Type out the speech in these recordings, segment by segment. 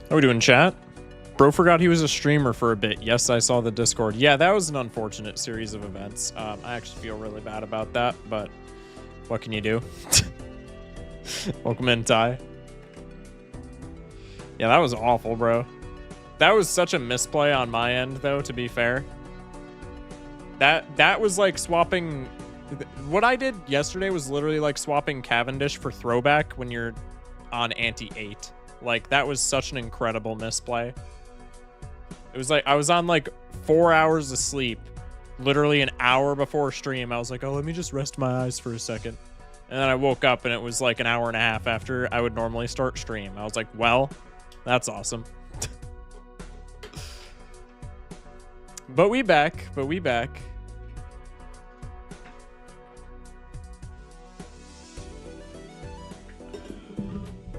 How we doing, chat? Bro forgot he was a streamer for a bit. Yes, I saw the Discord. Yeah, that was an unfortunate series of events. I actually feel really bad about that, but what can you do? Welcome in, Ty. Yeah, that was awful, bro. That was such a misplay on my end, though, to be fair. That was like swapping... What I did yesterday was literally like swapping Cavendish for throwback when you're on ante-8. Like, that was such an incredible misplay. It was like, I was on like 4 hours of sleep, literally an hour before stream. I was like, oh, let me just rest my eyes for a second. And then I woke up and it was like an hour and a half after I would normally start stream. I was like, well, that's awesome. But we back.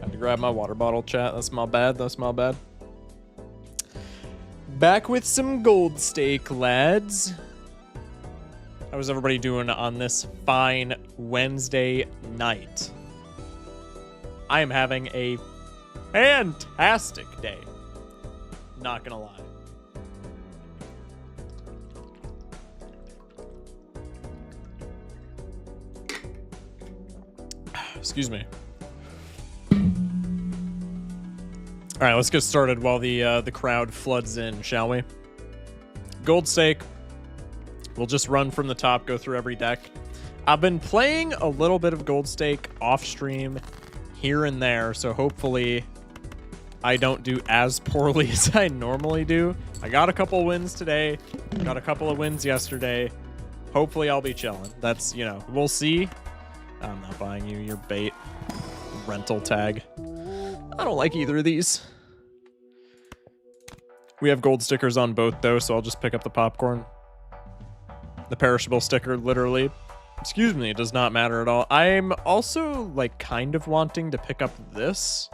Had to grab my water bottle, chat. That's my bad. Back with some gold steak, lads. How is everybody doing on this fine Wednesday night? I am having a fantastic day. Not gonna lie. Excuse me. All right, let's get started while the crowd floods in, shall we? Gold stake. We'll just run from the top, go through every deck. I've been playing a little bit of gold stake off stream here and there, so hopefully I don't do as poorly as I normally do. I got a couple wins today, got a couple of wins yesterday. Hopefully I'll be chilling. That's, you know, we'll see. I'm not buying you your bait. Rental tag. I don't like either of these. We have gold stickers on both, though, so I'll just pick up the popcorn. The perishable sticker, literally. Excuse me, it does not matter at all. I'm also, like, kind of wanting to pick up this.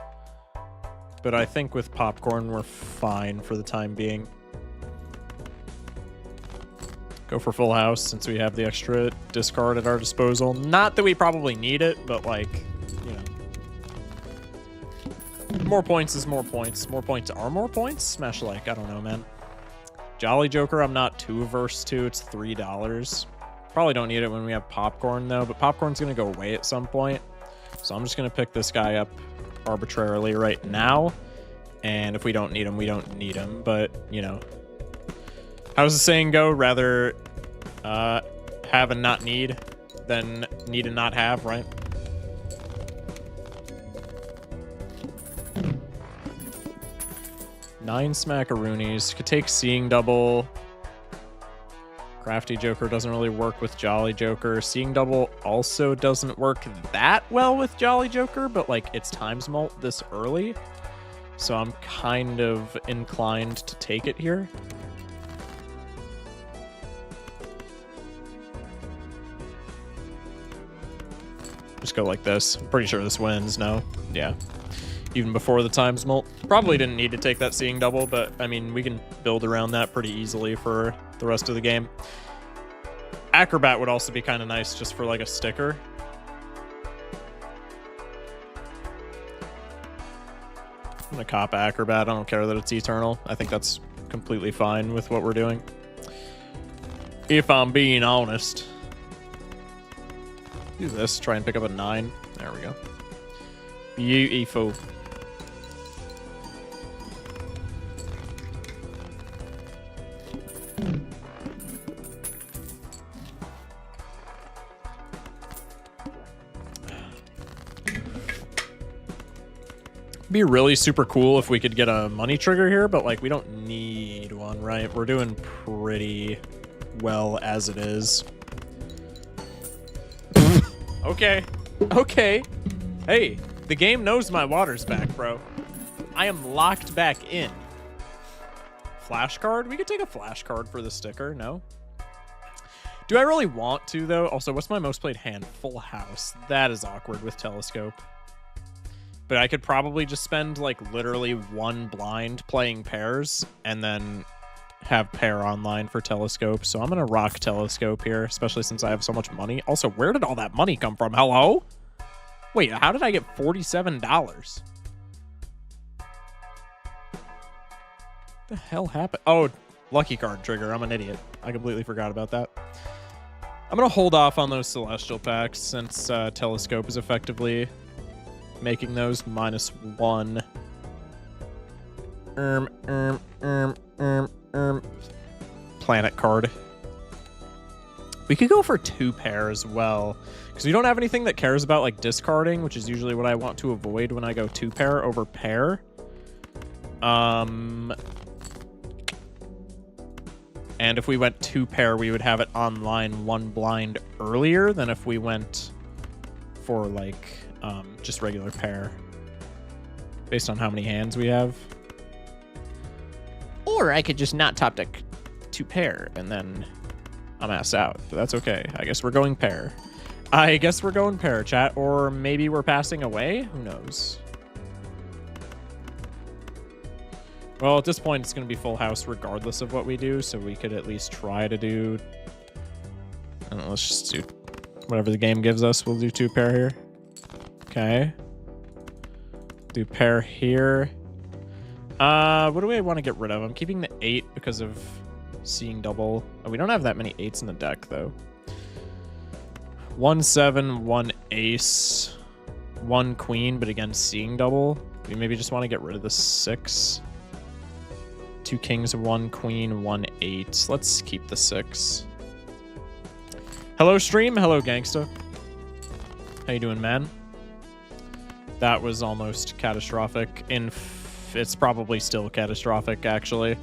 But I think with popcorn, we're fine for the time being. Go for full house, since we have the extra discard at our disposal. Not that we probably need it, but, like, you know. More points is more points. More points are more points? Smash like, I don't know, man. Jolly Joker, I'm not too averse to. It's $3. Probably don't need it when we have popcorn, though, but popcorn's going to go away at some point. So I'm just going to pick this guy up arbitrarily right now. And if we don't need him, we don't need him. But, you know. How does the saying go? Rather have and not need than need and not have, right? Nine smackaroonies. Could take Seeing Double. Crafty Joker doesn't really work with Jolly Joker. Seeing Double also doesn't work that well with Jolly Joker, but like it's times mult this early. So I'm kind of inclined to take it here. Just go like this. I'm pretty sure this wins. No? Yeah. Even before the times mult. Probably didn't need to take that Seeing Double, but I mean, we can build around that pretty easily for the rest of the game. Acrobat would also be kind of nice just for like a sticker. I'm gonna cop Acrobat. I don't care that it's eternal. I think that's completely fine with what we're doing. If I'm being honest. Do this, try and pick up a 9. There we go. Beautiful. Be really super cool if we could get a money trigger here, but like we don't need one, right? We're doing pretty well as it is. Okay. Okay. Hey, the game knows my water's back, bro. I am locked back in. Flashcard? We could take a flashcard for the sticker, no? Do I really want to, though? Also, what's my most played hand? Full house. That is awkward with Telescope. But I could probably just spend, like, literally one blind playing pairs and then have pair online for Telescope. So I'm going to rock Telescope here, especially since I have so much money. Also, where did all that money come from? Hello? Wait, how did I get $47? The hell happened? Oh, lucky card trigger. I'm an idiot. I completely forgot about that. I'm going to hold off on those Celestial packs since Telescope is effectively making those -1. Planet card. We could go for 2 pair as well, because we don't have anything that cares about like discarding, which is usually what I want to avoid when I go 2 pair over pair. And if we went 2 pair, we would have it online 1 blind earlier than if we went for like just regular pair, based on how many hands we have. Or I could just not top deck 2 pair and then I'm ass out, but that's okay. I guess we're going pair. Chat. Or maybe we're passing away? Who knows? Well, at this point, it's going to be full house regardless of what we do, so we could at least try to do... I don't know, let's just do whatever the game gives us. We'll do 2 pair here. Okay. Do pair here. What do we want to get rid of? I'm keeping the 8 because of seeing double. Oh, we don't have that many 8s in the deck, though. 1 7, 1 ace, 1 queen, but again, seeing double. We maybe just want to get rid of the 6. 2 kings, 1 queen, 1 8. Let's keep the 6. Hello, stream. Hello, gangsta. How you doing, man? That was almost catastrophic. It's probably still catastrophic, actually.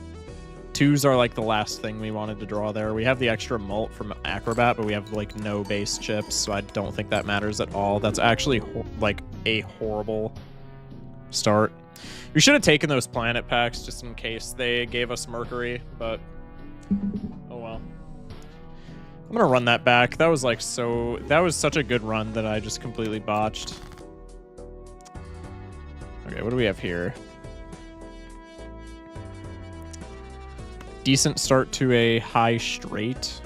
2s are like the last thing we wanted to draw there. We have the extra mult from Acrobat, but we have like no base chips, so I don't think that matters at all. That's actually like a horrible start. We should have taken those planet packs just in case they gave us Mercury, but oh well. I'm gonna run that back. That was like that was such a good run that I just completely botched. Okay, what do we have here? Decent start to a high straight.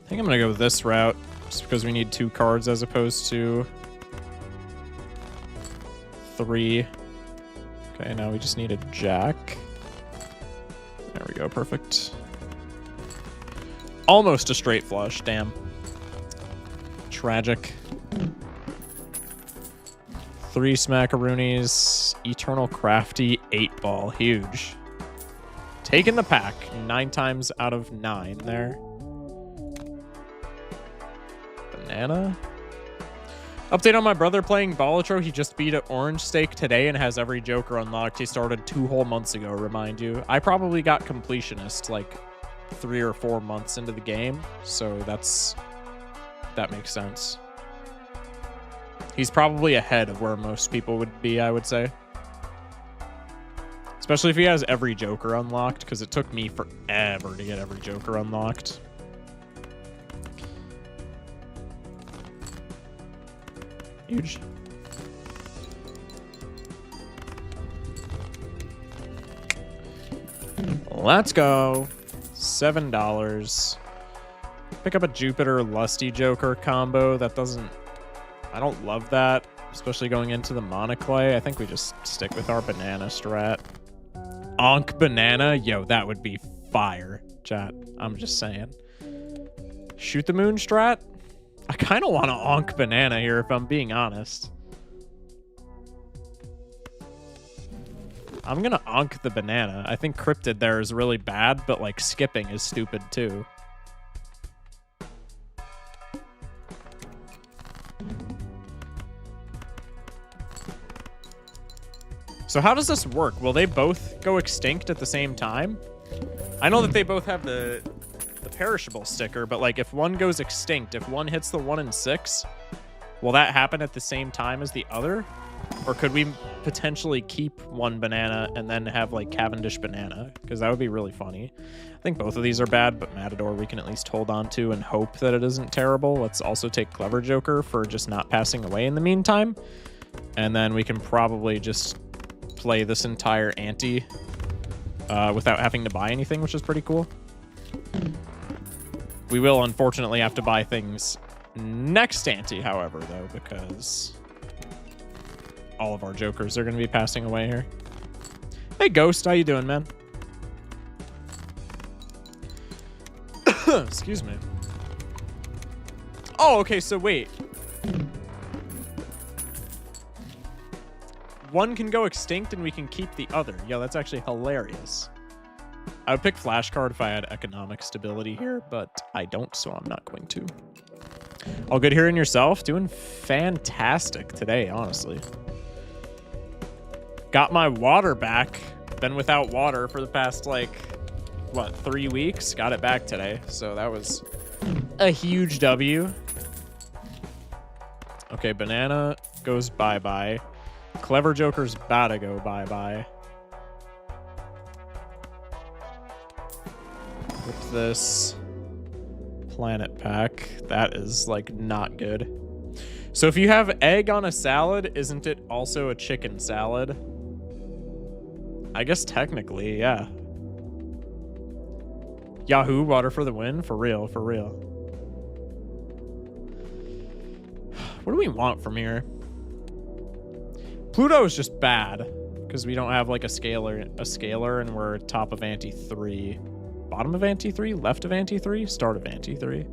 I think I'm gonna go this route just because we need 2 cards as opposed to 3. Okay, now we just need a jack. There we go, perfect. Almost a straight flush, damn. Tragic. 3 smackaroonies, Eternal Crafty, 8 ball, huge. Taking the pack, 9 times out of 9 there. Banana. Update on my brother playing Balatro. He just beat an orange stake today and has every Joker unlocked. He started 2 whole months ago, remind you. I probably got completionist like 3 or 4 months into the game, so that makes sense. He's probably ahead of where most people would be, I would say. Especially if he has every Joker unlocked, because it took me forever to get every Joker unlocked. Huge. Let's go. $7. Pick up a Jupiter Lusty Joker combo. That doesn't... I don't love that, especially going into the Monoclay. I think we just stick with our banana strat. Onk banana? Yo, that would be fire, chat. I'm just saying. Shoot the moon strat? I kind of want to onk banana here, if I'm being honest. I'm going to onk the banana. I think Cryptid there is really bad, but like skipping is stupid too. So how does this work? Will they both go extinct at the same time? I know that they both have the perishable sticker, but like if one goes extinct, if one hits the 1 and 6, will that happen at the same time as the other? Or could we potentially keep one banana and then have like Cavendish banana? Because that would be really funny. I think both of these are bad, but Matador we can at least hold on to and hope that it isn't terrible. Let's also take Clever Joker for just not passing away in the meantime. And then we can probably just play this entire ante without having to buy anything, which is pretty cool. We will unfortunately have to buy things next ante, however, though, because all of our jokers are going to be passing away here. Hey, Ghost, how you doing, man? Excuse me. Oh, okay, so wait. One can go extinct and we can keep the other. Yeah, that's actually hilarious. I would pick flashcard if I had economic stability here, but I don't, so I'm not going to. All good here in yourself? Doing fantastic today, honestly. Got my water back. Been without water for the past, like, what, 3 weeks? Got it back today, so that was a huge W. Okay, banana goes bye-bye. Clever Joker's about to go bye-bye. With this planet pack, that is, like, not good. So if you have egg on a salad, isn't it also a chicken salad? I guess technically, yeah. Yahoo, water for the win? For real, for real. What do we want from here? Pluto is just bad because we don't have like a scalar and we're top of ante 3. Bottom of ante 3? Left of ante 3? Start of ante 3.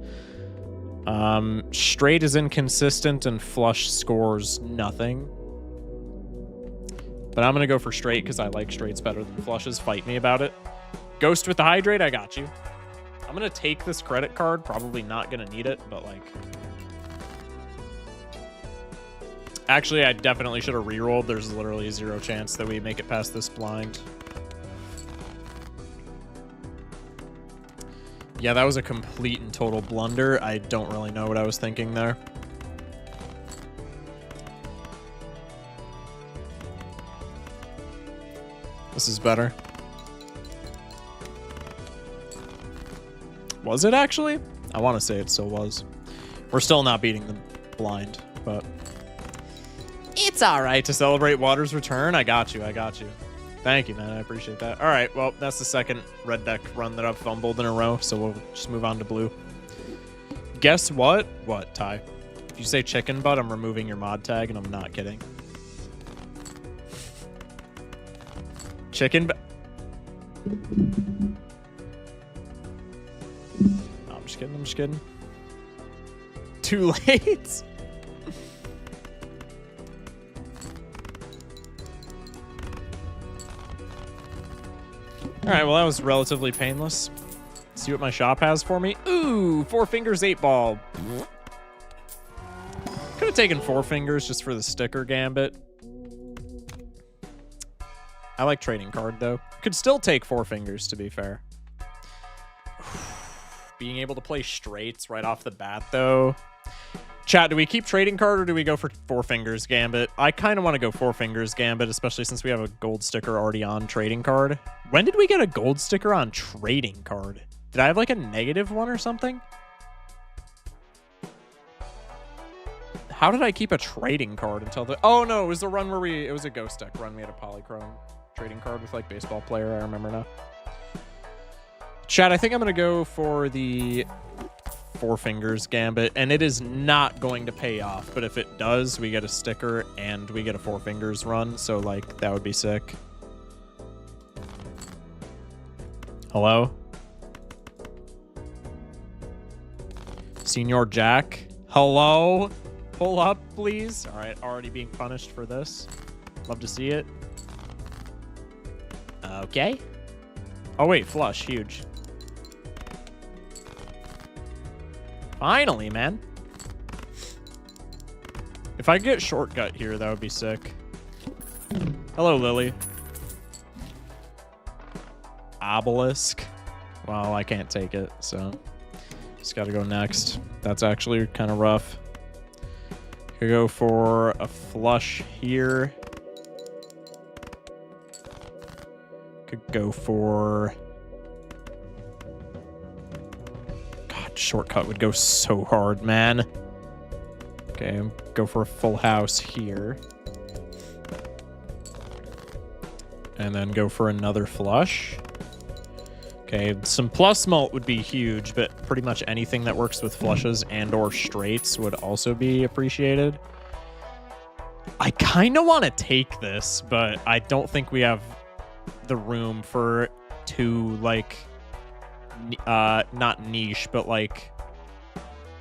Straight is inconsistent and flush scores nothing. But I'm going to go for straight because I like straights better than flushes. Fight me about it. Ghost with the hydrate, I got you. I'm going to take this credit card. Probably not going to need it, but like... Actually, I definitely should have rerolled. There's literally 0 chance that we make it past this blind. Yeah, that was a complete and total blunder. I don't really know what I was thinking there. This is better. Was it actually? I want to say it still was. We're still not beating the blind, but it's all right to celebrate Water's return. I got you. I got you. Thank you, man. I appreciate that. All right. Well, that's the second red deck run that I've fumbled in a row, so we'll just move on to blue. Guess what? What, Ty? If you say chicken butt, I'm removing your mod tag, and I'm not kidding. Chicken butt. No, I'm just kidding. I'm just kidding. Too late. All right, well, that was relatively painless. Let's see what my shop has for me. Ooh, 4 fingers, 8 ball. Could have taken 4 fingers just for the sticker gambit. I like trading card, though. Could still take 4 fingers, to be fair. Being able to play straights right off the bat, though. Chat, do we keep trading card or do we go for 4 fingers gambit? I kind of want to go 4 fingers gambit, especially since we have a gold sticker already on trading card. When did we get a gold sticker on trading card? Did I have like a negative one or something? How did I keep a trading card until the... Oh, no, it was the run where we... It was a ghost deck run. We had a polychrome trading card with like baseball player. I remember now. Chat, I think I'm going to go for the 4 fingers gambit, and it is not going to pay off, but if it does, we get a sticker and we get a 4 fingers run, so like that would be sick. Hello? Senior Jack? Hello? Pull up, please. All right, already being punished for this. Love to see it. Okay. Oh, wait, flush. Huge. Finally, man. If I get shortcut here, that would be sick. Hello, Lily. Obelisk. Well, I can't take it, so just got to go next. That's actually kind of rough. Could go for a flush here. Could go for... God, shortcut would go so hard, man. Okay, go for a full house here. And then go for another flush. Okay, some plus mult would be huge, but pretty much anything that works with flushes and or straights would also be appreciated. I kind of want to take this, but I don't think we have the room for two, like, not niche, but like,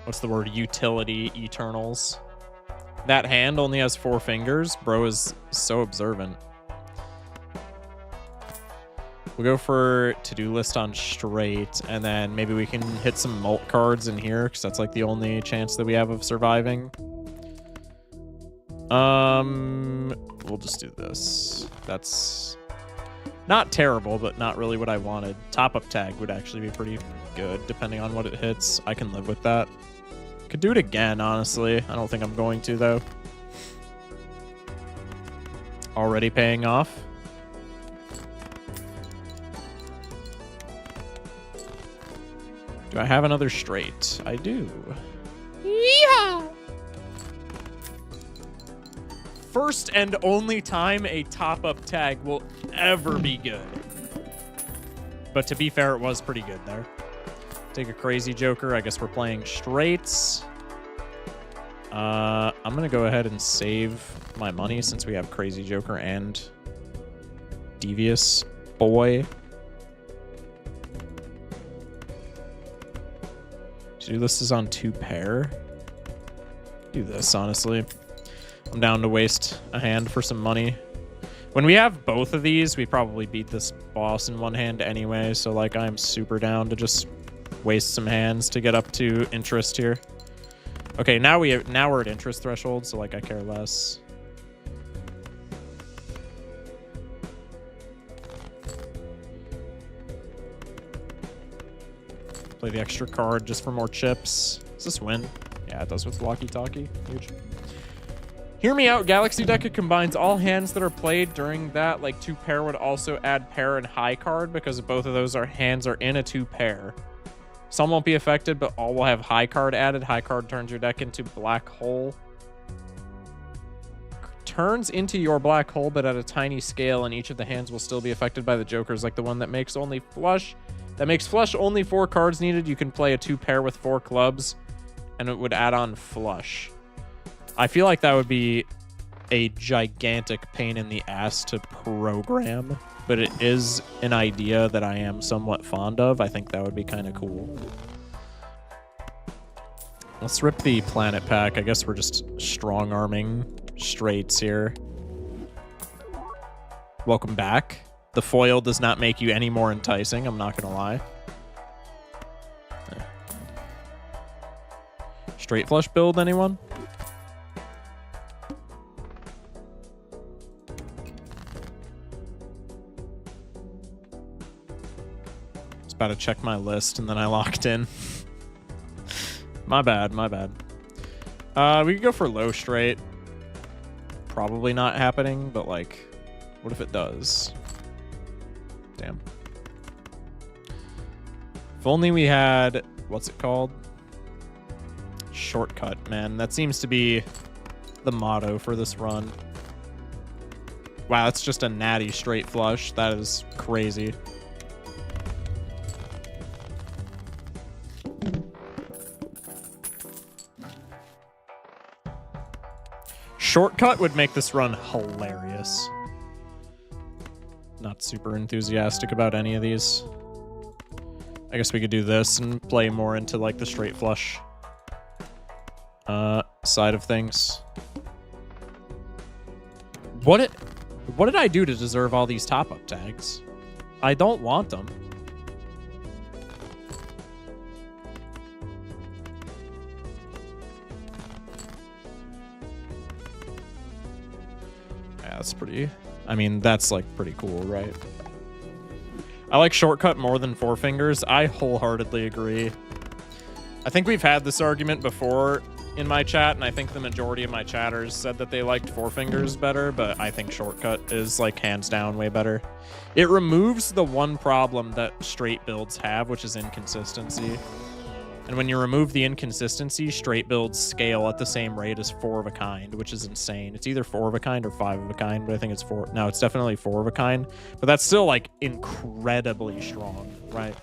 what's the word? Utility Eternals. That hand only has 4 fingers. Bro is so observant. We'll go for to-do list on straight, and then maybe we can hit some mult cards in here, because that's like the only chance that we have of surviving. We'll just do this. That's not terrible, but not really what I wanted. Top-up tag would actually be pretty good, depending on what it hits. I can live with that. Could do it again, honestly. I don't think I'm going to, though. Already paying off. Do I have another straight? I do. Yeehaw! First and only time a top-up tag will ever be good. But to be fair, it was pretty good there. Take a crazy joker. I guess we're playing straights. I'm going to go ahead and save my money since we have crazy joker and devious boy. To-do list is on 2 pair. Do this, honestly. I'm down to waste a hand for some money. When we have both of these, we probably beat this boss in one hand anyway, so like I'm super down to just waste some hands to get up to interest here. Okay, now we're at interest threshold, so like I care less. Play the extra card just for more chips. Does this win? Yeah, it does with walkie-talkie. Huge. Hear me out. Galaxy Deck combines all hands that are played during that. Like 2 pair would also add pair and high card because both of those hands are in a 2 pair. Some won't be affected, but all will have high card added. High card turns your deck into black hole. Turns into your black hole, but at a tiny scale, and each of the hands will still be affected by the jokers, like the one that makes only flush. That makes flush only 4 cards needed. You can play a 2 pair with 4 clubs, and it would add on flush. I feel like that would be a gigantic pain in the ass to program, but it is an idea that I am somewhat fond of. I think that would be kind of cool. Let's rip the planet pack. I guess we're just strong-arming straights here. Welcome back. The foil does not make you any more enticing, I'm not going to lie. Straight flush build, anyone? About to check my list and then I locked in. My bad, my bad. We could go for low straight. Probably not happening, but like, what if it does? Damn. If only we had, what's it called? Shortcut, man. That seems to be the motto for this run. Wow, that's just a natty straight flush. That is crazy. Shortcut would make this run hilarious. Not super enthusiastic about any of these. I guess we could do this and play more into like the straight flush side of things. What did I do to deserve all these top-up tags? I don't want them. That's pretty, I mean, that's like pretty cool, right? I like shortcut more than 4 fingers. I wholeheartedly agree. I think we've had this argument before in my chat, and I think the majority of my chatters said that they liked 4 fingers better, but I think shortcut is like hands down way better. It removes the one problem that straight builds have, which is inconsistency. And when you remove the inconsistency, straight builds scale at the same rate as 4 of a kind, which is insane. It's either 4 of a kind or 5 of a kind, but I think it's 4. No, it's definitely 4 of a kind. But that's still, like, incredibly strong, right?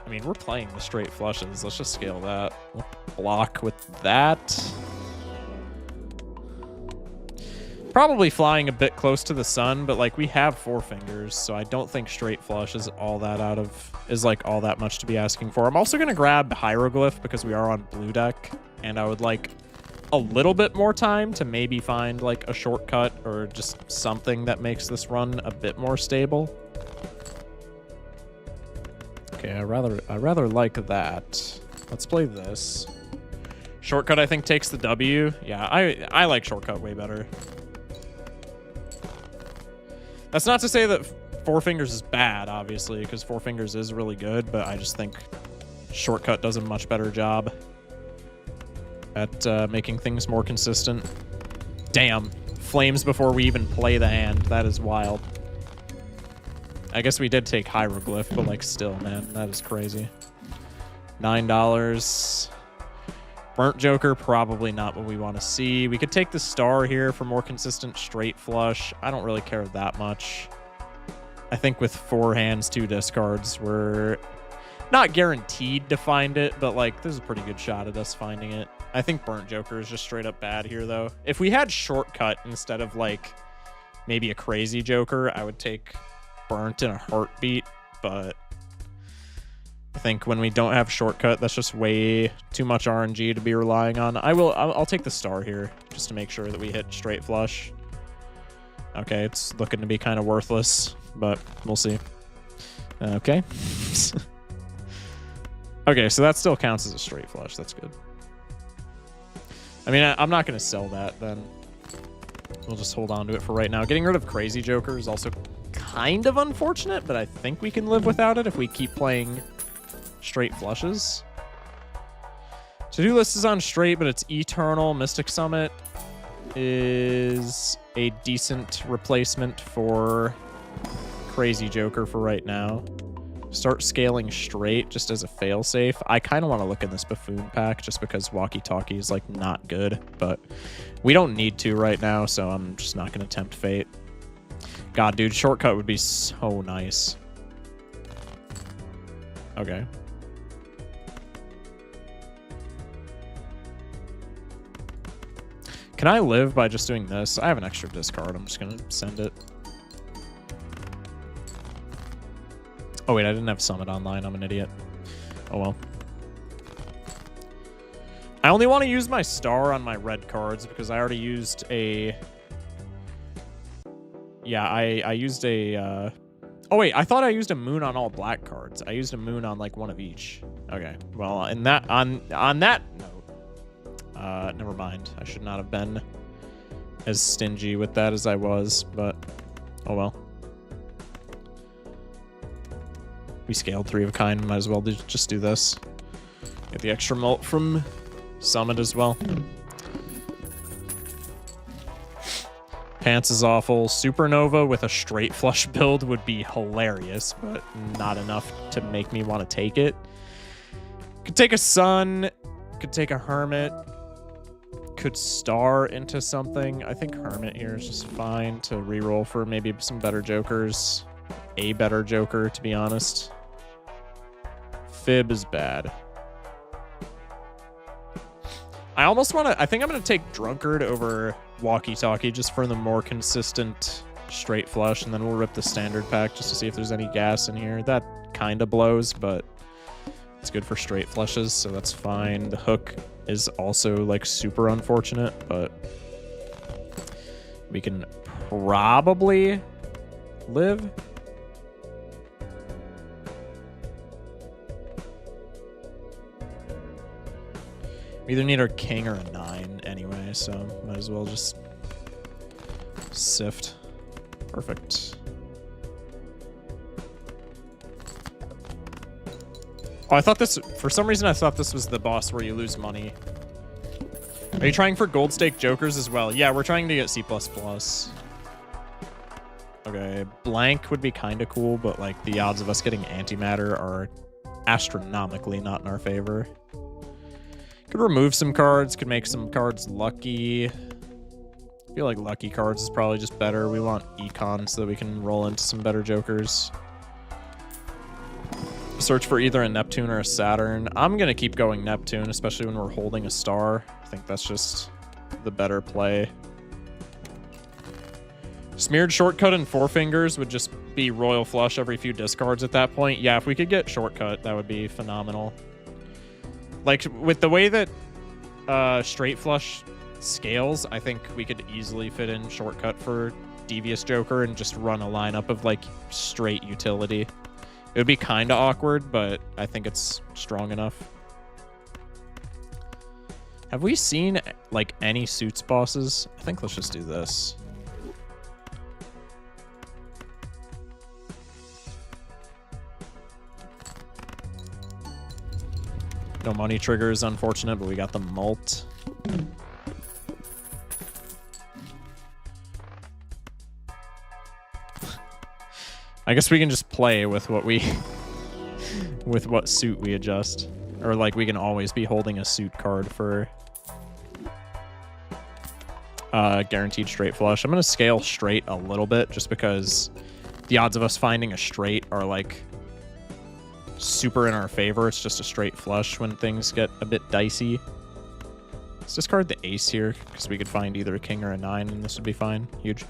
I mean, we're playing the straight flushes. Let's just scale that. We'll block with that. Probably flying a bit close to the sun, but like we have 4 fingers, so I don't think straight flush is all that much to be asking for. I'm also gonna grab hieroglyph because we are on blue deck, and I would like a little bit more time to maybe find like a shortcut or just something that makes this run a bit more stable. Okay, I rather like that. Let's play this. Shortcut I think takes the W. Yeah, I like shortcut way better. That's not to say that 4 fingers is bad, obviously, because 4 fingers is really good, but I just think shortcut does a much better job at making things more consistent. Damn. Flames before we even play the hand. That is wild. I guess we did take hieroglyph, but like still, man, that is crazy. $9. Burnt Joker, probably not what we want to see. We could take the star here for more consistent straight flush. I don't really care that much. I think with 4 hands, 2 discards, we're not guaranteed to find it, but like there's a pretty good shot at us finding it. I think Burnt Joker is just straight up bad here, though. If we had shortcut instead of like maybe a crazy Joker, I would take Burnt in a heartbeat, but I think when we don't have shortcut, that's just way too much RNG to be relying on. I'll take the star here just to make sure that we hit straight flush. Okay, it's looking to be kind of worthless, but we'll see. Okay. Okay, so that still counts as a straight flush. That's good. I mean, I'm not going to sell that then. We'll just hold on to it for right now. Getting rid of Crazy Joker is also kind of unfortunate, but I think we can live without it if we keep playing straight flushes. To-do list is on straight, but it's Eternal. Mystic Summit is a decent replacement for Crazy Joker for right now. Start scaling straight just as a failsafe. I kind of want to look in this Buffoon pack just because Walkie Talkie is like not good, but we don't need to right now, so I'm just not going to tempt fate. God, dude, shortcut would be so nice. Okay. Can I live by just doing this? I have an extra discard. I'm just going to send it. Oh, wait, I didn't have Summit online. I'm an idiot. Oh, well. I only want to use my star on my red cards because I already used a... Yeah, I used a... Oh, wait, I thought I used a moon on all black cards. I used a moon on, like, one of each. Okay, well, in that, on that note... never mind. I should not have been as stingy with that as I was, but oh well. We scaled 3 of a kind. Might as well just do this. Get the extra mult from Summit as well. Pants is awful. Supernova with a straight flush build would be hilarious, but not enough to make me want to take it. Could take a Sun. Could take a Hermit. Could star into something. I think Hermit here is just fine to reroll for maybe some better Jokers. A better Joker, to be honest. Fib is bad. I almost want to... I think I'm going to take Drunkard over Walkie Talkie just for the more consistent straight flush, and then we'll rip the standard pack just to see if there's any gas in here. That kind of blows, but it's good for straight flushes, so that's fine. The hook is also like super unfortunate, but we can probably live. We either need our king or a 9 anyway, so might as well just sift. Perfect. Oh, I thought this... For some reason, I thought this was the boss where you lose money. Are you trying for gold stake Jokers as well? Yeah, we're trying to get C++. Okay, blank would be kind of cool, but like the odds of us getting antimatter are astronomically not in our favor. Could remove some cards, could make some cards lucky. I feel like lucky cards is probably just better. We want econ so that we can roll into some better jokers. Search for either a Neptune or a Saturn. I'm going to keep going Neptune, especially when we're holding a star. I think that's just the better play. Smeared Shortcut and Four Fingers would just be Royal Flush every few discards at that point. Yeah, if we could get Shortcut, that would be phenomenal. Like, with the way that Straight Flush scales, I think we could easily fit in Shortcut for Devious Joker and just run a lineup of, like, straight utility. It would be kind of awkward, but I think it's strong enough. Have we seen, like, any suits bosses? I think let's just do this. No money trigger is unfortunate, but we got the mult. I guess we can just play with what we with what suit we adjust. Or like we can always be holding a suit card for guaranteed straight flush. I'm gonna scale straight a little bit just because the odds of us finding a straight are like super in our favor. It's just a straight flush when things get a bit dicey. Let's discard the ace here because we could find either a king or a 9 and this would be fine. Huge.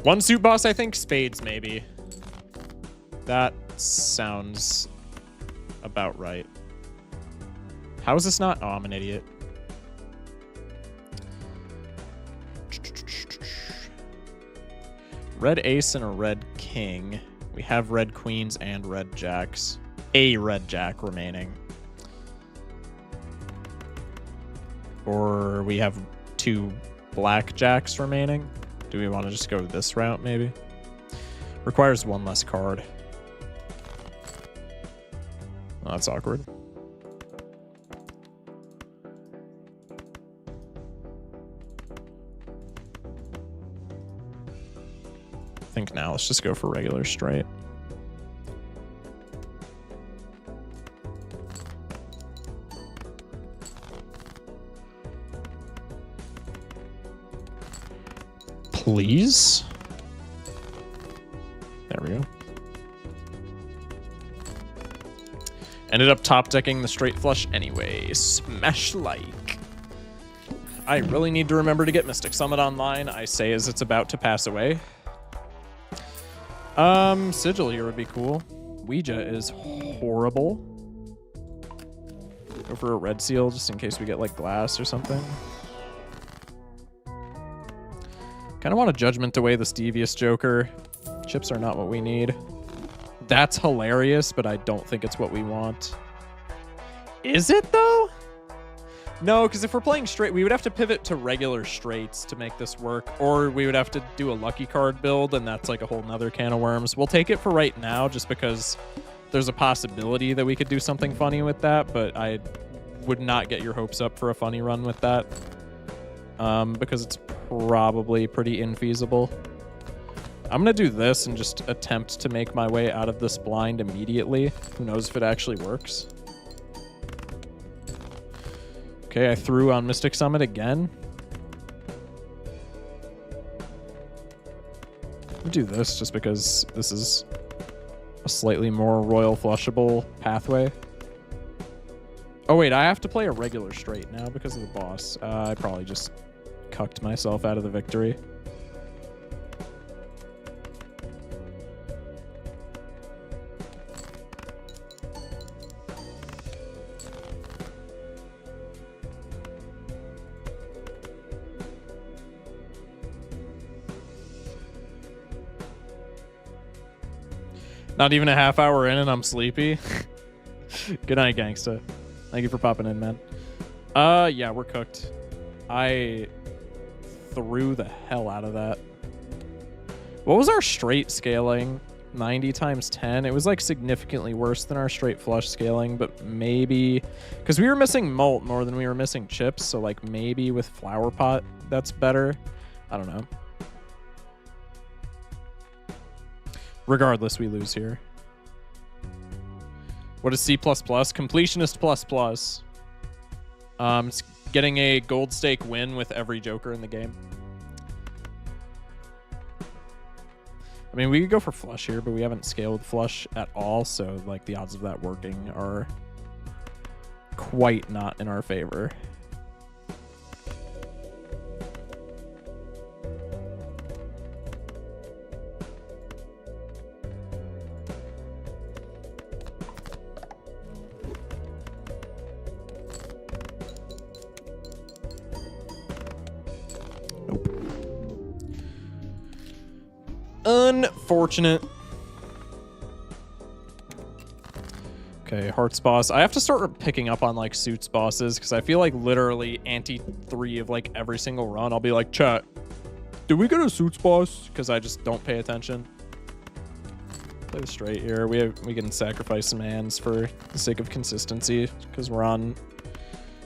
One suit boss, I think. Spades, maybe. That sounds about right. How is this not? Oh, I'm an idiot. Red ace and a red king. We have red queens and red jacks. A red jack remaining. Or we have 2 black jacks remaining. Do we want to just go this route, maybe? Requires 1 less card. Oh, that's awkward. I think now let's just go for regular straight. Please? There we go. Ended up top decking the straight flush anyway. Smash like. I really need to remember to get Mystic Summit online, I say as it's about to pass away. Sigil here would be cool. Ouija is horrible. Go for a red seal just in case we get like glass or something. Kind of want to judgment away this Devious Joker. Chips are not what we need. That's hilarious, but I don't think it's what we want. Is it, though? No, because if we're playing straight, we would have to pivot to regular straights to make this work, or we would have to do a lucky card build, and that's like a whole nother can of worms. We'll take it for right now, just because there's a possibility that we could do something funny with that, but I would not get your hopes up for a funny run with that, because it's probably pretty infeasible. I'm going to do this and just attempt to make my way out of this blind immediately. Who knows if it actually works. Okay, I threw on Mystic Summit again. I'll do this just because this is a slightly more royal flushable pathway. Oh wait, I have to play a regular straight now because of the boss. I probably just cucked myself out of the victory. Not even a half hour in and I'm sleepy. Good night, gangsta. Thank you for popping in, man. Yeah, we're cooked. I threw the hell out of that. What was our straight scaling? 90 times 10. It was like significantly worse than our straight flush scaling, but maybe because we were missing mult more than we were missing chips, so like maybe with flower pot that's better. I don't know. Regardless, we lose here. What is C++? Completionist plus. It's getting a gold stake win with every Joker in the game. I mean, we could go for flush here, but we haven't scaled with flush at all, so like the odds of that working are quite not in our favor. Unfortunate. Okay, Hearts boss. I have to start picking up on like suits bosses because I feel like literally ante 3 of like every single run I'll be like, chat, did we get a suits boss? Because I just don't pay attention. Play the straight here. We can sacrifice some hands for the sake of consistency because we're on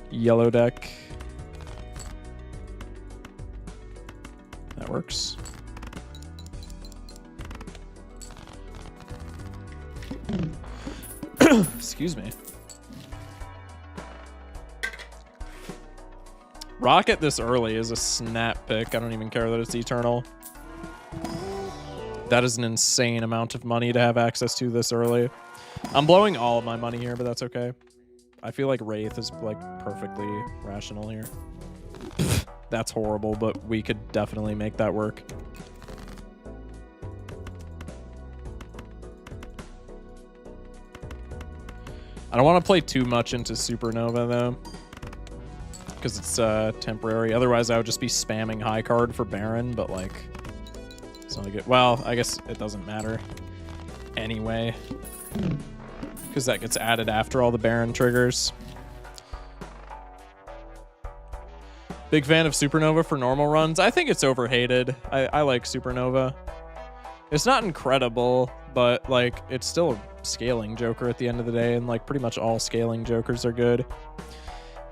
yellow deck. That works. Excuse me. Rocket this early is a snap pick. I don't even care that it's eternal. That is an insane amount of money to have access to this early. I'm blowing all of my money here, but that's okay. I feel like Wraith is like perfectly rational here. That's horrible, but we could definitely make that work. I don't want to play too much into Supernova, though, because it's temporary. Otherwise, I would just be spamming high card for Baron, but, like, it's not good. Well, I guess it doesn't matter anyway, because that gets added after all the Baron triggers. Big fan of Supernova for normal runs. I think it's overhated. I like Supernova. It's not incredible, but, like, it's still a scaling Joker at the end of the day, and, like, pretty much all scaling Jokers are good.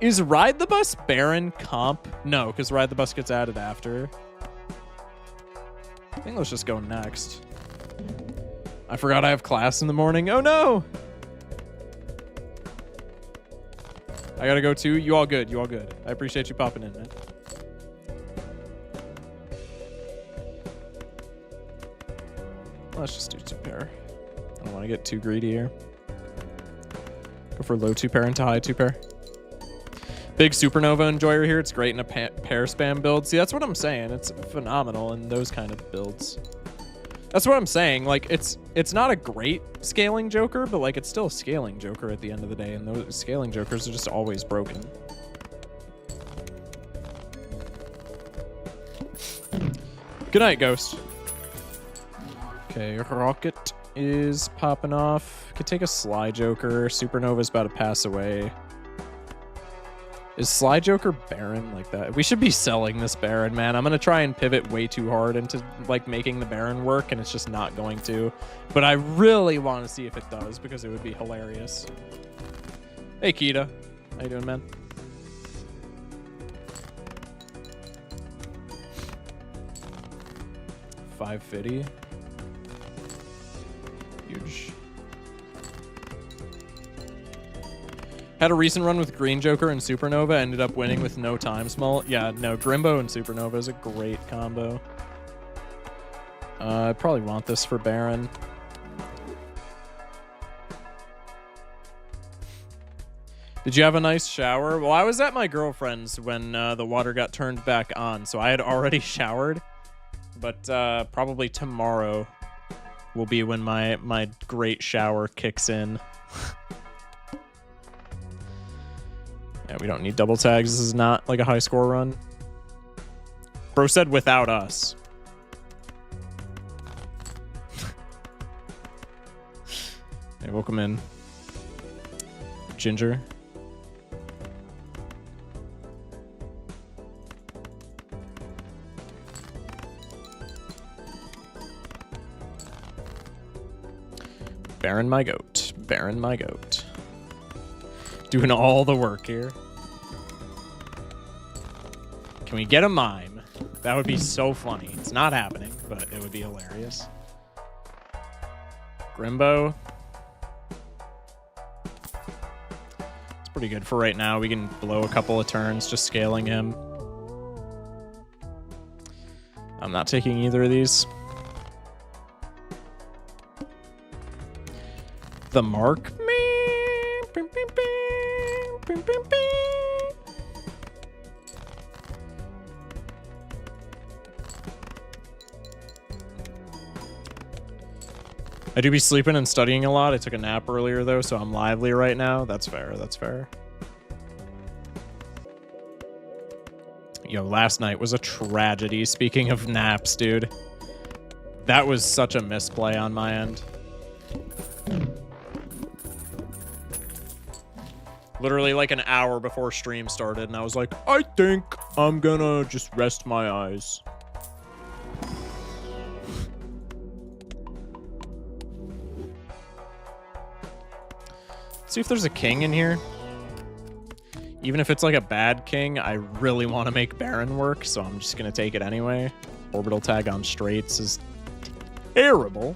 Is Ride the Bus Baron comp? No, because Ride the Bus gets added after. I think let's just go next. I forgot I have class in the morning. Oh, no! I gotta go too. You all good. You all good. I appreciate you popping in, man. Let's just do 2-pair. I don't want to get too greedy here. Go for low 2-pair into high 2-pair. Big Supernova enjoyer here. It's great in a pair spam build. See, that's what I'm saying. It's phenomenal in those kind of builds. That's what I'm saying. Like, it's not a great scaling Joker, but like it's still a scaling Joker at the end of the day, and those scaling Jokers are just always broken. Good night, Ghost. Okay, Rocket is popping off. Could take a Sly Joker. Supernova's about to pass away. Is Sly Joker Baron like that? We should be selling this Baron, man. I'm going to try and pivot way too hard into like making the Baron work, and it's just not going to. But I really want to see if it does, because it would be hilarious. Hey, Kita. How you doing, man? $550. Huge. Had a recent run with Green Joker and Supernova, ended up winning with no time small. Yeah, no, Grimbo and Supernova is a great combo. I probably want this for Baron. Did you have a nice shower? Well, I was at my girlfriend's when the water got turned back on, so I had already showered. But probably tomorrow will be when my great shower kicks in. Yeah, we don't need double tags. This is not like a high score run. Bro said without us. Hey, welcome in. Ginger. Baron my goat. Baron my goat. Doing all the work here. Can we get a mime? That would be so funny. It's not happening, but it would be hilarious. Grimbo. Pretty good for right now. We can blow a couple of turns just scaling him. I'm not taking either of these. The mark? I do be sleeping and studying a lot. I took a nap earlier, though, so I'm lively right now. That's fair. That's fair. Yo, last night was a tragedy. Speaking of naps, dude. That was such a misplay on my end. Literally like an hour before stream started, and I was like, I think I'm gonna just rest my eyes. See if there's a king in here. Even if it's like a bad king, I really want to make Baron work, so I'm just going to take it anyway. Orbital tag on straights is terrible.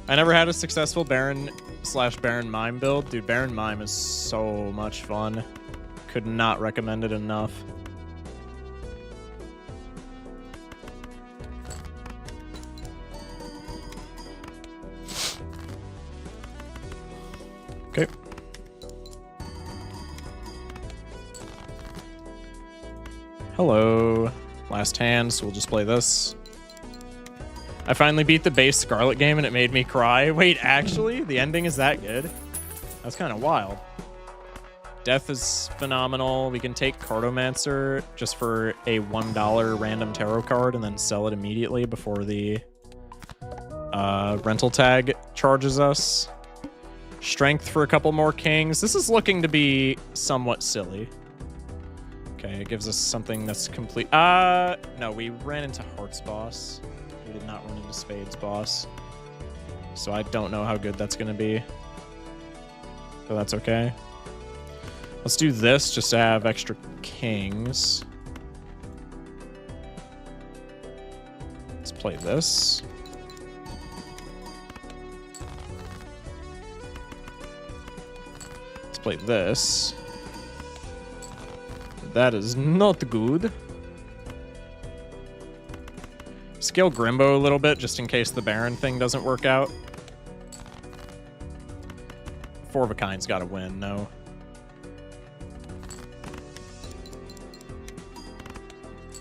I never had a successful Baron/Baron Mime build. Dude, Baron Mime is so much fun. Could not recommend it enough. Okay. Hello. Last hand, so we'll just play this. I finally beat the base Scarlet game and it made me cry. Wait, actually? The ending is that good? That's kind of wild. Death is phenomenal. We can take Cartomancer just for a $1 random tarot card and then sell it immediately before the rental tag charges us. Strength for a couple more kings. This is looking to be somewhat silly. Okay, it gives us something that's complete. No, we ran into Hearts boss. We did not run into Spades boss. So I don't know how good that's going to be. But that's okay. Let's do this just to have extra kings. Let's play this. Let's play this. That is not good. Scale Grimbo a little bit, just in case the Baron thing doesn't work out. Four of a Kind's got to win, no.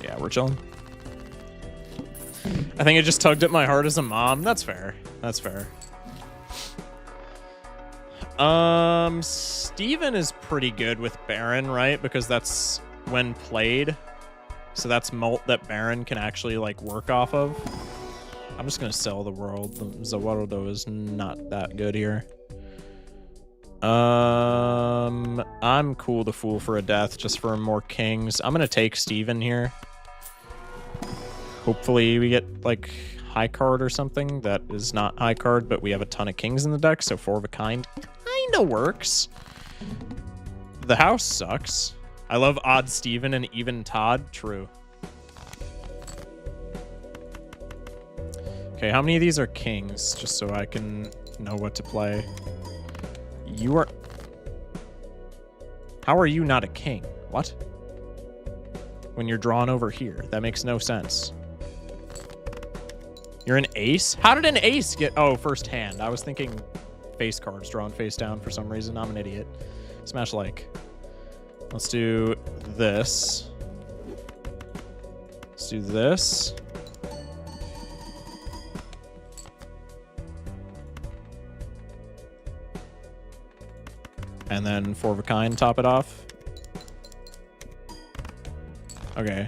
Yeah, we're chilling. I think it just tugged at my heart as a mom. That's fair. That's fair. Steven is pretty good with Baron, right? Because that's when played. So that's mult that Baron can actually, like, work off of. I'm just going to sell the world. The Zawarudo is not that good here. I'm cool to fool for a death just for more kings. I'm going to take Steven here. Hopefully we get, like, high card or something. That is not high card, but we have a ton of kings in the deck, so four of a kind kind of works. The house sucks. I love Odd Steven and Even Todd. True. Okay, how many of these are kings? Just so I can know what to play. You are... How are you not a king? What? When you're drawn over here. That makes no sense. You're an ace? How did an ace get... Oh, first hand. I was thinking face cards drawn face down for some reason. I'm an idiot. Smash like. Let's do this. Let's do this. And then four of a kind, top it off. Okay.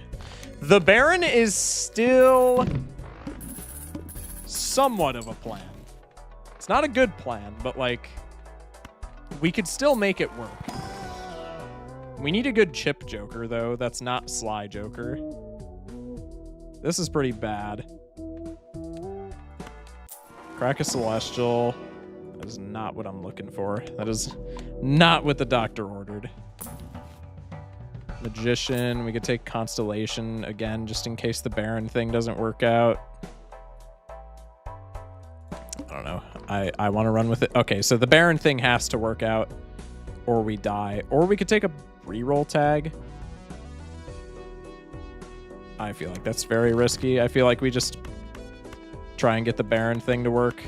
The Baron is still somewhat of a plan. It's not a good plan, but like, we could still make it work. We need a good chip Joker, though. That's not Sly Joker. This is pretty bad. Crack a Celestial. That is not what I'm looking for. That is not what the doctor ordered. Magician. We could take Constellation again, just in case the Baron thing doesn't work out. I don't know. I want to run with it. Okay, so the Baron thing has to work out. or we die. Or we could take a reroll tag. I feel like that's very risky. I feel like we just try and get the Baron thing to work.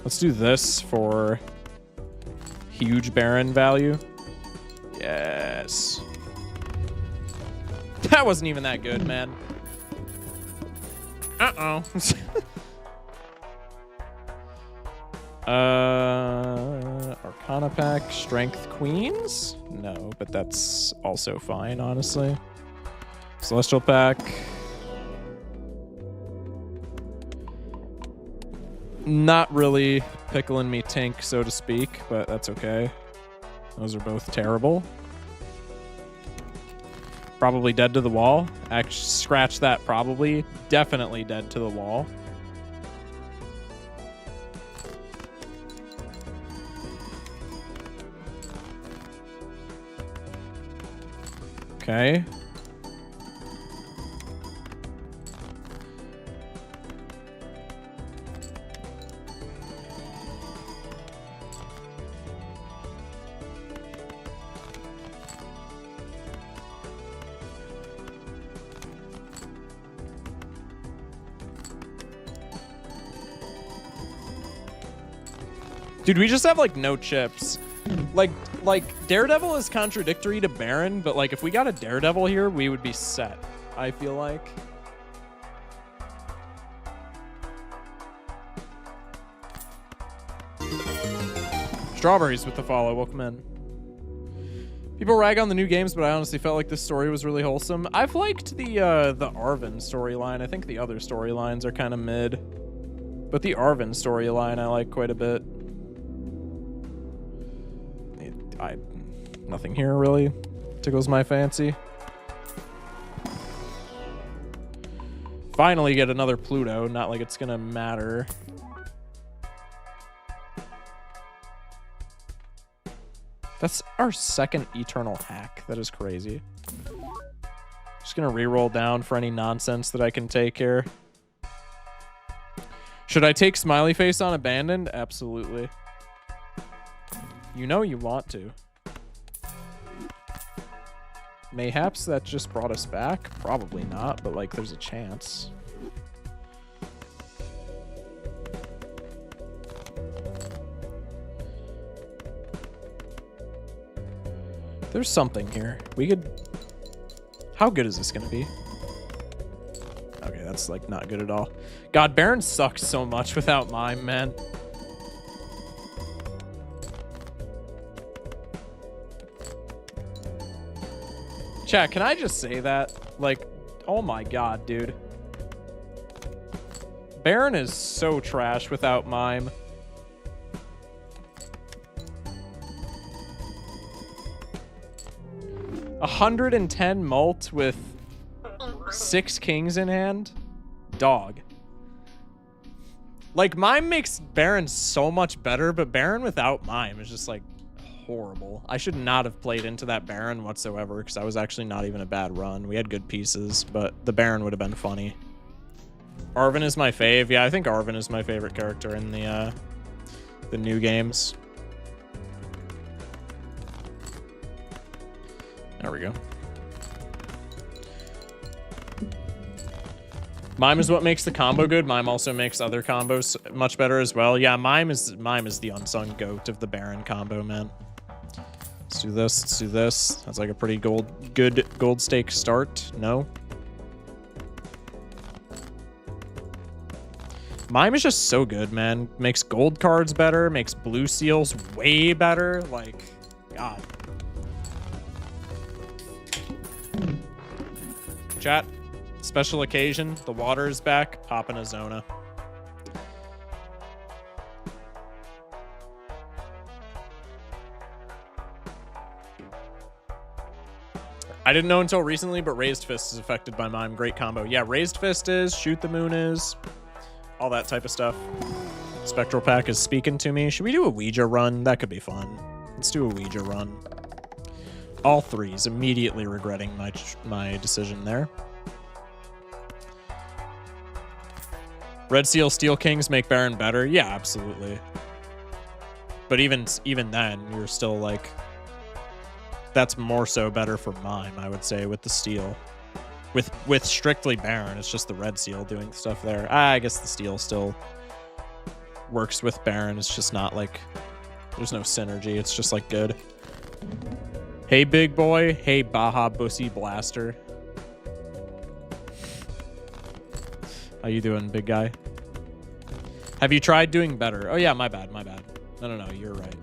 Let's do this for huge Baron value. Yes. That wasn't even that good, man. Uh-oh. Arcana pack, Strength Queens? No, but that's also fine, honestly. Celestial pack. Not really pickling me tink, so to speak, but that's okay. Those are both terrible. Probably dead to the wall. Actually, scratch that. Probably. Definitely dead to the wall. Okay. Dude, we just have, like, no chips. Like, Daredevil is contradictory to Baron, but, like, if we got a Daredevil here, we would be set, I feel like. Strawberries with the follow. Welcome in. People rag on the new games, but I honestly felt like this story was really wholesome. I've liked the Arvin storyline. I think the other storylines are kind of mid. But the Arvin storyline I like quite a bit. Nothing here really tickles my fancy. Finally get another Pluto, not like it's gonna matter. That's our second Eternal hack. That is crazy. Just gonna reroll down for any nonsense that I can take here. Should I take Smiley Face on Abandoned? Absolutely. You know you want to. Mayhaps that just brought us back? Probably not, but like there's a chance. There's something here. We could... How good is this gonna be? Okay, that's like not good at all. God, Baron sucks so much without Mime, man. Chat, can I just say that? Like, oh my god, dude. Baron is so trash without Mime. A 110 mult with 6 kings in hand? Dog. Like, Mime makes Baron so much better, but Baron without Mime is just like horrible. I should not have played into that Baron whatsoever because that was actually not even a bad run. We had good pieces, but the Baron would have been funny. Arvin is my fave. Yeah, I think Arvin is my favorite character in the new games. There we go. Mime is what makes the combo good. Mime also makes other combos much better as well. Yeah, Mime is the unsung goat of the Baron combo, man. Let's do this. Let's do this. That's like a pretty good gold stake start. No. Mime is just so good, man. Makes gold cards better. Makes blue seals way better. Like, God. Chat. Special occasion. The water is back. Popping a Zona. I didn't know until recently, but Raised Fist is affected by Mime. Great combo. Yeah, Raised Fist is. Shoot the Moon is. All that type of stuff. Spectral Pack is speaking to me. Should we do a Ouija run? That could be fun. Let's do a Ouija run. All threes. Immediately regretting my decision there. Red Seal Steel Kings make Baron better. Yeah, absolutely. But even then, you're still like, that's more so better for mime, I would say, with the steel. With strictly Baron, it's just the Red Seal doing stuff there. I guess the steel still works with Baron. It's just not like, there's no synergy. It's just like good. Hey, big boy. Hey, Baja Bussy Blaster. How you doing, big guy? Have you tried doing better? Oh, yeah, my bad, my bad. No, you're right.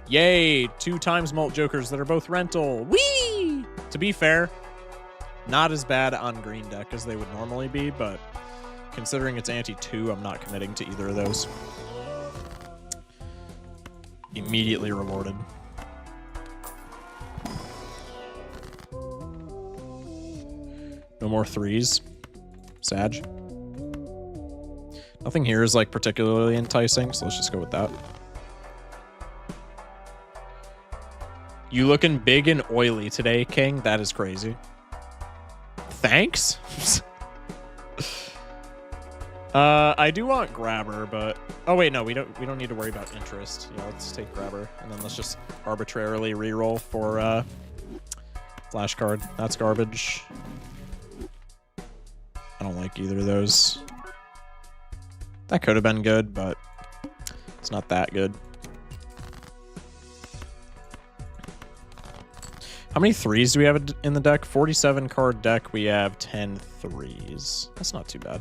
Yay, 2 times Mult Jokers that are both rental. Whee! To be fair, not as bad on green deck as they would normally be, but considering it's anti-2, I'm not committing to either of those. Immediately rewarded. No more 3s. Sag. Nothing here is like particularly enticing, so let's just go with that. You looking big and oily today, King? That is crazy. Thanks? I do want Grabber, but oh wait, no, we don't need to worry about interest. Yeah, let's take Grabber, and then let's just arbitrarily reroll for flash card. That's garbage. I don't like either of those. That could have been good, but it's not that good. How many 3s do we have in the deck? 47 card deck. We have 10 3s. That's not too bad.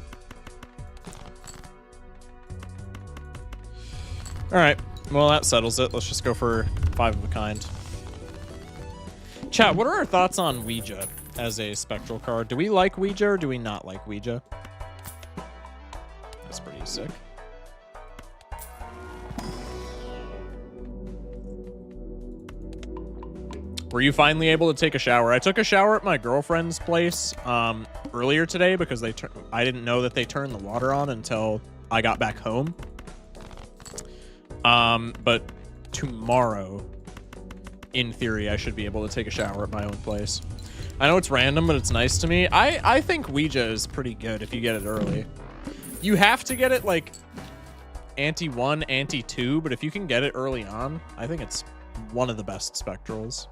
All right. Well, that settles it. Let's just go for 5 of a kind. Chat, what are our thoughts on Ouija as a spectral card? Do we like Ouija or do we not like Ouija? That's pretty sick. Were you finally able to take a shower? I took a shower at my girlfriend's place earlier today because I didn't know that they turned the water on until I got back home. But tomorrow, in theory, I should be able to take a shower at my own place. I know it's random, but it's nice to me. I think Ouija is pretty good if you get it early. You have to get it like anti-1, anti-2, but if you can get it early on, I think it's one of the best spectrals.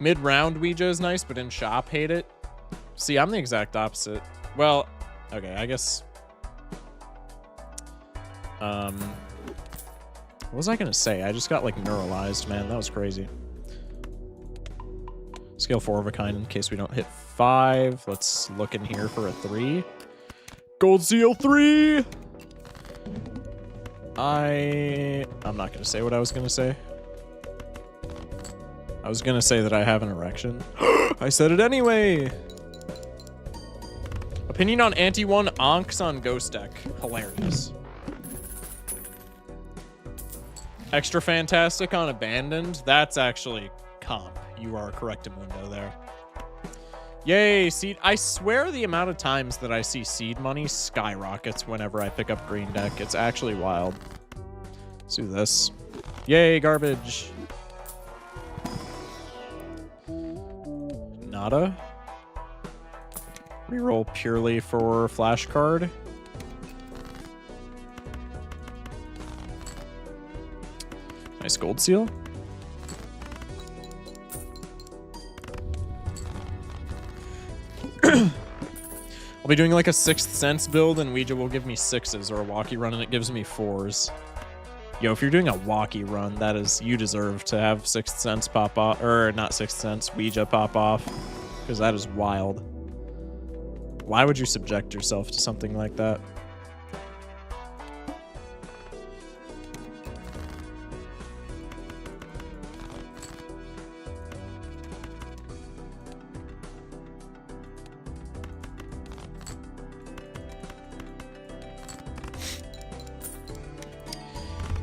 Mid-round Ouija is nice, but in shop, hate it. See, I'm the exact opposite. Well, okay, I guess... what was I gonna say? I just got, like, neuralized, man. That was crazy. Scale 4 of a kind in case we don't hit 5. Let's look in here for a 3. Gold Seal 3! I'm not gonna say what I was gonna say. I was gonna say that I have an erection. I said it anyway! Opinion on anti-1 onks on Ghost deck. Hilarious. Extra fantastic on Abandoned. That's actually comp. You are correct, Amundo, there. Yay, seed. I swear the amount of times that I see seed money skyrockets whenever I pick up green deck. It's actually wild. Let's do this. Yay, garbage. Nada. Reroll purely for flash card. Nice gold seal. I'll be doing like a Sixth Sense build and Ouija will give me 6s, or a walkie run and it gives me 4s. Yo, if you're doing a walkie run, that is, you deserve to have Sixth Sense pop off, or not Sixth Sense, Ouija pop off, because that is wild. Why would you subject yourself to something like that?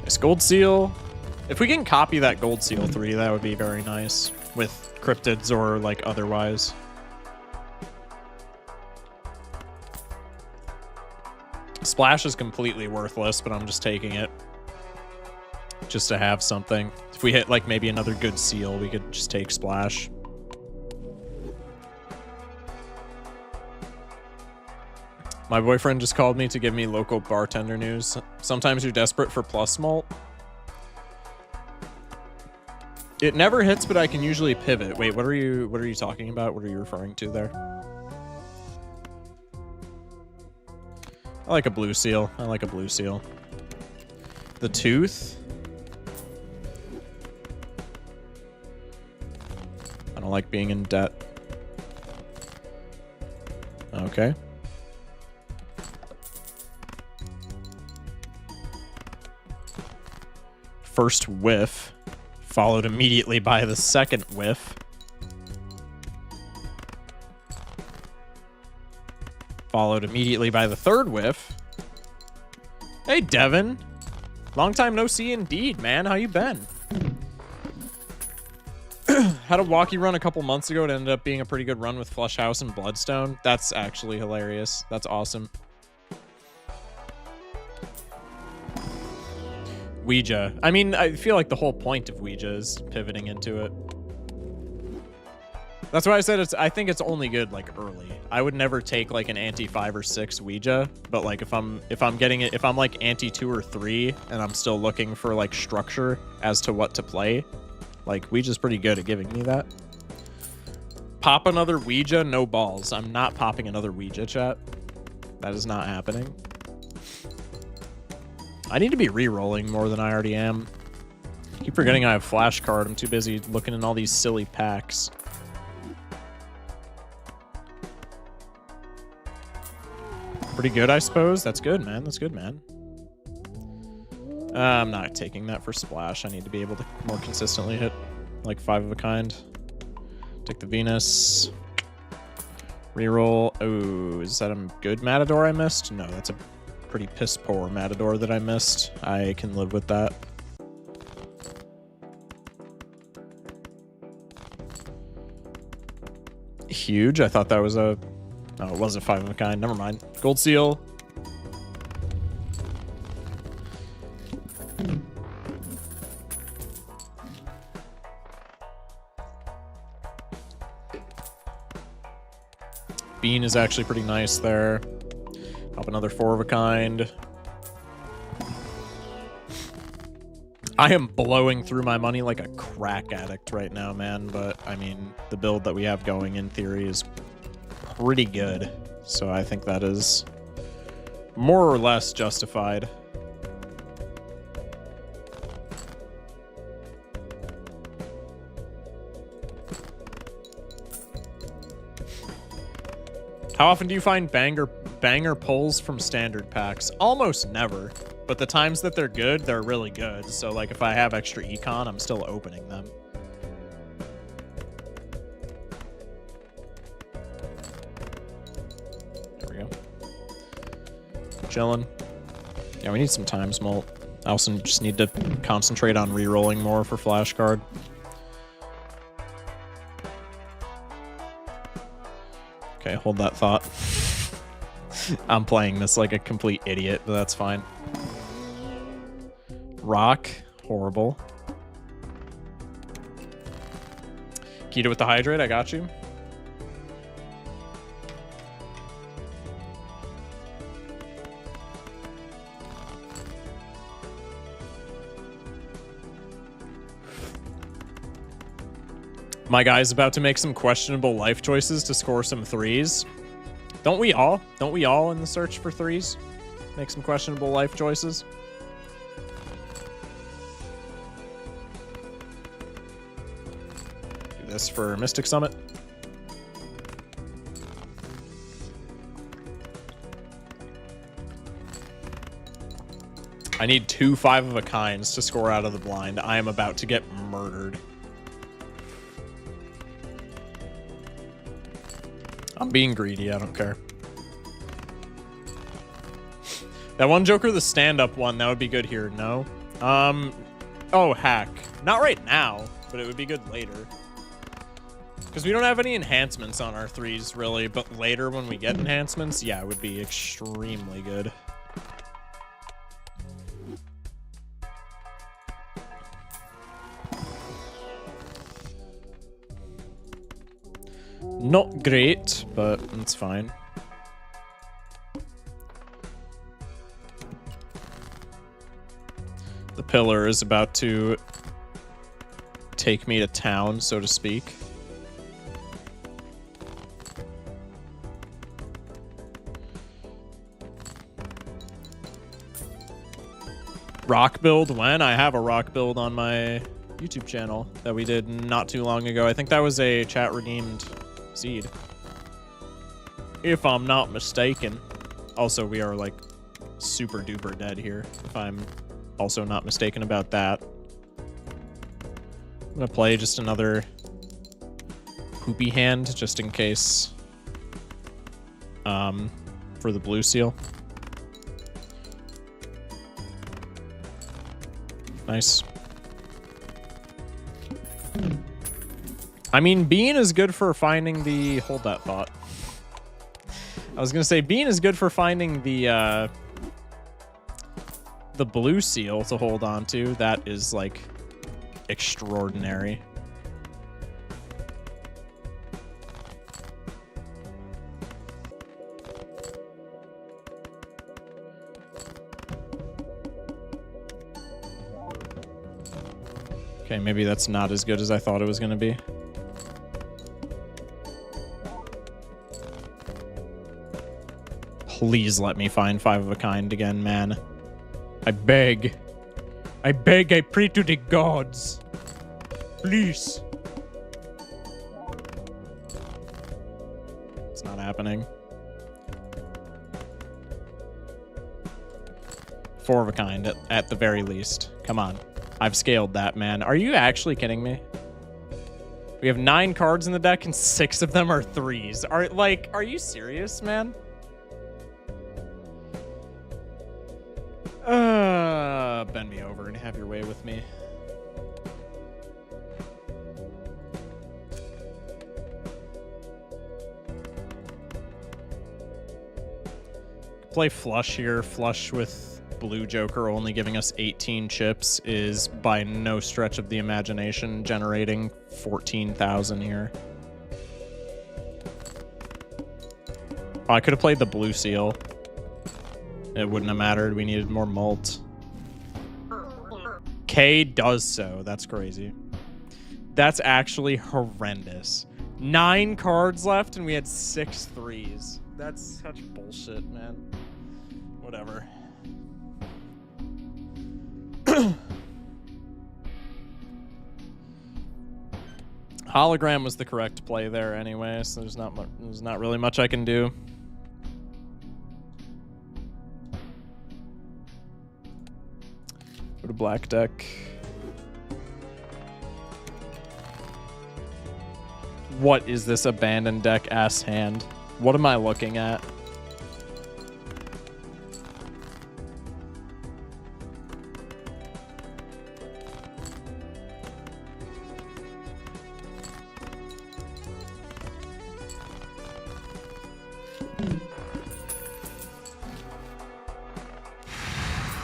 Nice gold seal. If we can copy that gold seal 3, that would be very nice with cryptids or like otherwise. Splash is completely worthless, but I'm just taking it. just to have something. If we hit like maybe another good seal, we could just take splash. My boyfriend just called me to give me local bartender news. Sometimes you're desperate for plus malt. It never hits, but I can usually pivot. Wait, what are you talking about? What are you referring to there? I like a blue seal. I like a blue seal. The tooth. I don't like being in debt. Okay. First whiff, followed immediately by the second whiff. Followed immediately by the third whiff. Hey, Devin. Long time no see indeed, man. How you been? Had a walkie run a couple months ago. It ended up being a pretty good run with Flush House and Bloodstone. That's actually hilarious. That's awesome. Ouija. I mean, I feel like the whole point of Ouija is pivoting into it. That's why I said I think it's only good like early. I would never take like an anti 5 or 6 Ouija, but like if I'm getting it, if I'm like anti 2 or 3 and I'm still looking for like structure as to what to play, like Ouija's pretty good at giving me that. Pop another Ouija, no balls. I'm not popping another Ouija, chat. That is not happening. I need to be re-rolling more than I already am. I keep forgetting I have flashcard. I'm too busy looking in all these silly packs. Pretty good, I suppose. That's good, man. That's good, man. I'm not taking that for splash. I need to be able to more consistently hit like 5 of a kind. Take the Venus. Reroll. Oh, is that a good Matador I missed? No, that's a pretty piss poor Matador that I missed. I can live with that. Huge. I thought that was a... Oh, it was a 5 of a kind. Never mind. Gold seal. Bean is actually pretty nice there. Pop another 4 of a kind. I am blowing through my money like a crack addict right now, man. But, I mean, the build that we have going in theory is pretty good. So I think that is more or less justified. How often do you find banger pulls from standard packs? Almost never, but the times that they're good, they're really good. So like if I have extra econ, I'm still opening them. There we go. Chilling. Yeah, we need some times mult. I also just need to concentrate on re-rolling more for flashcard. Okay, hold that thought. I'm playing this like a complete idiot, but that's fine. Rock, horrible. Keto with the hydrate, I got you. My guy's about to make some questionable life choices to score some 3s. Don't we all? Don't we all in the search for 3s? Make some questionable life choices? Do this for Mystic Summit. I need 2 5 of a kinds to score out of the blind. I am about to get murdered. I'm being greedy, I don't care. That one Joker, the stand-up one, that would be good here, no? Oh, hack. Not right now, but it would be good later. Because we don't have any enhancements on our 3s, really, but later when we get enhancements, yeah, it would be extremely good. Not great, but it's fine. The pillar is about to take me to town, so to speak. Rock build? When? I have a rock build on my YouTube channel that we did not too long ago. I think that was a chat redeemed seed, if I'm not mistaken. Also, we are like super duper dead here, if I'm also not mistaken about that. I'm gonna play just another poopy hand just in case for the blue seal. Nice. I mean, Bean is good for finding the... Hold that thought. I was gonna say, Bean is good for finding the blue seal to hold on to. That is, like, extraordinary. Okay, maybe that's not as good as I thought it was gonna be. Please let me find 5 of a kind again, man. I beg. I beg, I pray to the gods. Please. It's not happening. 4 of a kind at the very least. Come on. I've scaled that, man. Are you actually kidding me? We have 9 cards in the deck and 6 of them are 3s. Are you serious, man? Bend me over and have your way with me. Play flush here. Flush with blue joker only giving us 18 chips is by no stretch of the imagination generating 14,000 here. Oh, I could have played the blue seal. It wouldn't have mattered. We needed more mult. K does so. That's crazy. That's actually horrendous. 9 cards left and we had 6 3s. That's such bullshit, man. Whatever. Hologram was the correct play there anyway, so there's not really much I can do. Go to black deck. What is this abandoned deck ass hand? What am I looking at?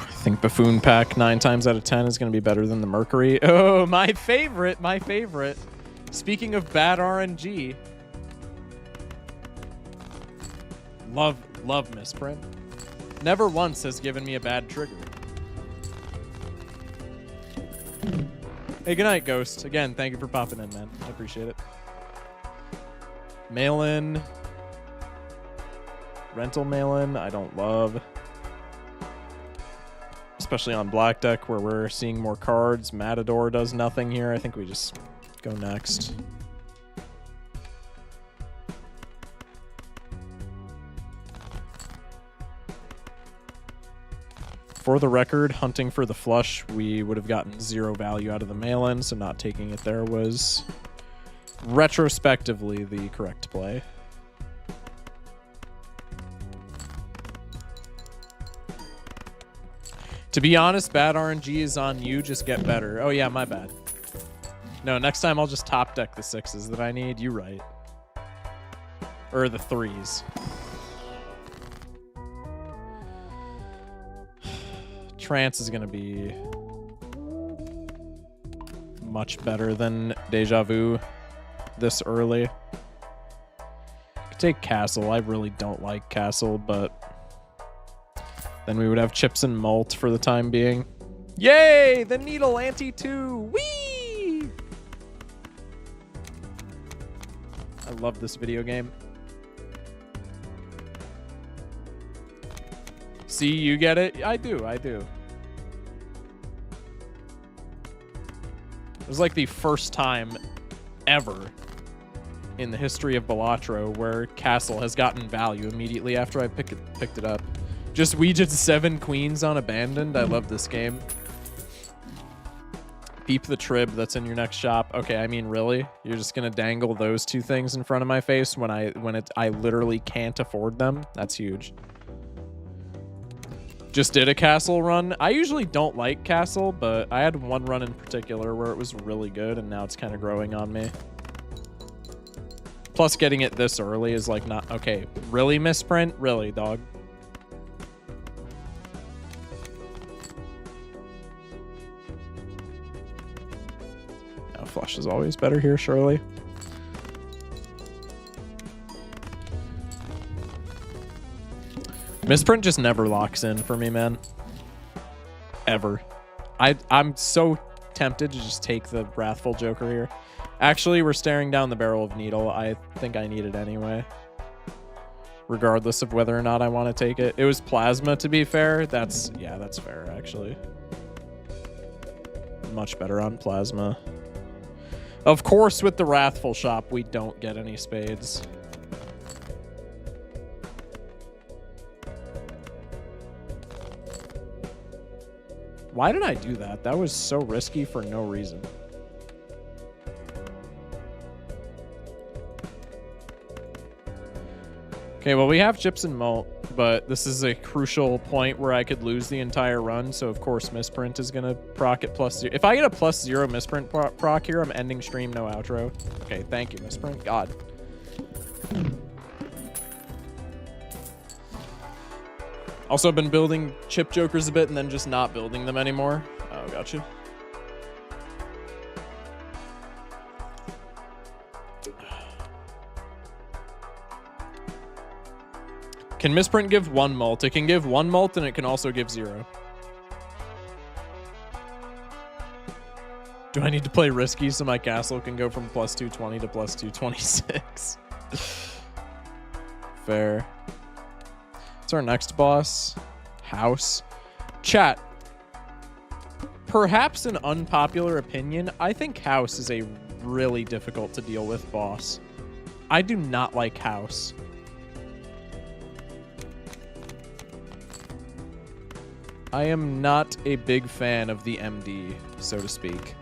I think Buffoon Pack 9 times out of 10 is going to be better than the Mercury. Oh, my favorite, my favorite. Speaking of bad RNG. Love misprint. Never once has given me a bad trigger. Hey, good night, Ghost. Again, thank you for popping in, man. I appreciate it. Mail-in. Rental mail-in, I don't love. Especially on black deck where we're seeing more cards. Matador does nothing here. I think we just go next. For the record, hunting for the flush, we would have gotten 0 value out of the mail-in, so not taking it there was retrospectively the correct play. To be honest, bad RNG is on you. Just get better. Oh, yeah, my bad. No, next time I'll just top deck the 6s that I need. You right. Or the 3s. Trance is going to be much better than Deja Vu this early. take castle. I really don't like castle, but then we would have chips and malt for the time being. Yay! The needle ante 2. Whee! I love this video game. See, you get it? I do. It was like the first time ever in the history of Balatro where castle has gotten value immediately after I picked it up. Just we did 7 queens on abandoned. I love this game. Peep the trib that's in your next shop. Okay, I mean, really? You're just gonna dangle those 2 things in front of my face when I literally can't afford them? That's huge. Just did a castle run. I usually don't like castle, but I had one run in particular where it was really good, and now it's kind of growing on me. Plus, getting it this early is like not... Okay, really, misprint? Really, dog? No, flush is always better here, surely. Misprint just never locks in for me, man. Ever. I'm so tempted to just take the Wrathful Joker here. Actually, we're staring down the barrel of Needle. I think I need it anyway. Regardless of whether or not I want to take it. It was Plasma, to be fair. Yeah, that's fair, actually. Much better on Plasma. Of course, with the Wrathful shop, we don't get any spades. Why did I do that? That was so risky for no reason. Okay, well, we have chips and malt, but this is a crucial point where I could lose the entire run, so of course misprint is going to proc at +0. If I get a +0 misprint proc here, I'm ending stream, no outro. Okay, thank you, misprint. God. Also, I've been building chip jokers a bit and then just not building them anymore. Oh, gotcha. Can misprint give 1 mult? It can give 1 mult and it can also give 0. Do I need to play risky so my castle can go from +220 to +226? Fair. What's our next boss? House. Chat. Perhaps an unpopular opinion, I think House is a really difficult to deal with boss. I do not like House. I am not a big fan of the MD, so to speak.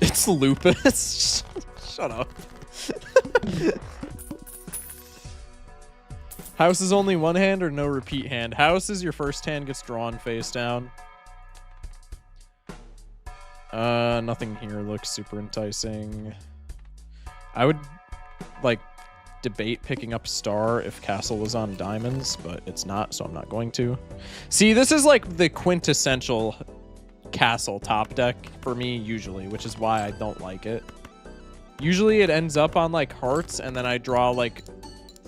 It's lupus. Shut up. House is only 1 hand or no repeat hand? House is your first hand gets drawn face down. Nothing here looks super enticing. I would, like, debate picking up Star if Castle was on diamonds, but it's not, so I'm not going to. See, this is like the quintessential Castle top deck for me, usually, which is why I don't like it. Usually it ends up on, like, hearts, and then I draw, like,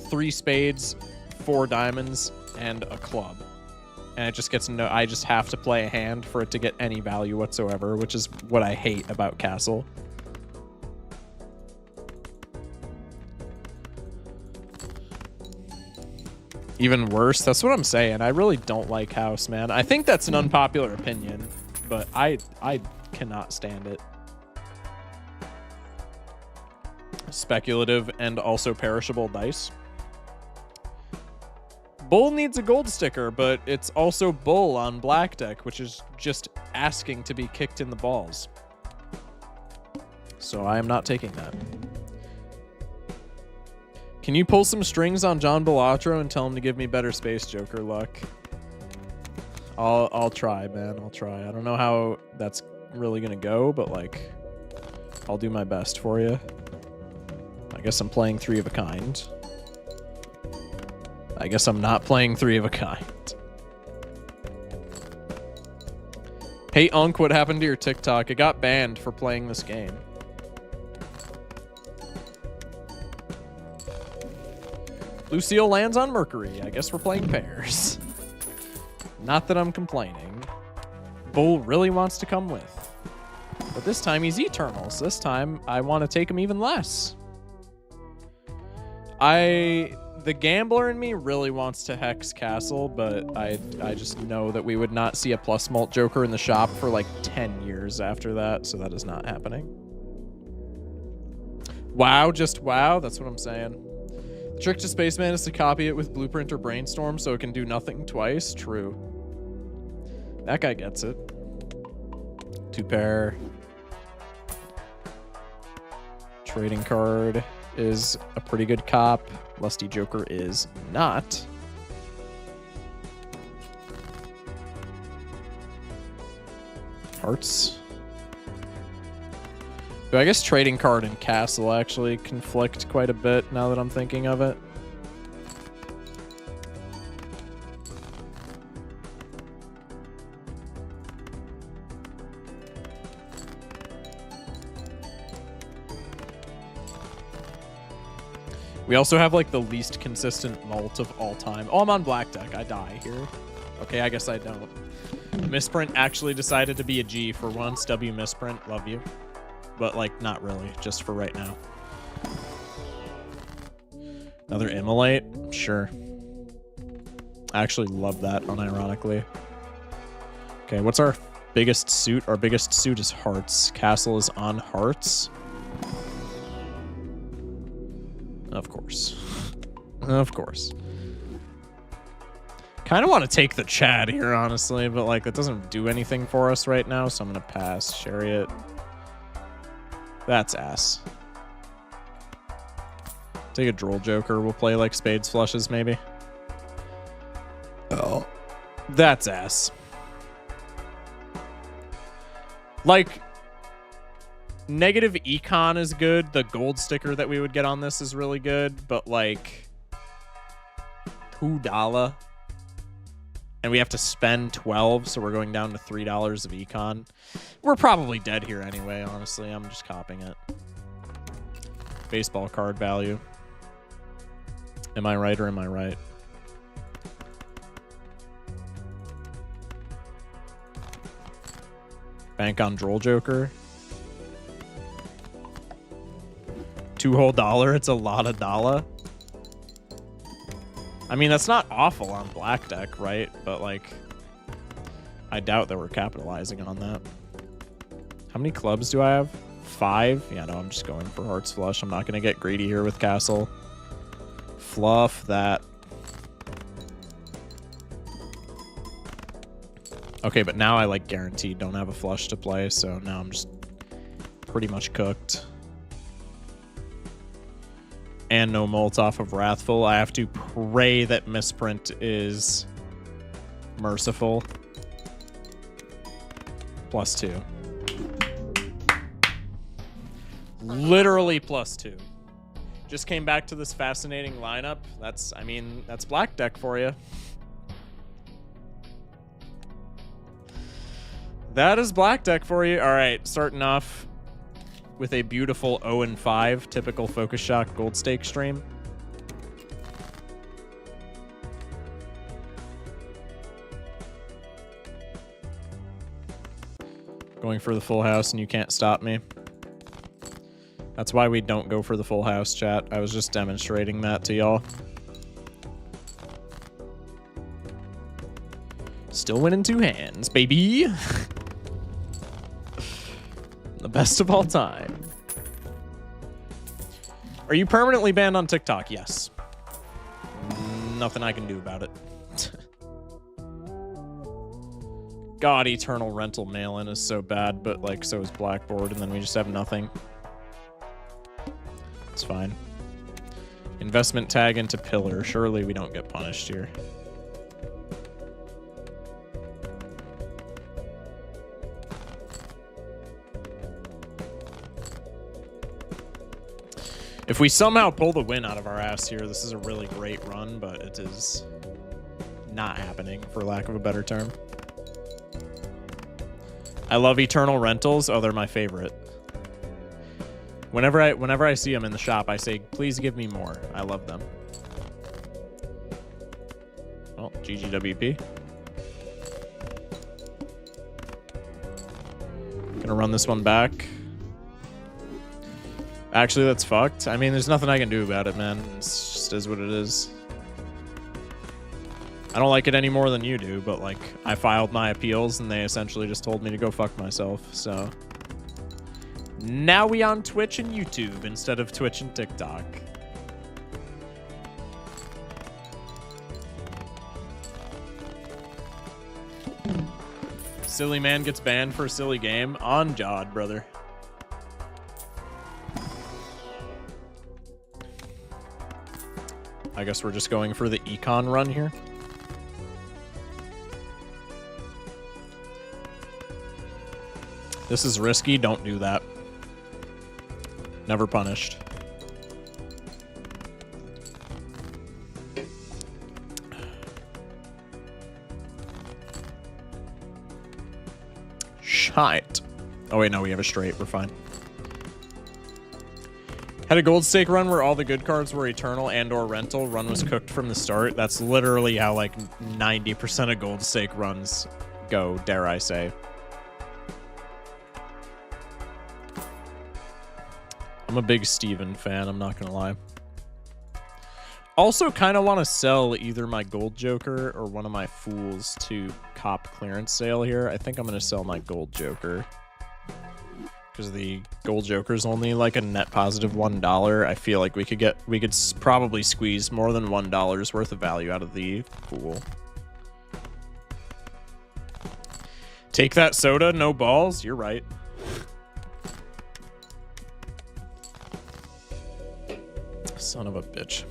3 spades, 4 diamonds, and a club. And it just gets no. I just have to play a hand for it to get any value whatsoever, which is what I hate about Castle. Even worse, that's what I'm saying. I really don't like House, man. I think that's an unpopular opinion, but I cannot stand it. Speculative and also perishable dice. Bull needs a gold sticker, but it's also Bull on black deck, which is just asking to be kicked in the balls. So I am not taking that. Can you pull some strings on John Balatro and tell him to give me better Space Joker luck? I'll try, man. I'll try. I don't know how that's really gonna go, but like, I'll do my best for you. I guess I'm playing 3 of a kind. I guess I'm not playing 3 of a kind. Hey, Unk, what happened to your TikTok? It got banned for playing this game. Lucille lands on Mercury. I guess we're playing pairs. Not that I'm complaining. Bull really wants to come with. But this time he's eternal, so this time I want to take him even less. The gambler in me really wants to hex Castle, but I just know that we would not see a plus mult Joker in the shop for like 10 years after that, so that is not happening. Wow, just wow, that's what I'm saying. The trick to Spaceman is to copy it with Blueprint or Brainstorm so it can do nothing twice. True. That guy gets it. 2 pair. Trading card is a pretty good cop. Lusty Joker is not. Hearts. But I guess trading card and Castle actually conflict quite a bit now that I'm thinking of it. We also have like the least consistent mult of all time. Oh, I'm on black deck. I die here. Okay, I guess I don't. Misprint actually decided to be a G for once. W misprint, love you. But like, not really, just for right now. Another Immolate? Sure. I actually love that, unironically. Okay, what's our biggest suit? Our biggest suit is hearts. Castle is on hearts. Of course. Of course. Kind of want to take the Chad here, honestly, but like, that doesn't do anything for us right now, so I'm going to pass. Chariot. That's ass. Take a Droll Joker. We'll play like Spades Flushes, maybe. Oh. That's ass. Like, negative econ is good. The gold sticker that we would get on this is really good, but like $2. And we have to spend 12, so we're going down to $3 of econ. We're probably dead here anyway, honestly. I'm just copying it. Baseball card value. Am I right or am I right? Bank on Droll Joker. $2 whole. It's a lot of dollar. I mean, that's not awful on black deck, right? But like, I doubt that we're capitalizing on that. How many clubs do I have? 5? Yeah, no, I'm just going for hearts flush. I'm not going to get greedy here with Castle. Fluff that. Okay, but now I like guaranteed don't have a flush to play, so now I'm just pretty much cooked. And no mult off of Wrathful. I have to pray that Misprint is merciful. +2. Literally +2. Just came back to this fascinating lineup. That's, I mean, that's black deck for you. That is black deck for you. All right, starting off with a beautiful 0-5, typical Focus Shock Gold Stake stream. Going for the full house and you can't stop me. That's why we don't go for the full house, chat. I was just demonstrating that to y'all. Still winning 2 hands, baby. The best of all time. Are you permanently banned on TikTok? Yes. Nothing I can do about it. God, Eternal Rental mail-in is so bad, but like so is Blackboard, and then we just have nothing. It's fine. Investment tag into Pillar. Surely we don't get punished here. If we somehow pull the win out of our ass here, this is a really great run, but it is not happening, for lack of a better term. I love Eternal Rentals. Oh, they're my favorite. Whenever I see them in the shop, I say, please give me more. I love them. Well, GGWP. Gonna run this one back. Actually, that's fucked. I mean, there's nothing I can do about it, man. It just is what it is. I don't like it any more than you do, but, like, I filed my appeals, and they essentially just told me to go fuck myself, so... Now we on Twitch and YouTube instead of Twitch and TikTok. Silly man gets banned for a silly game. On Jod, brother. I guess we're just going for the econ run here. This is risky. Don't do that. Never punished. Shite. Oh, wait, no, we have a straight. We're fine. Had a gold stake run where all the good cards were eternal and or rental. Run was cooked from the start. That's literally how, like, 90% of gold stake runs go, dare I say. I'm a big Steven fan, I'm not gonna lie. Also kind of want to sell either my gold joker or one of my fools to cop clearance sale here. I think I'm gonna sell my gold joker because the gold joker is only like a net positive $1. I feel like we could probably squeeze more than $1 worth of value out of the fool. Take that soda, no balls. You're right. Son of a bitch.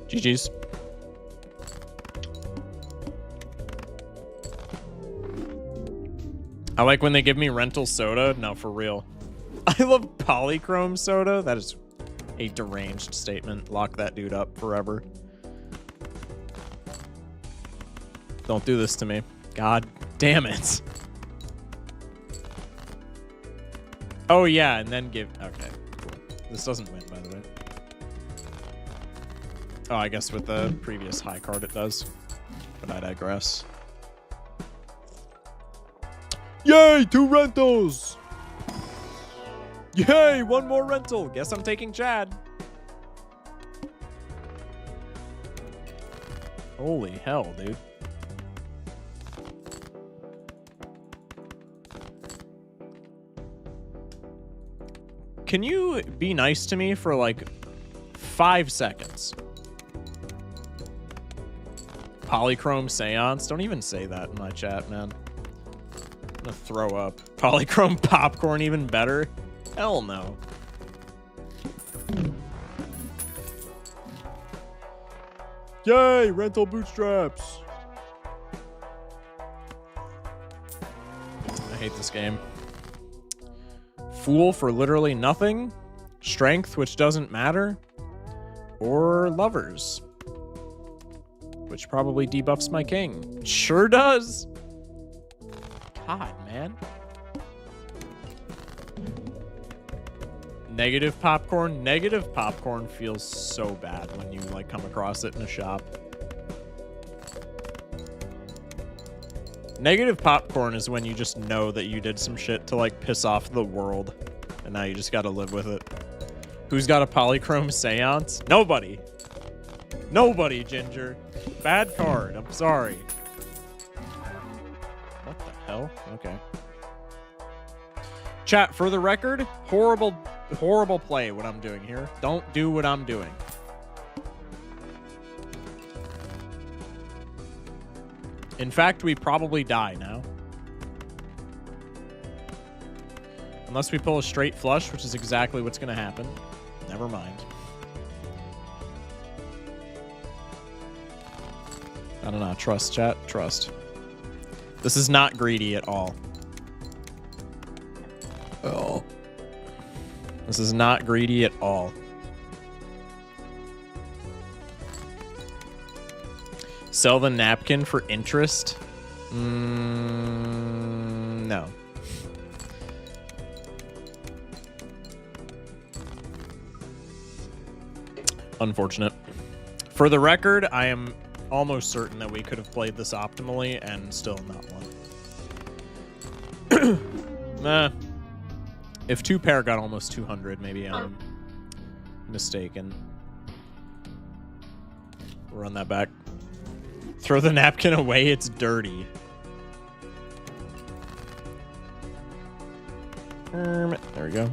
GG's. I like when they give me rental soda. No, for real. I love polychrome soda. That is a deranged statement. Lock that dude up forever. Don't do this to me. God damn it. Oh, yeah, and then give... Okay, cool. This doesn't win, by the way. Oh, I guess with the previous high card it does. But I digress. Yay, 2 rentals! Yay, 1 more rental. Guess I'm taking Chad. Holy hell, dude. Can you be nice to me for like 5 seconds? Polychrome Seance? Don't even say that in my chat, man. I'm gonna throw up. Polychrome Popcorn even better? Hell no. Yay, rental bootstraps. I hate this game. Fool for literally nothing. Strength, which doesn't matter. Or lovers. Which probably debuffs my king. Sure does. God, man. Negative popcorn. Negative popcorn feels so bad when you like come across it in a shop. Negative popcorn is when you just know that you did some shit to like piss off the world, and now you just gotta live with it. Who's got a polychrome seance? Nobody. Nobody, Ginger. Bad card. I'm sorry. What the hell? Okay. Chat, for the record, horrible play what I'm doing here. Don't do what I'm doing. In fact, we probably die now. Unless we pull a straight flush, which is exactly what's going to happen. Never mind. I don't know. Trust, chat. Trust. This is not greedy at all. Oh. This is not greedy at all. Sell the napkin for interest? No. Unfortunate. For the record, I am almost certain that we could have played this optimally and still not won. Nah. If 2-pair got almost 200, maybe I'm mistaken. We'll run that back. Throw the napkin away, it's dirty. There we go.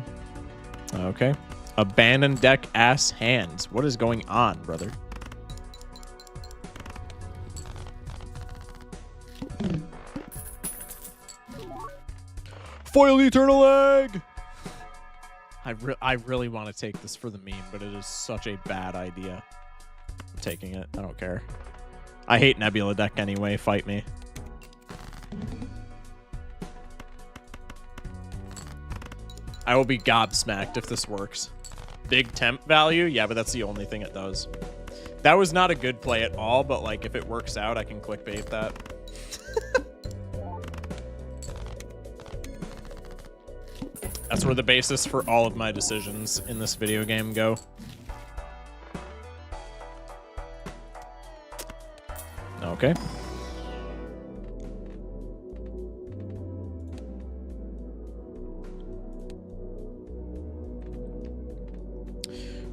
Okay. Abandon deck ass hands. What is going on, brother? Foil Eternal Egg! I really want to take this for the meme, but it is such a bad idea. I'm taking it. I don't care. I hate Nebula deck anyway. Fight me. I will be gobsmacked if this works. Big temp value? Yeah, but that's the only thing it does. That was not a good play at all, but like if it works out, I can clickbait that. That's where the basis for all of my decisions in this video game go. Okay.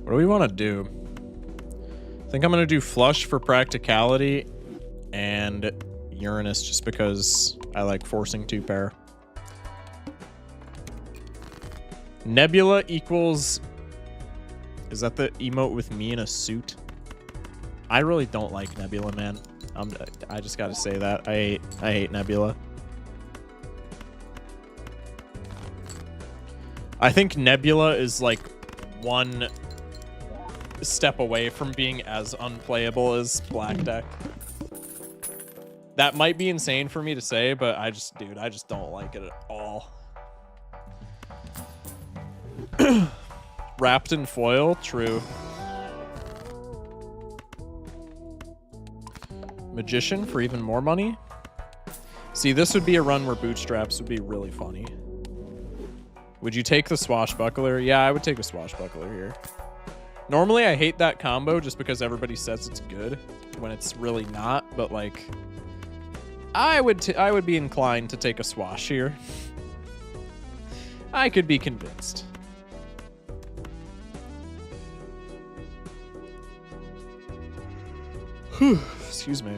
What do we want to do? I think I'm going to do flush for practicality and Uranus just because I like forcing 2-pair. Nebula equals... Is that the emote with me in a suit? I really don't like Nebula, man. I just gotta say that. I hate Nebula. I think Nebula is like one step away from being as unplayable as Black Deck. That might be insane for me to say, but I just don't like it at all. Wrapped in foil? True. Magician for even more money? See, this would be a run where bootstraps would be really funny. Would you take the swashbuckler? Yeah, I would take a swashbuckler here. Normally, I hate that combo just because everybody says it's good when it's really not, but like, I would be inclined to take a swash here. I could be convinced. Whew, excuse me.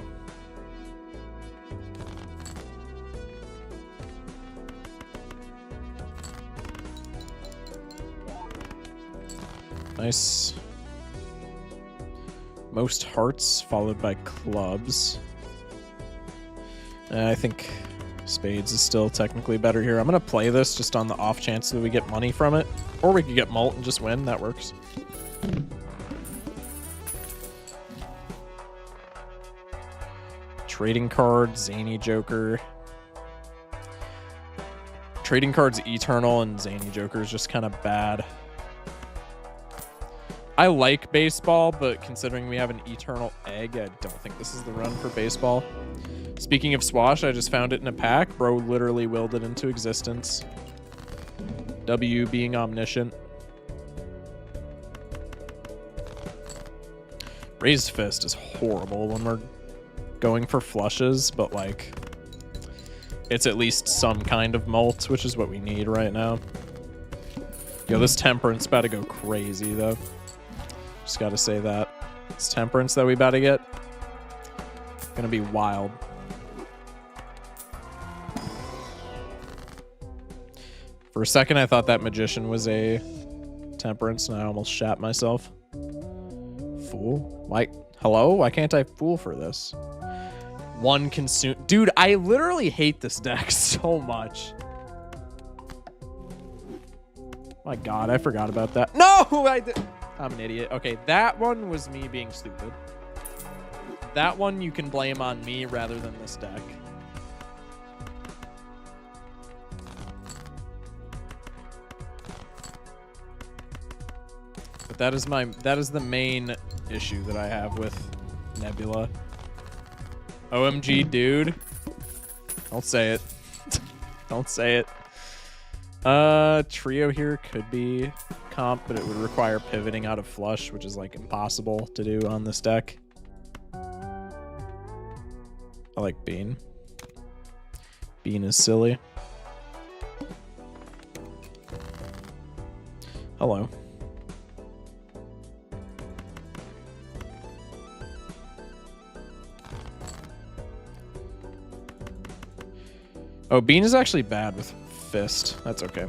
Nice. Most hearts followed by clubs. I think spades is still technically better here. I'm going to play this just on the off chance that we get money from it. Or we could get mult and just win. That works. Trading card, Zany Joker. Trading cards Eternal and Zany Joker is just kind of bad. I like baseball, but considering we have an Eternal Egg, I don't think this is the run for baseball. Speaking of swash, I just found it in a pack. Bro literally willed it into existence. W being omniscient. Raised Fist is horrible when we're going for flushes, but like it's at least some kind of mult, which is what we need right now. Yo, this Temperance about to go crazy though. Just gotta say that. This Temperance that we about to get, gonna be wild. For a second I thought that Magician was a Temperance and I almost shat myself. Fool? Like, hello? Why can't I fool for this? One consume. Dude, I literally hate this deck so much. My God, I forgot about that. No, I'm an idiot. Okay, that one was me being stupid. that one you can blame on me rather than this deck. But that is the main issue that I have with Nebula. OMG, dude. Don't say it. Don't say it. Trio here could be comp, but it would require pivoting out of flush, which is like impossible to do on this deck. I like Bean. Bean is silly. Hello. Oh, Bean is actually bad with Fist. That's okay.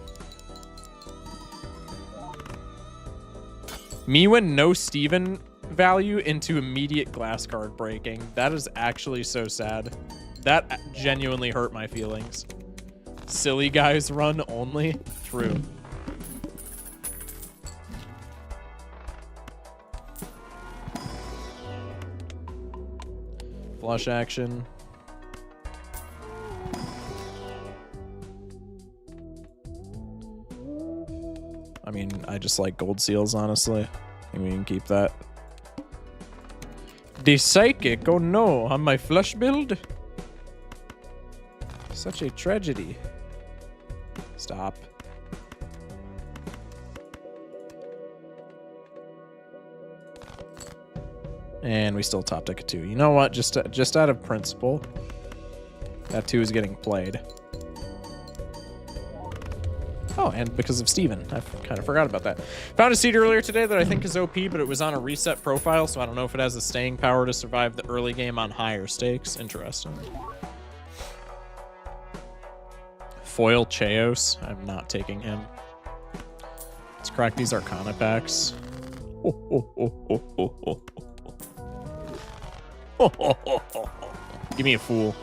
Me when no Steven value into immediate glass card breaking. That is actually so sad. That genuinely hurt my feelings. Silly guys run only? True. Flush action. I mean, I just like gold seals, honestly. I think we can keep that. The Psychic, oh no, on my flush build? Such a tragedy. Stop. And we still top deck a 2. You know what? Just out of principle, that 2 is getting played. Oh, and because of Steven. I kind of forgot about that. Found a seed earlier today that I think is OP, but it was on a reset profile, so I don't know if it has the staying power to survive the early game on higher stakes. Interesting. Foil Chaos. I'm not taking him. Let's crack these Arcana packs. Give me a fool.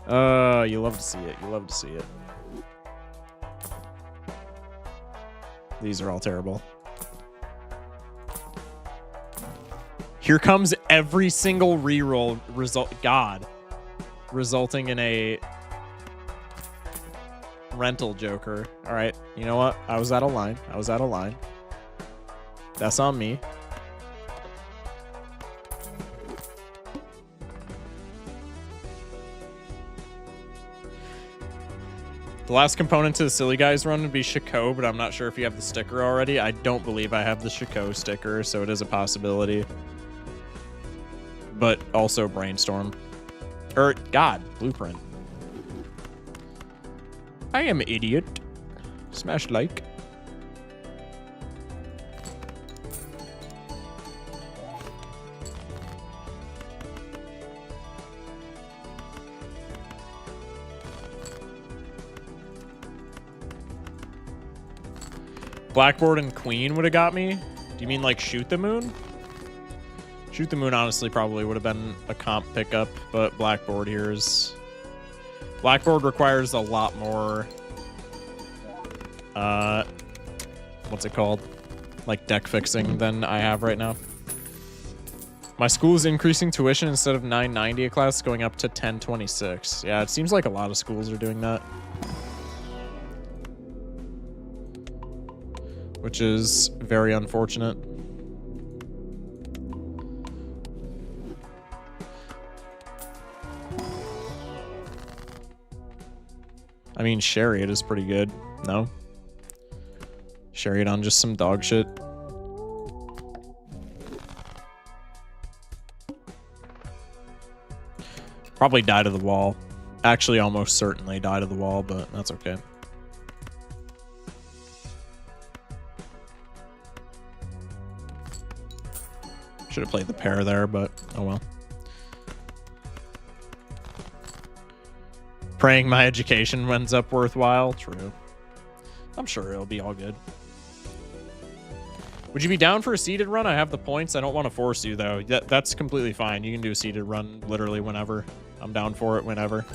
You love to see it. You love to see it. These are all terrible. Here comes every single reroll result. God. Resulting in a rental Joker. All right. You know what? I was out of line. I was out of line. That's on me. The last component to the Silly Guys run would be Shaco, but I'm not sure if you have the sticker already. I don't believe I have the Shaco sticker, so it is a possibility. But also Brainstorm. Or, God, Blueprint. I am an idiot. Smash like. Blackboard and Queen would have got me. Do you mean like Shoot the Moon? Shoot the Moon honestly probably would have been a comp pickup, but Blackboard here is... Blackboard requires a lot more... what's it called? Like deck fixing than I have right now. My school is increasing tuition instead of $9.90 a class, going up to $10.26. Yeah, it seems like a lot of schools are doing that. Which is very unfortunate. I mean, Chariot is pretty good. No? Chariot on just some dog shit. Probably die to the wall. Actually, almost certainly die to the wall, but that's okay. Should have played the pair there, but oh well. Praying my education ends up worthwhile. True. I'm sure it'll be all good. Would you be down for a seeded run? I have the points. I don't want to force you, though. That's completely fine. You can do a seeded run literally whenever. I'm down for it whenever.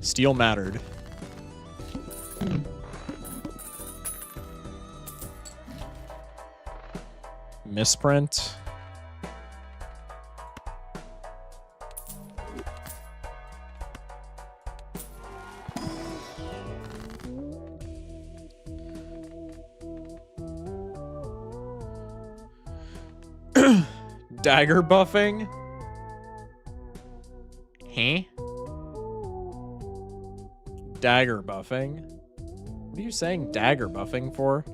Steel mattered. Misprint. Dagger buffing? Huh? Dagger buffing? What are you saying dagger buffing for?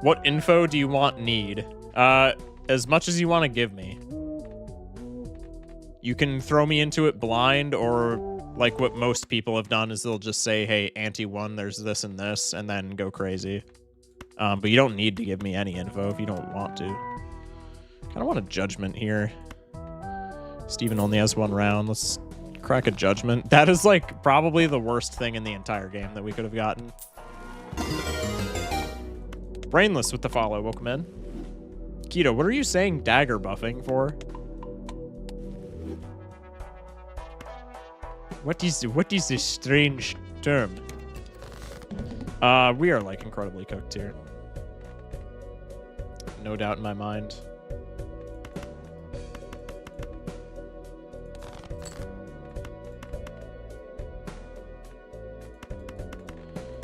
What info do you need? As much as you want to give me. You can throw me into it blind, or like what most people have done is they'll just say, hey, Ante 1, there's this and this, and then go crazy. But you don't need to give me any info if you don't want to. Kind of want a judgment here. Steven only has 1 round. Let's crack a judgment. That is like probably the worst thing in the entire game that we could have gotten. Brainless with the follow. Welcome in. Keto, what are you saying dagger buffing for? What is this strange term? We are like incredibly cooked here. No doubt in my mind.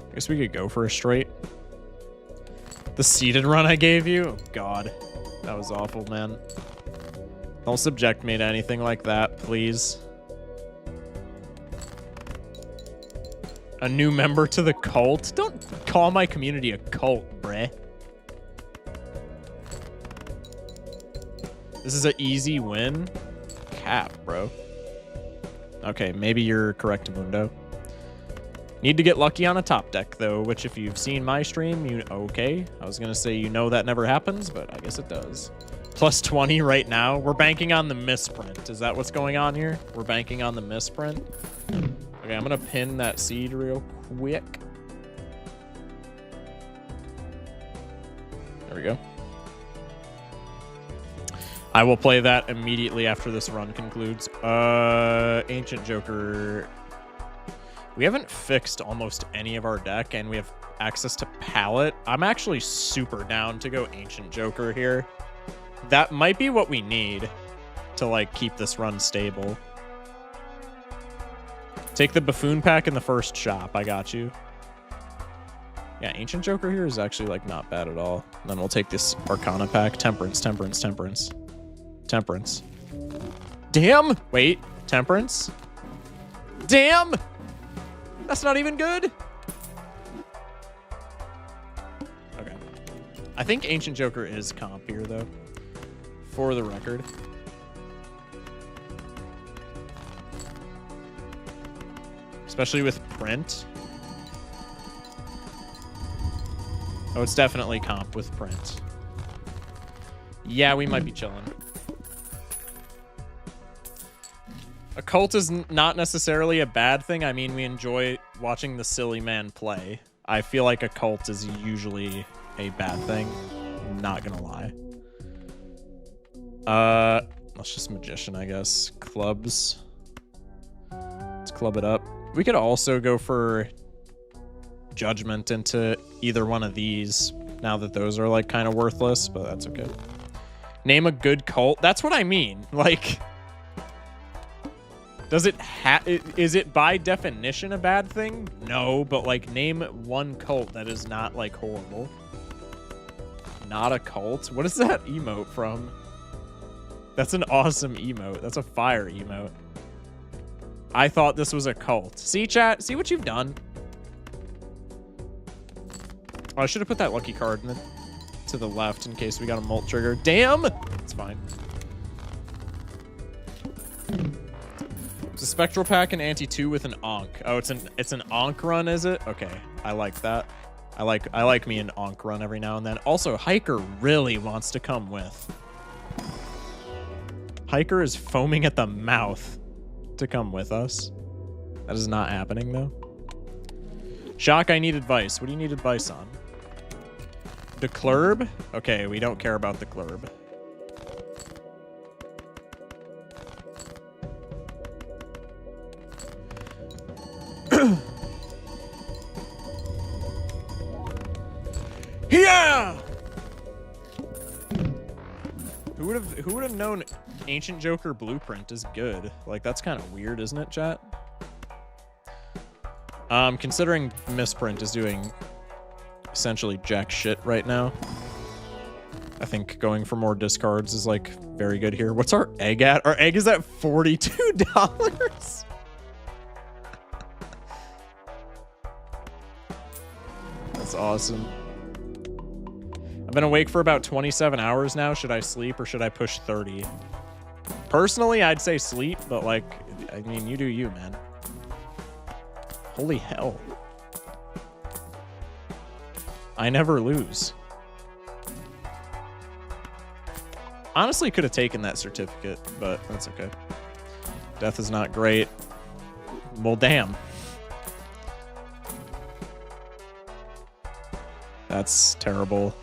I guess we could go for a straight. The seeded run I gave you? Oh, God. That was awful, man. Don't subject me to anything like that, please. A new member to the cult? Don't call my community a cult, bruh. This is an easy win? Cap, bro. Okay, maybe you're correct, Mundo. Need to get lucky on a top deck, though, which if you've seen my stream, you... Okay, I was going to say you know that never happens, but I guess it does. Plus 20 right now. We're banking on the misprint. Is that what's going on here? We're banking on the misprint? Okay, I'm going to pin that seed real quick. There we go. I will play that immediately after this run concludes. Ancient Joker... We haven't fixed almost any of our deck, and we have access to palette. I'm actually super down to go Ancient Joker here. That might be what we need to, like, keep this run stable. Take the Buffoon pack in the first shop. I got you. Yeah, Ancient Joker here is actually, like, not bad at all. And then we'll take this Arcana pack. Temperance, Temperance, Temperance. Temperance. Damn! Wait, Temperance? Damn! That's not even good. Okay. I think Ancient Joker is comp here, though. For the record. Especially with print. Oh, it's definitely comp with print. Yeah, we might be chilling. A cult is not necessarily a bad thing. I mean, we enjoy watching the silly man play. I feel like a cult is usually a bad thing. I'm not gonna lie. Let's just Magician, I guess. Clubs. Let's club it up. We could also go for Judgment into either one of these, now that those are, like, kind of worthless, but that's okay. Name a good cult. That's what I mean. Like... Does it is it by definition a bad thing? No, but like name one cult that is not like horrible. Not a cult? What is that emote from? That's an awesome emote. That's a fire emote. I thought this was a cult. See, chat? See what you've done? Oh, I should have put that lucky card to the left in case we got a molt trigger. Damn! It's fine. It's a Spectral Pack and Ante 2 with an Onk. Oh, it's an Onk run, is it? Okay, I like that. I like me an Onk run every now and then. Also, Hiker really wants to come with. Hiker is foaming at the mouth to come with us. That is not happening, though. Shock, I need advice. What do you need advice on? The Clurb? Okay, we don't care about the Clurb. Yeah! Who would have known Ancient Joker Blueprint is good? Like, that's kind of weird, isn't it, chat? Considering Misprint is doing essentially jack shit right now, I think going for more discards is, like, very good here. What's our egg at? Our egg is at $42. That's awesome. I've been awake for about 27 hours now. Should I sleep or should I push 30? Personally, I'd say sleep, but, like, I mean, you do you, man. Holy hell. I never lose. Honestly, could have taken that certificate, but that's okay. Death is not great. Well, damn. That's terrible.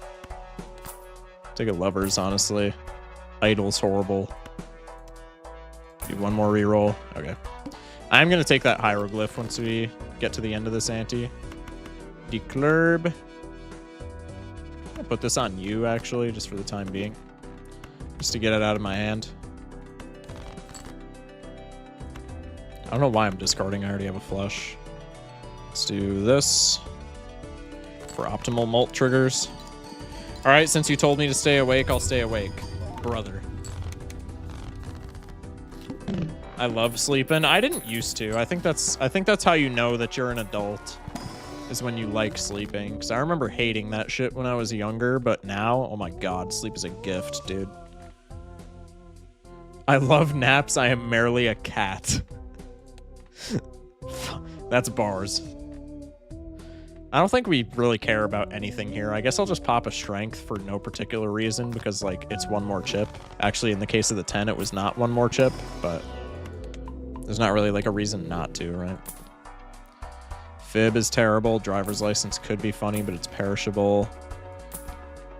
Take a Lovers, honestly. Idol's horrible. Do one more reroll. Okay. I'm going to take that Hieroglyph once we get to the end of this ante. Declurb. I'll put this on you, actually, just for the time being. Just to get it out of my hand. I don't know why I'm discarding. I already have a flush. Let's do this for optimal molt triggers. All right, since you told me to stay awake, I'll stay awake, brother. I love sleeping. I didn't used to. I think that's how you know that you're an adult, is when you like sleeping. Because I remember hating that shit when I was younger, but now, oh my god, sleep is a gift, dude. I love naps. I am merely a cat. That's bars. I don't think we really care about anything here. I guess I'll just pop a strength for no particular reason because, like, it's one more chip. Actually, in the case of the 10, it was not one more chip, but there's not really, like, a reason not to, right? Fib is terrible. Driver's license could be funny, but it's perishable.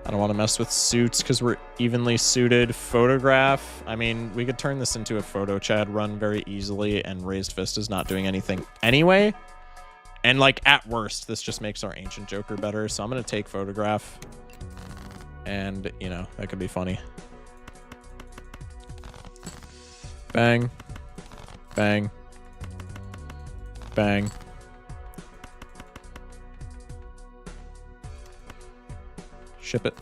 I don't want to mess with suits because we're evenly suited. Photograph. I mean, we could turn this into a photo Chad run very easily, and Raised Fist is not doing anything anyway. And, like, at worst, this just makes our Ancient Joker better. So I'm going to take Photograph. And, you know, that could be funny. Bang. Bang. Bang. Ship it.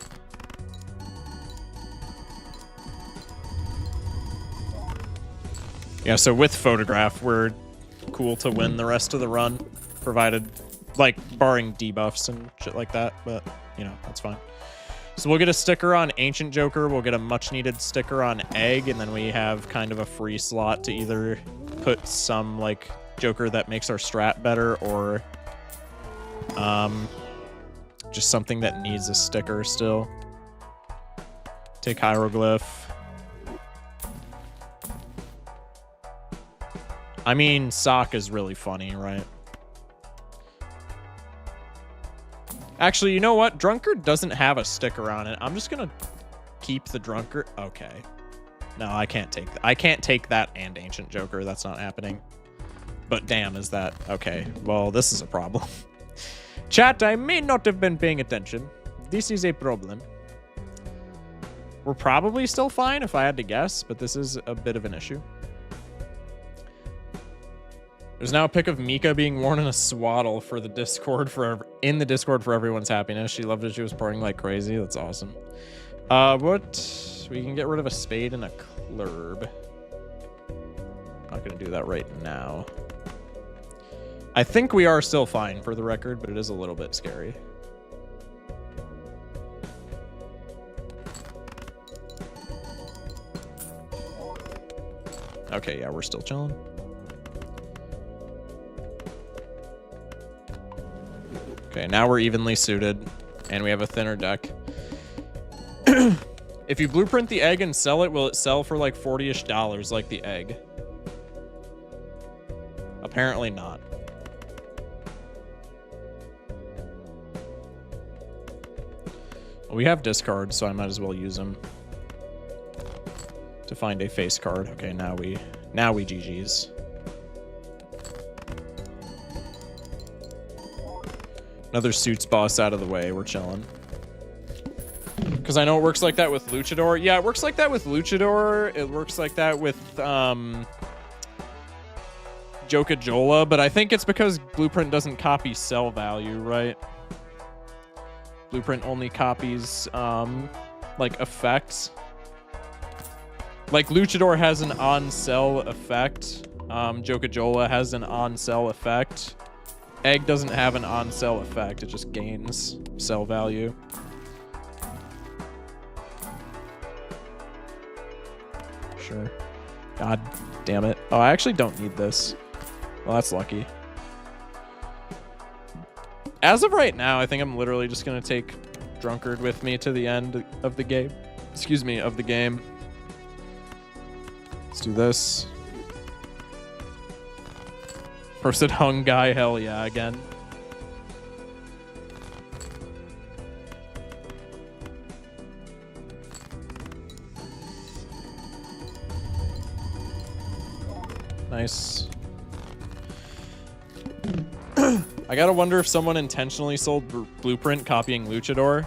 Yeah, so with Photograph, we're cool to win the rest of the run, provided, like, barring debuffs and shit like that, but, you know, that's fine. So we'll get a sticker on Ancient Joker, we'll get a much-needed sticker on Egg, and then we have kind of a free slot to either put some, like, Joker that makes our strat better, or just something that needs a sticker still. Take Hieroglyph. I mean, Sock is really funny, right? Actually, you know what? Drunkard doesn't have a sticker on it. I'm just gonna keep the Drunkard. Okay. No, I can't take that. I can't take that and Ancient Joker. That's not happening. But damn, is that... Okay, well, this is a problem. Chat, I may not have been paying attention. This is a problem. We're probably still fine if I had to guess, but this is a bit of an issue. There's now a pic of Mika being worn in a swaddle for the Discord in the Discord for everyone's happiness. She loved it. She was partying like crazy. That's awesome. What? We can get rid of a spade and a clurb. Not gonna do that right now. I think we are still fine for the record, but it is a little bit scary. Okay, yeah, we're still chilling. Okay, now we're evenly suited, and we have a thinner deck. If you blueprint the egg and sell it, will it sell for like $40-ish like the egg? Apparently not. We have discards, so I might as well use them to find a face card. Okay, now we GG's. Another suits boss out of the way. We're chilling. Because I know it works like that with Luchador. Yeah, it works like that with Luchador. It works like that with Jokajola, but I think it's because Blueprint doesn't copy cell value, right? Blueprint only copies like effects. Like Luchador has an on-cell effect. Jokajola has an on-cell effect. Egg doesn't have an on-cell effect. It just gains cell value. Sure. God damn it. Oh, I actually don't need this. Well, that's lucky. As of right now, I think I'm literally just going to take Drunkard with me to the end of the game. Excuse me, of the game. Let's do this. Roasted Hung Guy, hell yeah, again. Nice. I gotta wonder if someone intentionally sold Blueprint copying Luchador.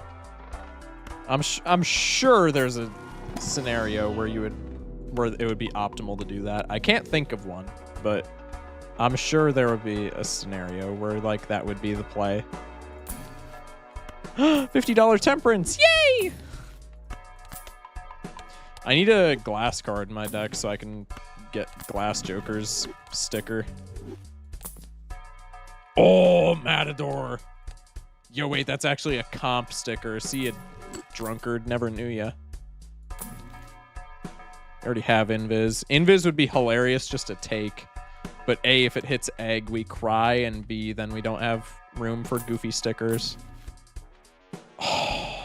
I'm sure there's a scenario where it would be optimal to do that. I can't think of one, but I'm sure there would be a scenario where like that would be the play. $50 Temperance, yay! I need a glass card in my deck so I can get Glass Joker's sticker. Oh, Matador. Yo, wait, that's actually a comp sticker. See, a Drunkard, never knew ya. I already have Invis. Invis would be hilarious just to take. But A, if it hits Egg, we cry, and B, then we don't have room for goofy stickers. Oh.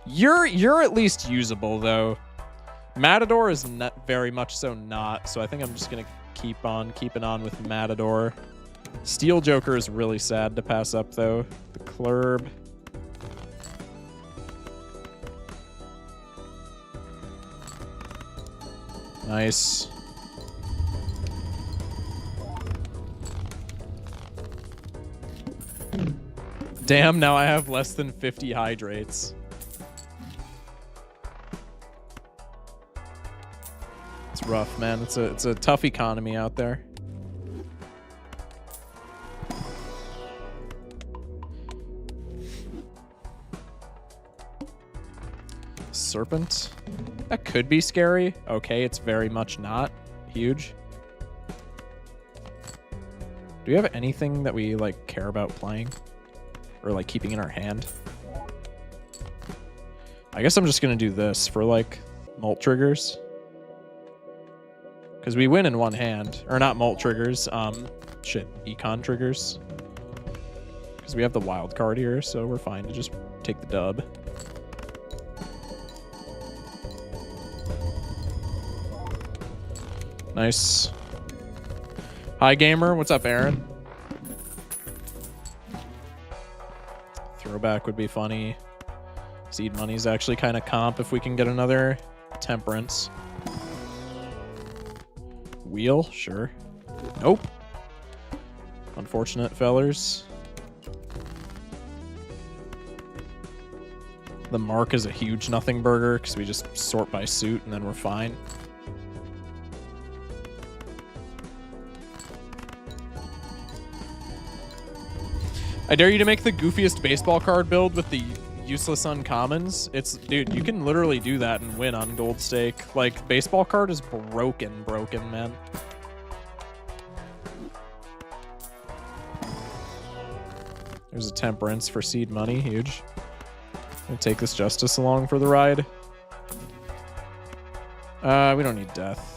You're at least usable, though. Matador is not very much so not, so I think I'm just going to keep on keeping on with Matador. Steel Joker is really sad to pass up, though. The Clurb. Nice. Damn, now I have less than 50 hydrates. It's rough, man. It's a tough economy out there. Serpent. That could be scary. Okay, it's very much not huge. Do we have anything that we like care about playing or like keeping in our hand? I guess I'm just gonna do this for like mult triggers, because we win in one hand, or not mult triggers. Econ triggers, because we have the wild card here, so we're fine to just take the dub. Nice. Hi, gamer. What's up, Aaron? Throwback would be funny. Seed money's actually kind of comp if we can get another Temperance. Wheel? Sure. Nope. Unfortunate, fellers. The Mark is a huge nothing burger because we just sort by suit and then we're fine. I dare you to make the goofiest baseball card build with the useless uncommons. Dude, you can literally do that and win on Gold Stake. Like, baseball card is broken, man. There's a Temperance for seed money, huge. I'll take this Justice along for the ride. We don't need Death.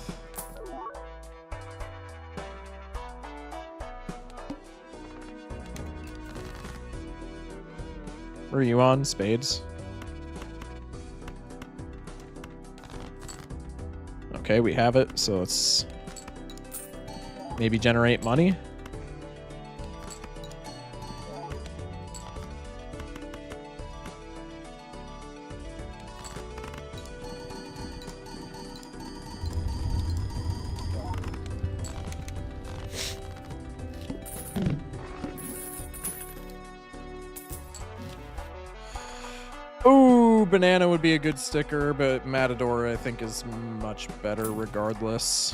Where are you on? Spades. Okay, we have it, so let's maybe generate money. Ooh. Ooh, Banana would be a good sticker, but Matador I think is much better regardless.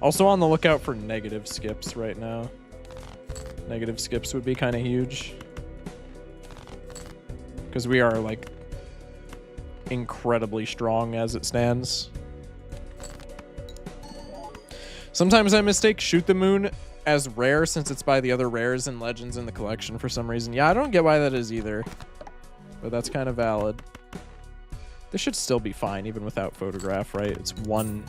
Also on the lookout for negative skips right now. Negative skips would be kind of huge. Because we are, like, incredibly strong as it stands. Sometimes I mistake Shoot the Moon as rare since it's by the other rares and legends in the collection for some reason. Yeah, I don't get why that is either. But that's kind of valid. This should still be fine even without photograph, right? It's 1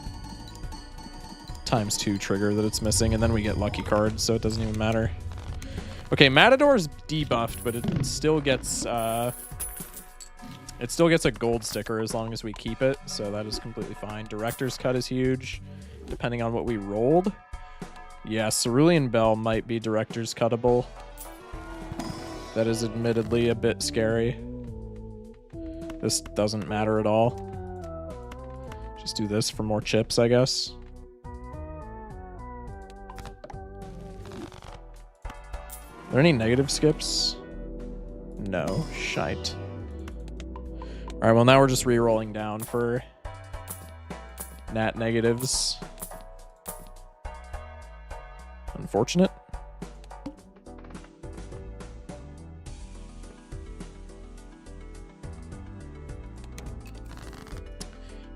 × 2 trigger that it's missing, and then we get lucky cards, so it doesn't even matter. Okay, Matador is debuffed, but it still gets a gold sticker as long as we keep it, so that is completely fine. Director's Cut is huge, depending on what we rolled. Yeah, Cerulean Bell might be Director's Cuttable. That is admittedly a bit scary. This doesn't matter at all. Just do this for more chips, I guess. Are there any negative skips? No. Shite. Alright, well now we're just re-rolling down for nat negatives. Unfortunate.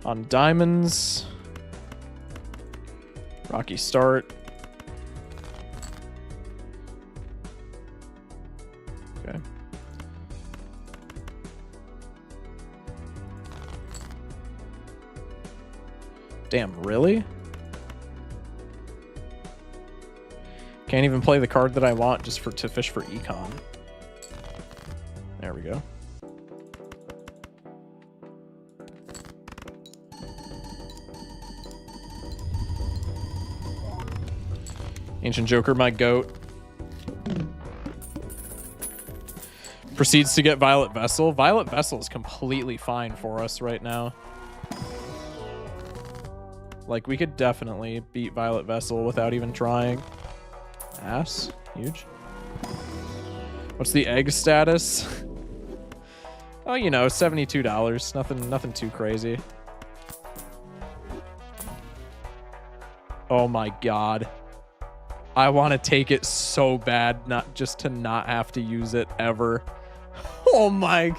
On diamonds. Rocky start. Okay. Damn, really? Can't even play the card that I want just to fish for econ. There we go. Ancient Joker, my goat. Proceeds to get Violet Vessel. Violet Vessel is completely fine for us right now. Like, we could definitely beat Violet Vessel without even trying. Ass. Huge. What's the egg status? Oh, you know, $72. Nothing too crazy. Oh my god. I want to take it so bad, not just to not have to use it ever. Oh my,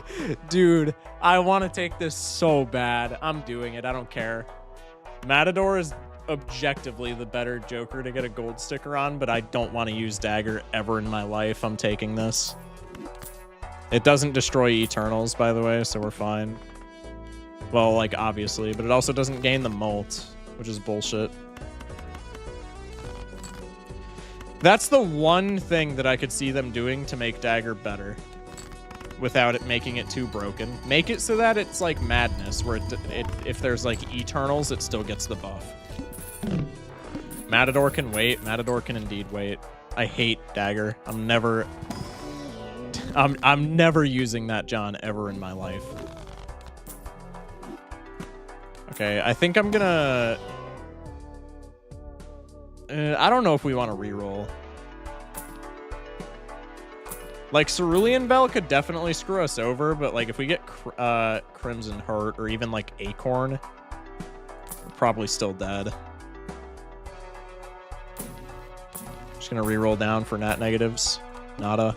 dude, I want to take this so bad. I'm doing it. I don't care. Matador is objectively the better Joker to get a gold sticker on, but I don't want to use Dagger ever in my life. I'm taking this. It doesn't destroy Eternals, by the way, so we're fine. Well, like, obviously, but it also doesn't gain the Molt, which is bullshit. That's the one thing that I could see them doing to make Dagger better without it making it too broken. Make it so that it's like Madness, where if there's like Eternals, it still gets the buff. Matador can wait. Matador can indeed wait. I hate Dagger. I'm never using that John ever in my life. Okay, I think I'm gonna... I don't know if we want to reroll. Like, Cerulean Bell could definitely screw us over, but like if we get Crimson Heart or even like Acorn, we're probably still dead. Just gonna reroll down for nat negatives. Nada.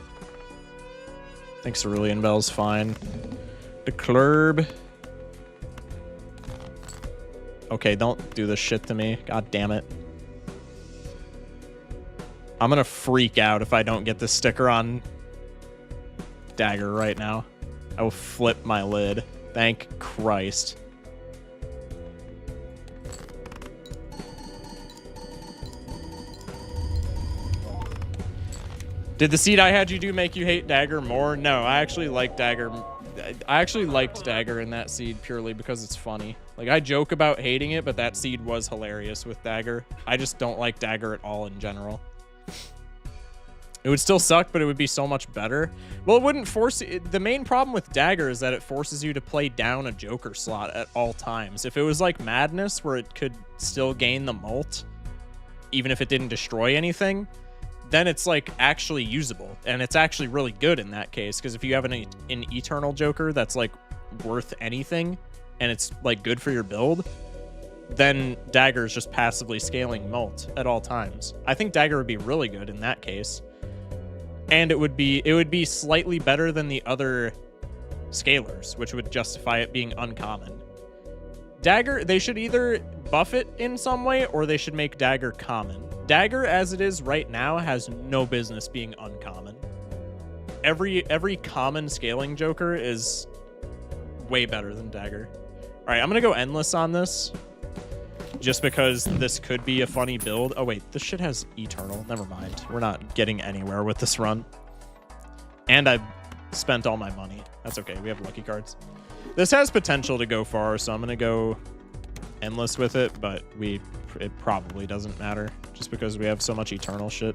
I think Cerulean Bell's fine. Declurb. Okay, don't do this shit to me. God damn it. I'm gonna freak out if I don't get this sticker on Dagger right now. I will flip my lid. Thank Christ. Did the seed I had you do make you hate Dagger more? No, I actually like Dagger. I actually liked Dagger in that seed purely because it's funny. Like, I joke about hating it, but that seed was hilarious with Dagger. I just don't like Dagger at all in general. It would still suck, but it would be so much better. Well, it wouldn't force it. The main problem with Dagger is that it forces you to play down a Joker slot at all times. If it was like Madness, where it could still gain the Molt, even if it didn't destroy anything, then it's like actually usable. And it's actually really good in that case, because if you have an Eternal Joker that's like worth anything, and it's like good for your build, then Dagger is just passively scaling Molt at all times. I think Dagger would be really good in that case. And it would be slightly better than the other scalers, which would justify it being uncommon. Dagger, they should either buff it in some way, or they should make Dagger common. Dagger, as it is right now, has no business being uncommon. Every common scaling Joker is way better than Dagger. All right, I'm gonna go endless on this, just because this could be a funny build. Oh wait, this shit has Eternal. Never mind. We're not getting anywhere with this run. And I spent all my money. That's okay. We have lucky cards. This has potential to go far, so I'm gonna go endless with it, but it probably doesn't matter just because we have so much Eternal shit.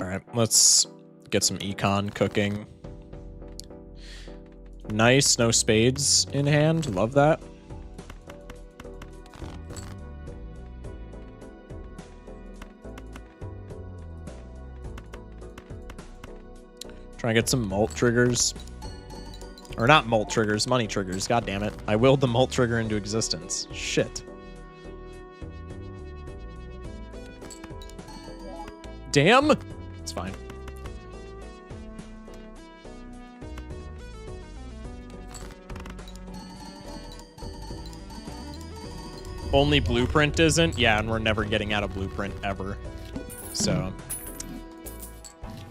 All right, let's get some econ cooking. Nice, no spades in hand. Love that. Try and get some Molt triggers. Or not Molt triggers, money triggers. God damn it. I willed the Molt trigger into existence. Shit. Damn! It's fine. Only Blueprint isn't? Yeah, and we're never getting out of Blueprint ever. So,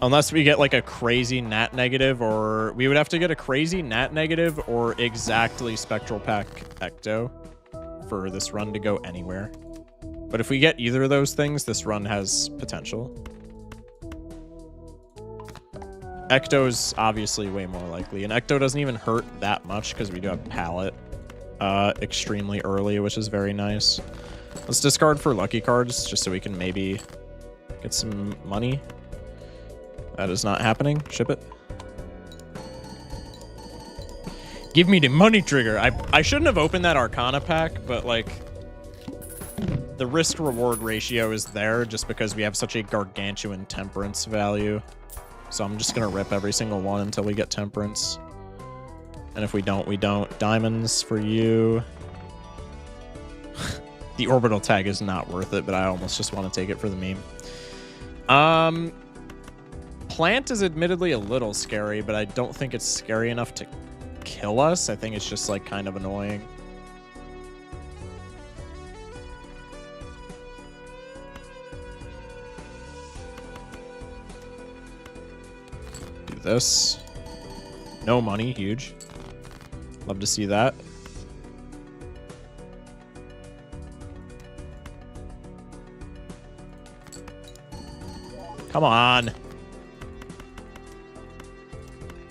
unless we get like a crazy nat negative, or we would have to get a crazy nat negative or exactly Spectral Pack Ecto for this run to go anywhere. But if we get either of those things, this run has potential. Ecto's obviously way more likely, and Ecto doesn't even hurt that much because we do have Palette extremely early, which is very nice. Let's discard for lucky cards just so we can maybe get some money. That is not happening. Ship it. Give me the money trigger. I shouldn't have opened that Arcana pack, but like the risk reward ratio is there just because we have such a gargantuan Temperance value. So I'm just gonna rip every single one until we get Temperance. And if we don't, we don't. Diamonds for you. The orbital tag is not worth it, but I almost just want to take it for the meme. Plant is admittedly a little scary, but I don't think it's scary enough to kill us. I think it's just like kind of annoying. Do this. No money, huge. Love to see that. Come on.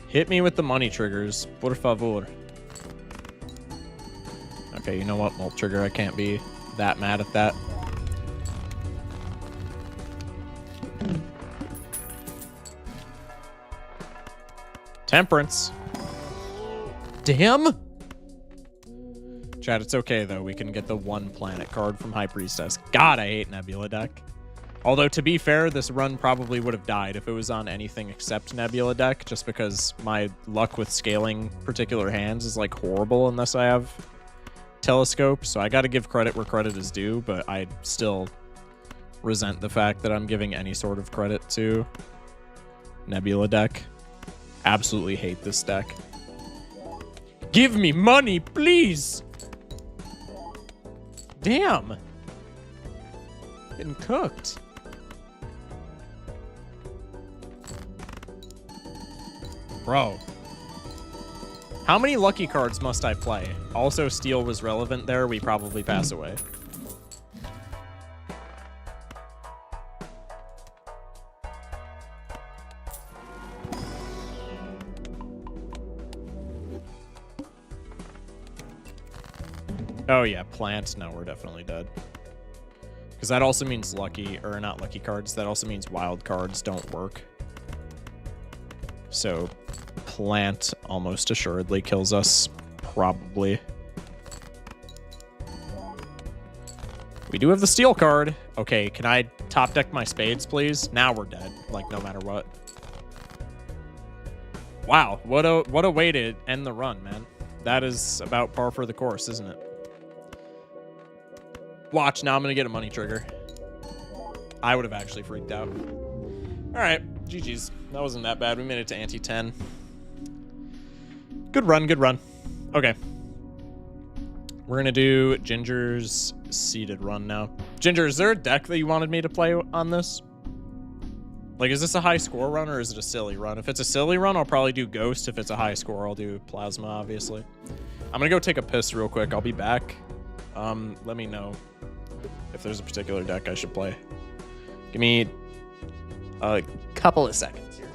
Hit me with the money triggers. Por favor. Okay, you know what? Molt trigger. I can't be that mad at that. Temperance. Damn. Chat, it's okay, though. We can get the one planet card from High Priestess. God, I hate Nebula deck. Although, to be fair, this run probably would have died if it was on anything except Nebula deck, just because my luck with scaling particular hands is, like, horrible unless I have Telescope. So I gotta give credit where credit is due, but I still resent the fact that I'm giving any sort of credit to Nebula deck. Absolutely hate this deck. Give me money, please! Damn! Getting cooked. Bro. How many lucky cards must I play? Also, Steel was relevant there. We probably pass away. Oh, yeah, plant. No, we're definitely dead. Because that also means lucky, or not lucky cards. That also means wild cards don't work. So plant almost assuredly kills us. Probably. We do have the steel card. Okay, can I top deck my spades, please? Now we're dead, like no matter what. Wow, what a way to end the run, man. That is about par for the course, isn't it? Watch, now I'm gonna get a money trigger. I would have actually freaked out. All right, GG's. That wasn't that bad. We made it to ante 10. Good run, good run. Okay. We're gonna do Ginger's seeded run now. Ginger, is there a deck that you wanted me to play on this? Like, is this a high score run or is it a silly run? If it's a silly run, I'll probably do Ghost. If it's a high score, I'll do Plasma, obviously. I'm gonna go take a piss real quick. I'll be back. Let me know if there's a particular deck I should play. Give me a couple of seconds here.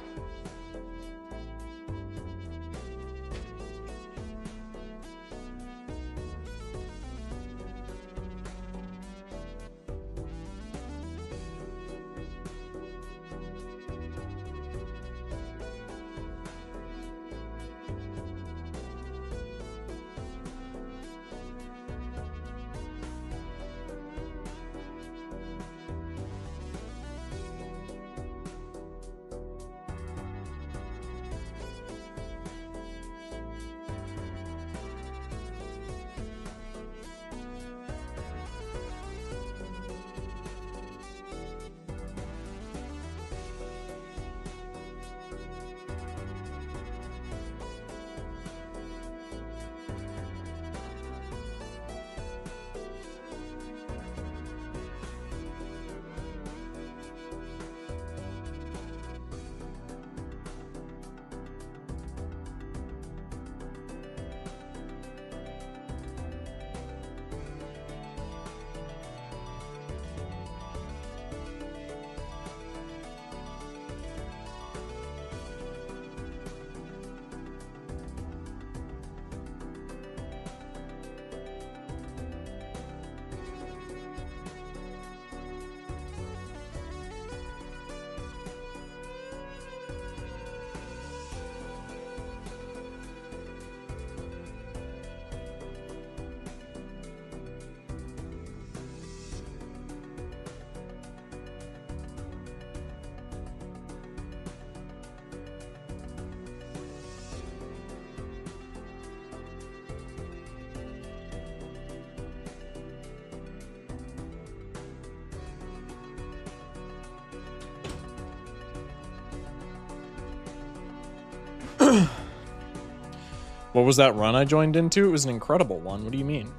What was that run I joined into? It was an incredible one. What do you mean?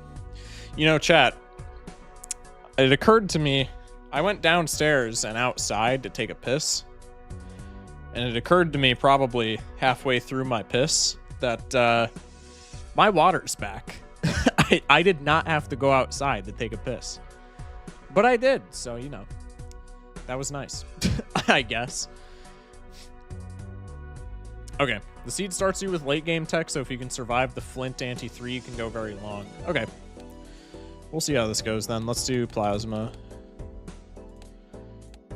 You know, chat, it occurred to me, I went downstairs and outside to take a piss. And it occurred to me probably halfway through my piss that my water's back. I did not have to go outside to take a piss. But I did, so, you know, that was nice, I guess. Okay, the seed starts you with late game tech, so if you can survive the Flint ante 3, you can go very long. Okay, we'll see how this goes then. Let's do Plasma.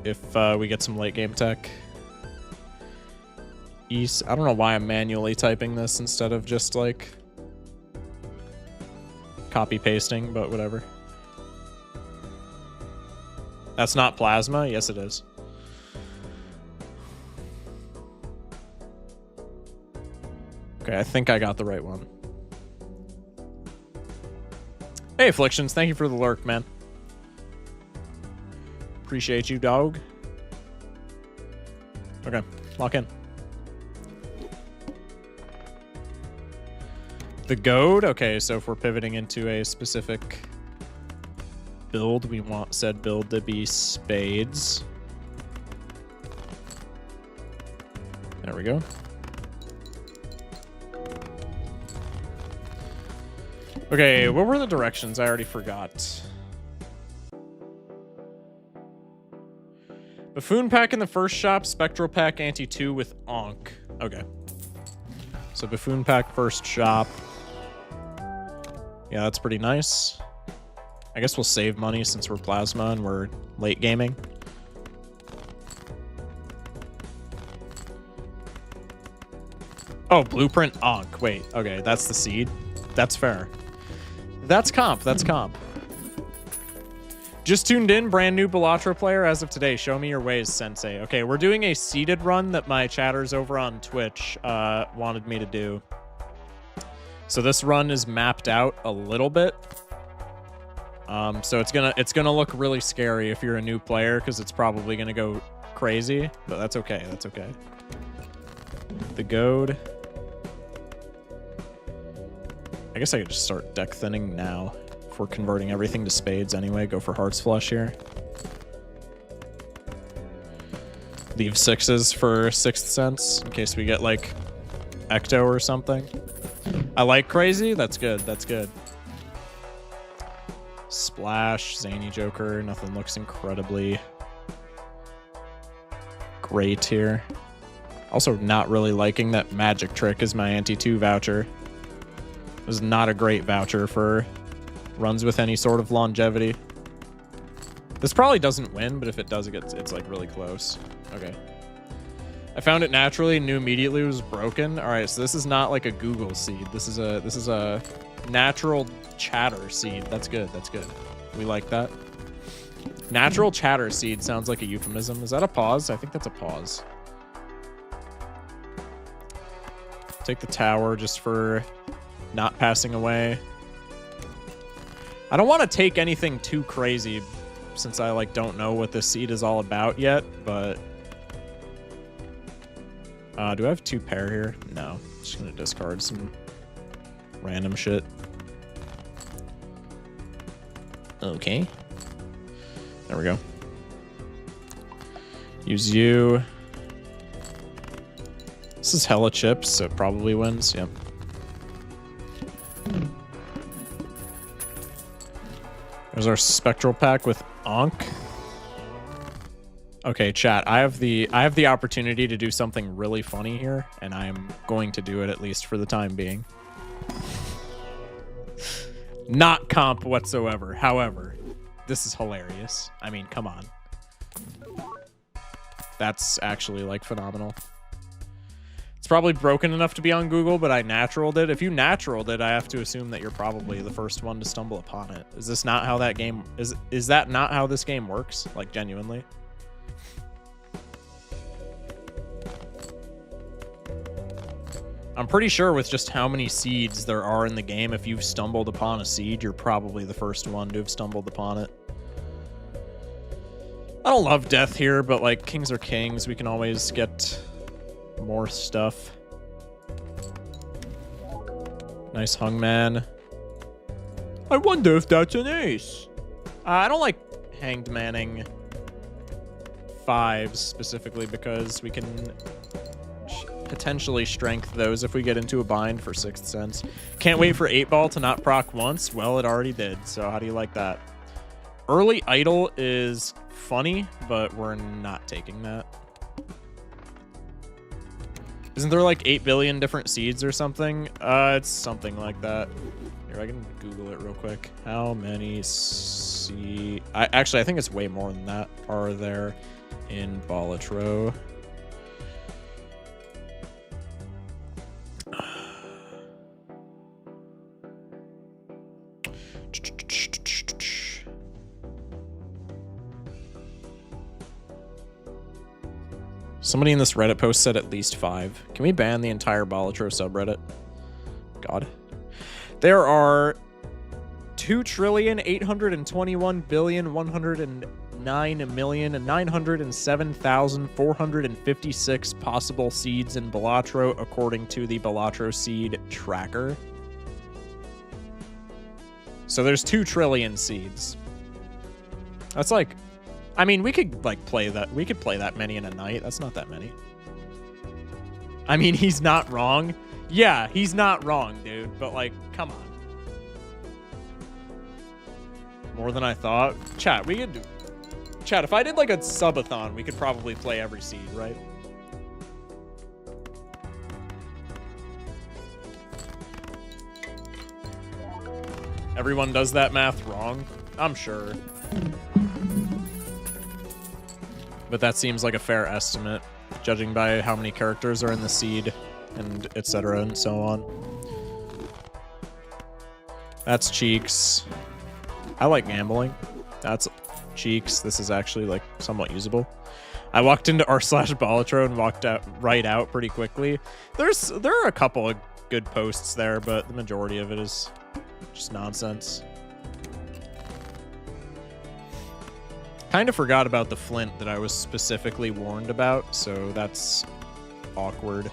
If we get some late game tech. East. I don't know why I'm manually typing this instead of just like copy pasting, but whatever. That's not Plasma? Yes, it is. Okay, I think I got the right one. Hey, Afflictions, thank you for the lurk, man. Appreciate you, dog. Okay, lock in. The goad? Okay, so if we're pivoting into a specific build, we want said build to be spades. There we go. Okay, what were the directions? I already forgot. Buffoon pack in the first shop, Spectral pack ante 2 with Ankh. Okay. So Buffoon pack first shop. Yeah, that's pretty nice. I guess we'll save money since we're plasma and we're late gaming. Oh, blueprint Ankh. Wait, okay, that's the seed. That's fair. That's comp, that's comp. Just tuned in, brand new Balatro player as of today. Show me your ways, sensei. Okay, we're doing a seeded run that my chatters over on Twitch wanted me to do. So this run is mapped out a little bit. So it's gonna look really scary if you're a new player because it's probably gonna go crazy, but that's okay. That's okay. The goad. I guess I could just start deck thinning now. If we're converting everything to spades anyway, go for hearts flush here. Leave sixes for sixth sense in case we get like ecto or something. I like crazy. That's good. That's good. Splash, zany joker. Nothing looks incredibly great here. Also not really liking that magic trick is my anti-2 voucher. It was not a great voucher for runs with any sort of longevity. This probably doesn't win, but if it does, it's like really close. Okay. I found it naturally and knew immediately it was broken. All right, so this is not like a Google seed. This is a natural chatter seed. That's good. That's good. We like that. Natural chatter seed sounds like a euphemism. Is that a pause? I think that's a pause. Take the tower just for not passing away. I don't want to take anything too crazy since I like don't know what this seed is all about yet, but do I have 2 pair here? No. Just gonna discard some random shit. Okay. There we go. Use you. This is hella chips, so it probably wins. Yep. There's our spectral pack with Ankh. Okay, chat. I have the opportunity to do something really funny here, and I'm going to do it at least for the time being. Not comp whatsoever. However, this is hilarious. I mean, come on. That's actually like phenomenal. It's probably broken enough to be on Google, but I naturaled it. If you naturaled it, I have to assume that you're probably the first one to stumble upon it. Is this not how that game is that not how this game works? Like genuinely? I'm pretty sure with just how many seeds there are in the game, if you've stumbled upon a seed, you're probably the first one to have stumbled upon it. I don't love death here, but like kings are kings. We can always get more stuff. Nice hungman. I wonder if that's an ace. I don't like hanged manning 5s specifically because we can potentially strength those if we get into a bind for 6th sense. Can't wait for 8-ball to not proc once. Well, it already did, so how do you like that? Early idle is funny, but we're not taking that. Isn't there like 8 billion different seeds or something? It's something like that. Here, I can Google it real quick. How many seeds? Actually, I think it's way more than that. Are there in Balatro? Somebody in this Reddit post said at least 5. Can we ban the entire Balatro subreddit? God. There are 2,821,109,907,456 possible seeds in Balatro according to the Balatro seed tracker. So there's 2 trillion seeds. That's like, I mean, we could like play that. We could play that many in a night. That's not that many. I mean, he's not wrong. Yeah, he's not wrong, dude. But like, come on. More than I thought. Chat, we could do. Chat, if I did like a subathon, we could probably play every seed, right? Everyone does that math wrong, I'm sure. But that seems like a fair estimate, judging by how many characters are in the seed, and etc. and so on. That's Cheeks. I like gambling. That's Cheeks. This is actually like somewhat usable. I walked into r/Balatro and walked out right out pretty quickly. There are a couple of good posts there, but the majority of it is just nonsense. Kind of forgot about the flint that I was specifically warned about, so that's awkward.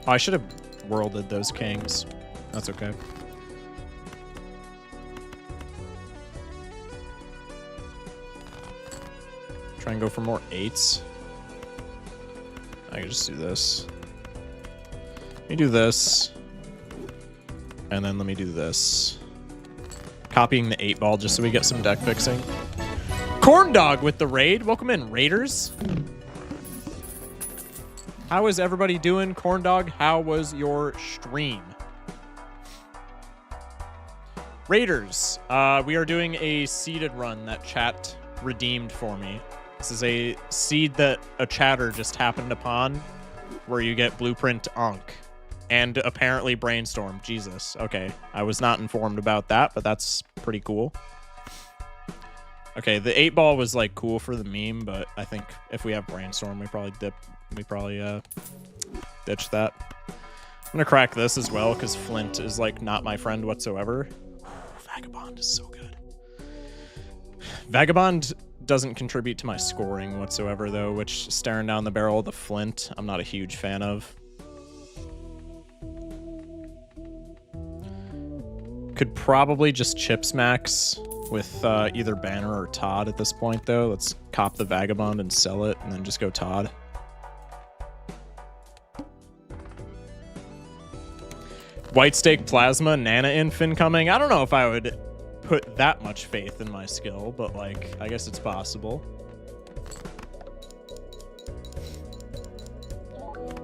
Oh, I should have worlded those kings. That's okay. Try and go for more 8s. I can just do this. Let me do this. And then let me do this. Copying the 8-ball just so we get some deck fixing. Corn Dog with the raid. Welcome in, Raiders. How is everybody doing? Corn Dog, how was your stream? Raiders, we are doing a seeded run that chat redeemed for me. This is a seed that a chatter just happened upon where you get Blueprint Ankh and apparently Brainstorm. Jesus. Okay. I was not informed about that, but that's pretty cool. Okay, the 8-ball was like cool for the meme, but I think if we have Brainstorm, we probably ditch that. I'm gonna crack this as well because Flint is like not my friend whatsoever. Vagabond is so good. Vagabond doesn't contribute to my scoring whatsoever though, which staring down the barrel of the Flint, I'm not a huge fan of. Could probably just chips max with either Banner or Todd at this point though. Let's cop the Vagabond and sell it and then just go Todd. White Stake Plasma, Naneinf incoming. I don't know if I would put that much faith in my skill, but like, I guess it's possible.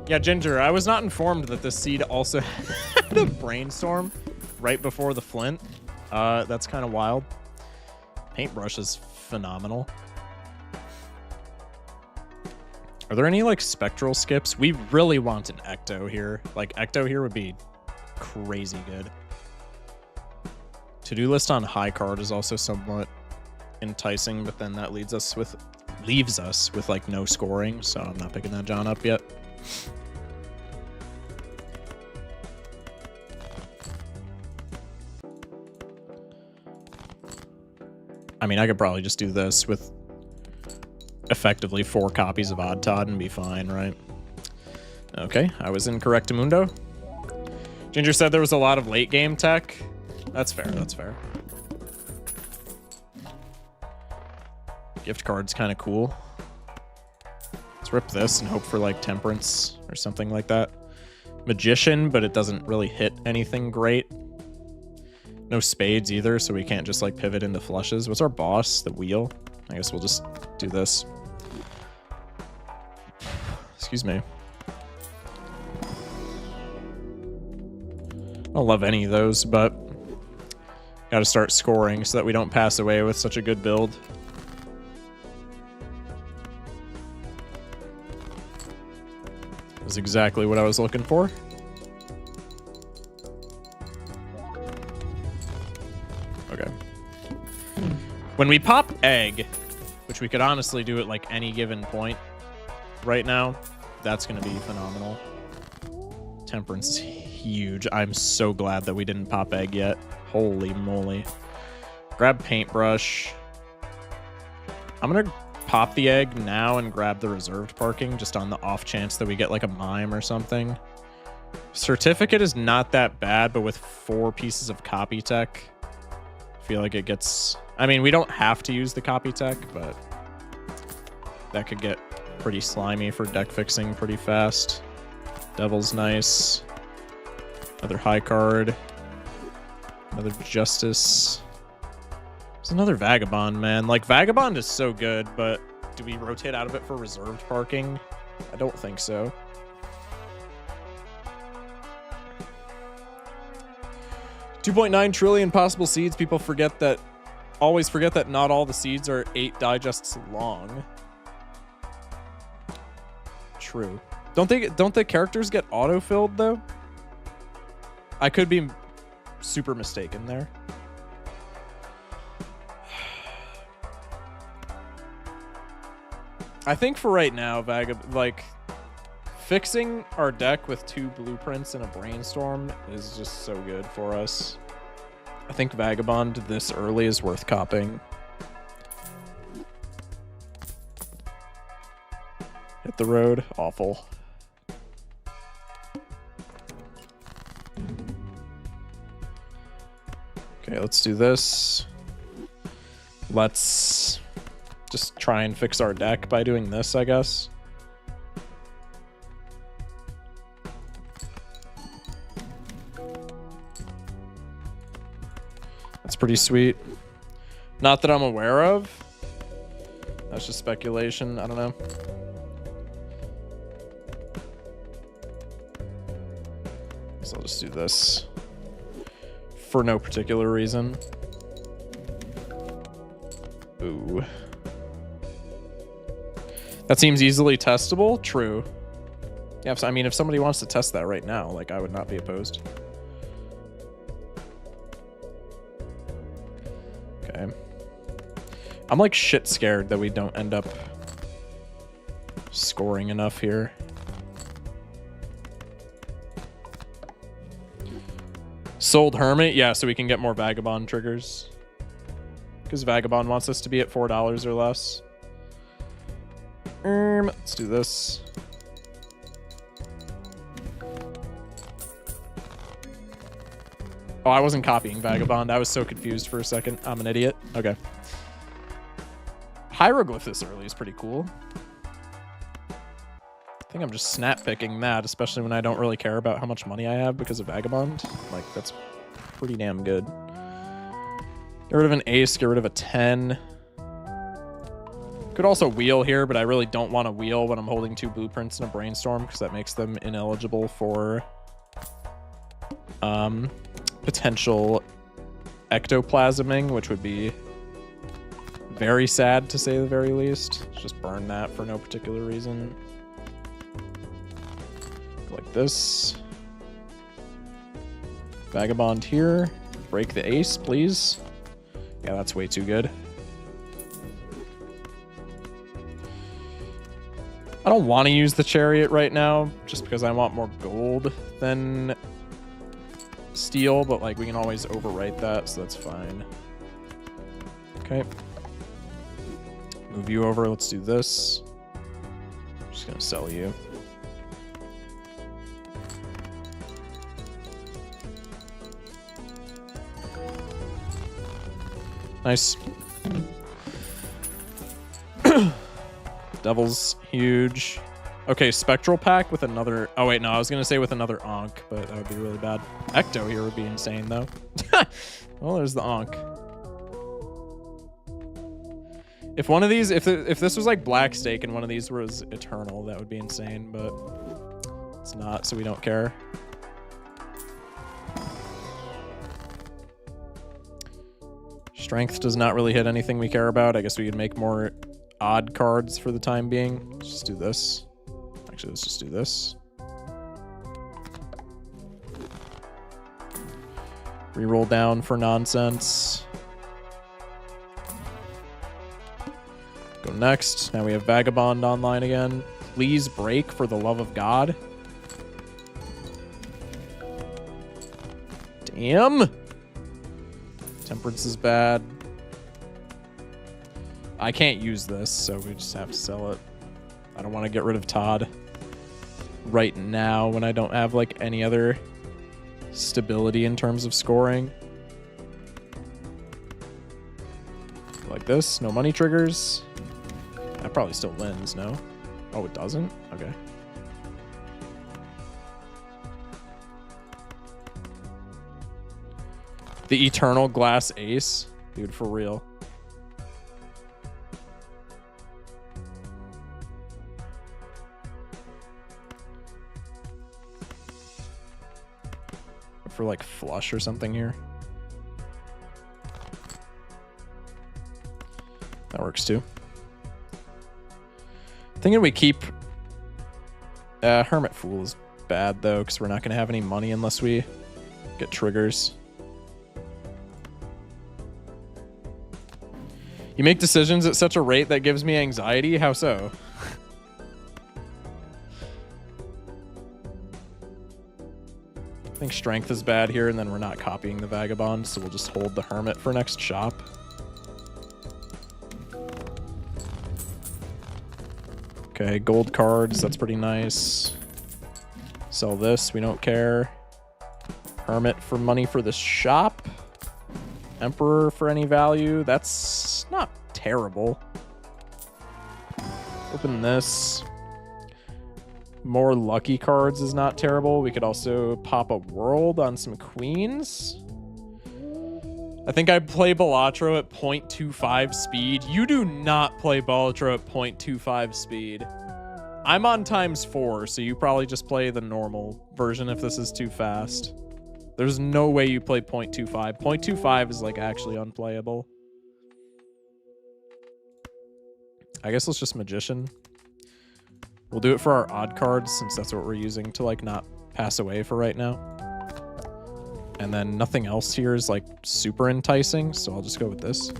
Yeah, Ginger, I was not informed that this seed also had a Brainstorm right before the Flint. That's kind of wild. Paintbrush is phenomenal. Are there any like spectral skips? We really want an Ecto here. Like Ecto here would be crazy good. To-do list on high card is also somewhat enticing, but then that leaves us with like no scoring, so I'm not picking that John up yet. I mean, I could probably just do this with effectively 4 copies of Odd Todd and be fine, right? Okay, I was incorrect, Mundo. Ginger said there was a lot of late game tech. That's fair, that's fair. Gift card's kind of cool. Let's rip this and hope for like Temperance or something like that. Magician, but it doesn't really hit anything great. No spades either, so we can't just like pivot into flushes. What's our boss? The wheel? I guess we'll just do this. Excuse me. I don't love any of those, but gotta start scoring so that we don't pass away with such a good build. That's exactly what I was looking for. Okay. When we pop egg, which we could honestly do at like any given point right now, that's gonna be phenomenal. Temperance is huge. I'm so glad that we didn't pop egg yet. Holy moly. Grab paintbrush. I'm gonna pop the egg now and grab the reserved parking just on the off chance that we get like a mime or something. Certificate is not that bad, but with 4 pieces of copy tech, I feel like it gets... I mean, we don't have to use the copy tech, but that could get pretty slimy for deck fixing pretty fast. Devil's nice. Another high card. Another Justice. There's another Vagabond, man. Like, Vagabond is so good, but do we rotate out of it for reserved parking? I don't think so. 2.9 trillion possible seeds. People always forget that not all the seeds are 8 digests long. True. Don't the characters get auto-filled though? I could be super mistaken there. I think for right now, fixing our deck with 2 blueprints and a brainstorm is just so good for us. I think Vagabond this early is worth copying. Hit the road. Awful. Okay, let's do this. Let's just try and fix our deck by doing this, I guess. That's pretty sweet. Not that I'm aware of. That's just speculation. I don't know. So I'll just do this for no particular reason. Ooh. That seems easily testable. True. Yeah, I mean, if somebody wants to test that right now, like, I would not be opposed. Okay. I'm like shit scared that we don't end up scoring enough here. Sold Hermit? Yeah, so we can get more Vagabond triggers. Because Vagabond wants us to be at $4 or less. Let's do this. Oh, I wasn't copying Vagabond. I was so confused for a second. I'm an idiot. Okay. Hieroglyph this early is pretty cool. I think I'm just snap picking that, especially when I don't really care about how much money I have because of Vagabond. Like, that's pretty damn good. Get rid of an ace, get rid of a 10. Could also wheel here, but I really don't want to wheel when I'm holding 2 blueprints and a brainstorm because that makes them ineligible for potential ectoplasming, which would be very sad to say the very least. Just burn that for no particular reason. Like this. Vagabond here. Break the ace, please. Yeah, that's way too good. I don't want to use the chariot right now, just because I want more gold than steel, but like we can always overwrite that, so that's fine. Okay. Move you over, let's do this. I'm just gonna sell you. Nice. Devil's huge. Okay, Spectral Pack with another... Oh, wait, no, I was going to say with another Ankh, but that would be really bad. Ecto here would be insane, though. Well, there's the Ankh. If one of these... If this was like Black Stake and one of these was Eternal, that would be insane, but it's not, so we don't care. Strength does not really hit anything we care about. I guess we could make more odd cards for the time being. Let's just do this. Actually, let's just do this. Reroll down for nonsense. Go next. Now we have Vagabond online again. Please break for the love of God. Damn. Temperance is bad. I can't use this, so we just have to sell it. I don't want to get rid of Todd right now when I don't have like any other stability in terms of scoring. Like this, no money triggers. That probably still wins, no? Oh, it doesn't? Okay. The Eternal Glass Ace? Dude, for real. For like flush or something here. works too. Thinking we keep... Hermit Fool is bad, though, because we're not going to have any money unless we get triggers. You make decisions at such a rate that gives me anxiety? How so? I think Strength is bad here, and then we're not copying the Vagabond, so we'll just hold the Hermit for next shop. Okay, gold cards, that's pretty nice. Sell this, we don't care. Hermit for money for the shop. Emperor for any value, that's not terrible. Open this. More lucky cards is not terrible. We could also pop a world on some queens. I think I play Balatro at 0.25 speed. You do not play Balatro at 0.25 speed. I'm on ×4, so you probably just play the normal version if this is too fast. There's no way you play 0.25. 0.25 is like actually unplayable. I guess let's just Magician. We'll do it for our odd cards since that's what we're using to like not pass away for right now. And then nothing else here is like super enticing, so I'll just go with this.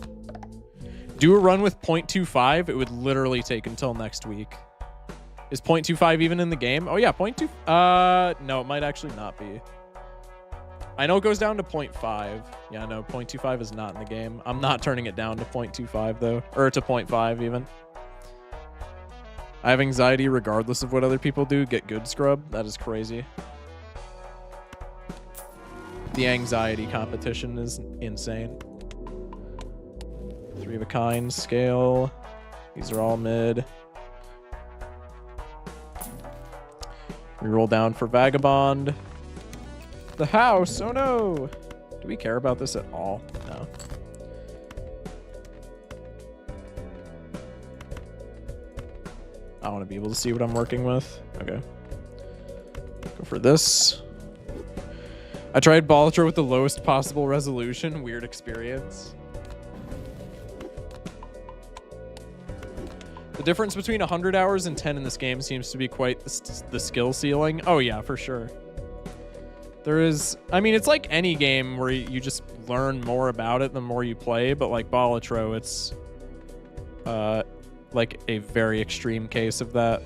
Do a run with 0.25, it would literally take until next week. Is 0.25 even in the game? Oh yeah, 0.2. No, it might actually not be. I know it goes down to 0.5. Yeah, no, 0.25 is not in the game. I'm not turning it down to 0.25 though, or to 0.5 even. I have anxiety regardless of what other people do. Get good, scrub. That is crazy. The anxiety competition is insane. 3 of a kind, scale. These are all mid. We roll down for Vagabond. The house, oh no! Do we care about this at all? No. I want to be able to see what I'm working with. Okay. Go for this. I tried Balatro with the lowest possible resolution. Weird experience. The difference between 100 hours and 10 in this game seems to be quite the skill ceiling. Oh yeah, for sure. There is, I mean, it's like any game where you just learn more about it the more you play, but like Balatro, it's like a very extreme case of that.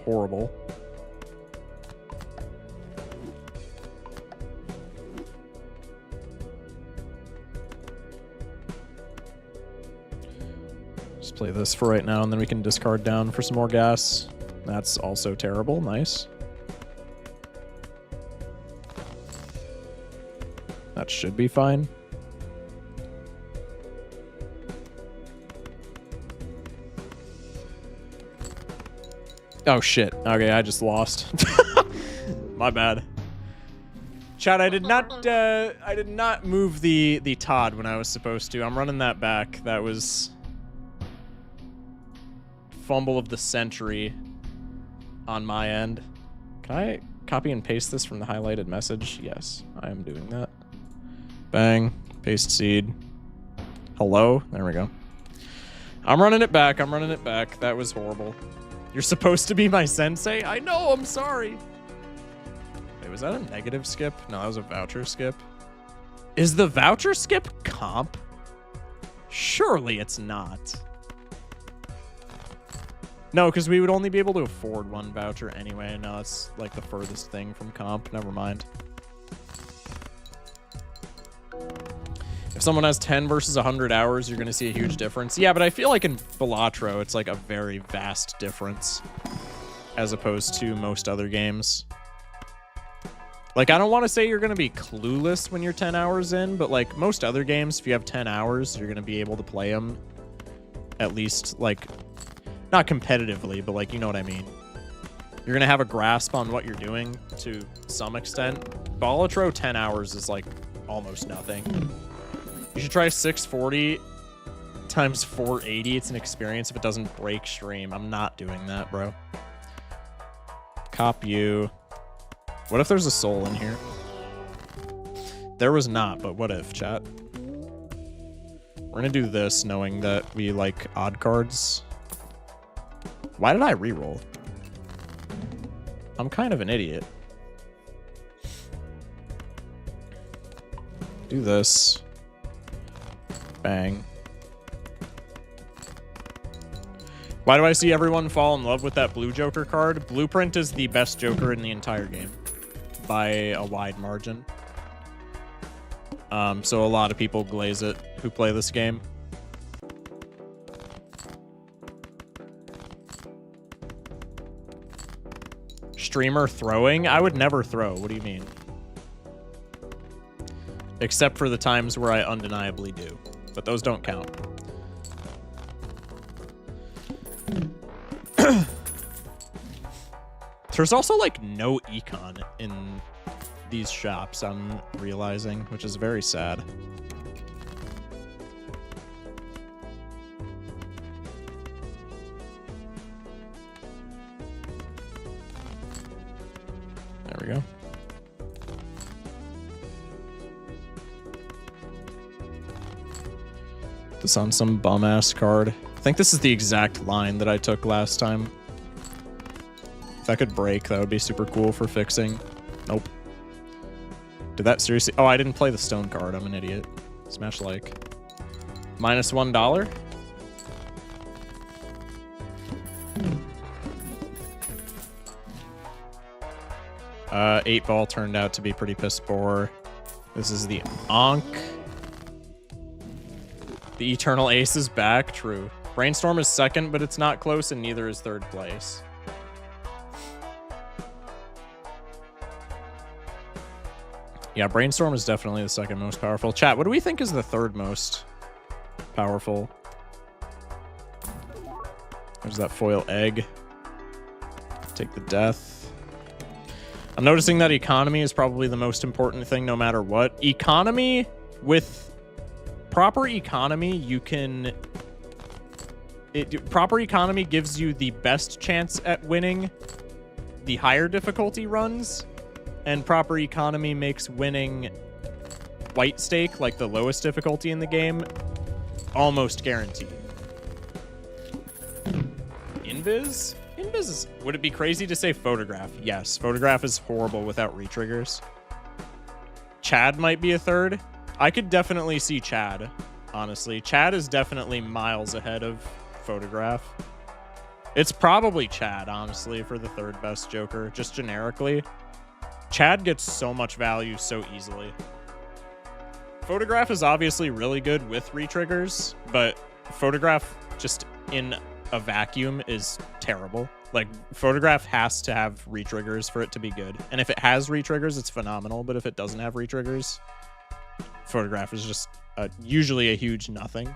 Horrible. Just play this for right now, and then we can discard down for some more gas. That's also terrible. Nice. That should be fine. Oh shit. Okay, I just lost. My bad. Chat, I did not move the Todd when I was supposed to. I'm running that back. That was fumble of the century on my end. Can I copy and paste this from the highlighted message? Yes, I am doing that. Bang. Paste seed. Hello? There we go. I'm running it back. I'm running it back. That was horrible. You're supposed to be my sensei? I know, I'm sorry. Wait, was that a negative skip? No, that was a voucher skip. Is the voucher skip comp? Surely it's not. No, because we would only be able to afford one voucher anyway. No, it's like the furthest thing from comp. Never mind. If someone has 10 versus 100 hours, you're going to see a huge difference. Yeah, but I feel like in Balatro, it's like a very vast difference as opposed to most other games. Like, I don't want to say you're going to be clueless when you're 10 hours in, but like most other games, if you have 10 hours, you're going to be able to play them at least, like, not competitively, but like, you know what I mean. You're going to have a grasp on what you're doing to some extent. Balatro, 10 hours is like almost nothing. You should try 640 times 480. It's an experience if it doesn't break stream. I'm not doing that, bro. Cop you. What if there's a soul in here? There was not, but what if, chat? We're gonna do this knowing that we like odd cards. Why did I reroll? I'm kind of an idiot. Do this. Bang. Why do I see everyone fall in love with that blue Joker card? Blueprint is the best Joker in the entire game by a wide margin. So a lot of people glaze it who play this game. Streamer throwing? I would never throw. What do you mean? Except for the times where I undeniably do. But those don't count. There's also, like, no econ in these shops, I'm realizing, which is very sad. There we go. This on some bum-ass card. I think this is the exact line that I took last time. If that could break, that would be super cool for fixing. Nope. Did that seriously? Oh, I didn't play the stone card. I'm an idiot. Smash like. Minus $1? Eight ball turned out to be pretty piss poor. This is the Ankh. The Eternal Ace is back. True. Brainstorm is second, but it's not close, and neither is third place. Yeah, Brainstorm is definitely the second most powerful. Chat, what do we think is the third most powerful? There's that foil egg. Take the death. I'm noticing that economy is probably the most important thing no matter what. Economy, with proper economy, you can... proper economy gives you the best chance at winning the higher difficulty runs. And proper economy makes winning white stake, like the lowest difficulty in the game, almost guaranteed. Invis? Invis is... Would it be crazy to say photograph? Yes, photograph is horrible without retriggers. Chad might be a third. I could definitely see Chad, honestly. Chad is definitely miles ahead of photograph. It's probably Chad, honestly, for the third best Joker, just generically. Chad gets so much value so easily. Photograph is obviously really good with retriggers, but photograph just in a vacuum is terrible. Like, photograph has to have retriggers for it to be good. And if it has retriggers, it's phenomenal. But if it doesn't have retriggers, photograph is just usually a huge nothing.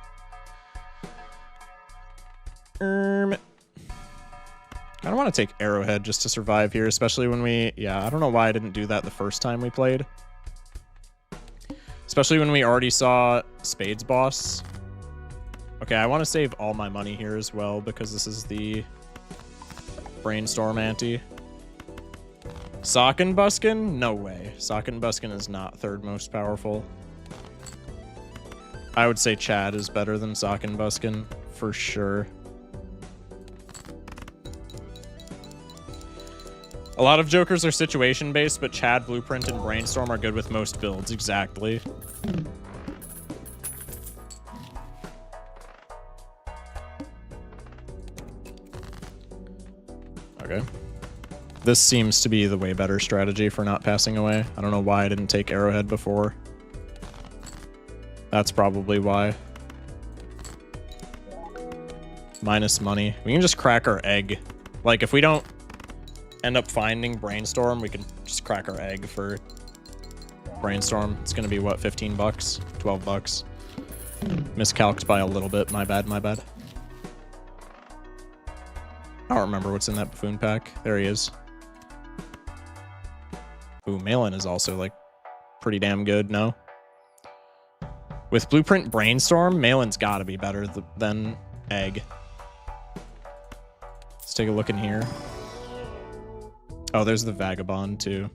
I don't want to take Arrowhead just to survive here, especially when we... Yeah, I don't know why I didn't do that the first time we played. Especially when we already saw Spades Boss. Okay, I want to save all my money here as well, because this is the Brainstorm ante. Sock and Buskin? No way. Sock and Buskin is not third most powerful. I would say Chad is better than Sock and Buskin, for sure. A lot of Jokers are situation-based, but Chad, Blueprint, and Brainstorm are good with most builds. Exactly. Okay. This seems to be the way better strategy for not passing away. I don't know why I didn't take Arrowhead before. That's probably why. Minus money. We can just crack our egg. Like, if we don't end up finding Brainstorm, we can just crack our egg for Brainstorm. It's gonna be what, 15 bucks, 12 bucks. Miscalced by a little bit. My bad, my bad. I don't remember what's in that buffoon pack. There he is. Ooh, Malin is also like pretty damn good, no? With Blueprint Brainstorm, Malin's gotta be better than egg. Let's take a look in here. Oh, there's the Vagabond, too.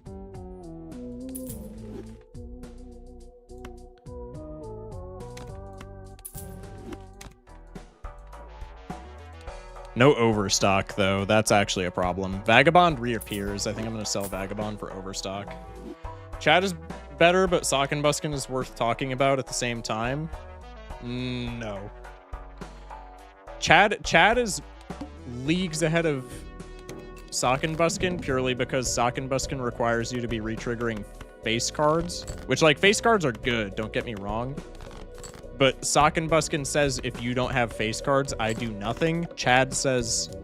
No overstock, though. That's actually a problem. Vagabond reappears. I think I'm going to sell Vagabond for overstock. Chad is better, but Sock and Buskin is worth talking about at the same time. No. Chad is leagues ahead of Sock and Buskin purely because Sock and Buskin requires you to be retriggering face cards, which, like, face cards are good, don't get me wrong. But Sock and Buskin says if you don't have face cards, I do nothing. Chad says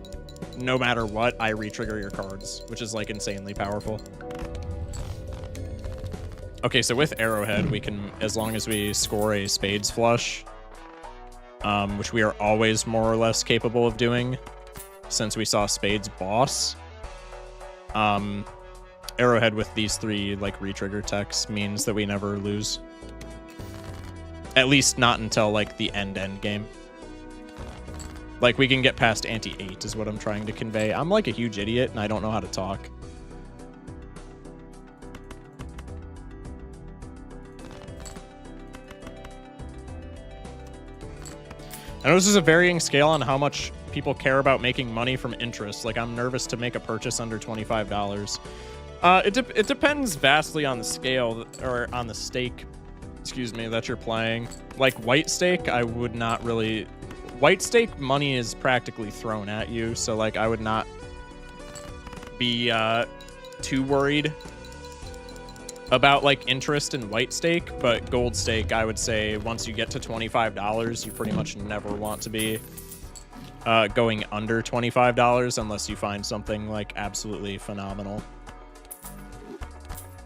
no matter what, I retrigger your cards, which is, like, insanely powerful. Okay, so with Arrowhead, we can, as long as we score a Spades flush, which we are always more or less capable of doing since we saw Spades boss, Arrowhead with these 3, like, retrigger techs means that we never lose. At least not until, like, the end game. Like, we can get past ante-8 is what I'm trying to convey. I'm, like, a huge idiot, and I don't know how to talk. I know this is a varying scale on how much people care about making money from interest. Like, I'm nervous to make a purchase under $25. It depends vastly on the scale, or on the stake, excuse me, that you're playing. Like, white stake, I would not really... White stake money is practically thrown at you, so, like, I would not be too worried about, like, interest in white stake, but gold stake, I would say once you get to $25, you pretty much never want to be going under $25 unless you find something, like, absolutely phenomenal.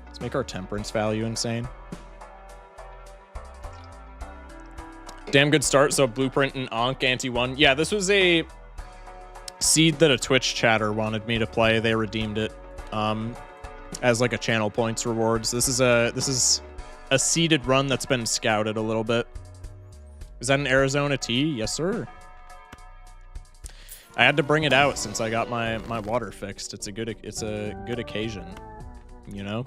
Let's make our temperance value insane. Damn good start. So Blueprint and Ankh ante 1. Yeah, this was a seed that a Twitch chatter wanted me to play. They redeemed it as like a channel points rewards. This is a seeded run that's been scouted a little bit. Is that an Arizona tea? Yes, sir. I had to bring it out since I got my water fixed. It's a good occasion, you know.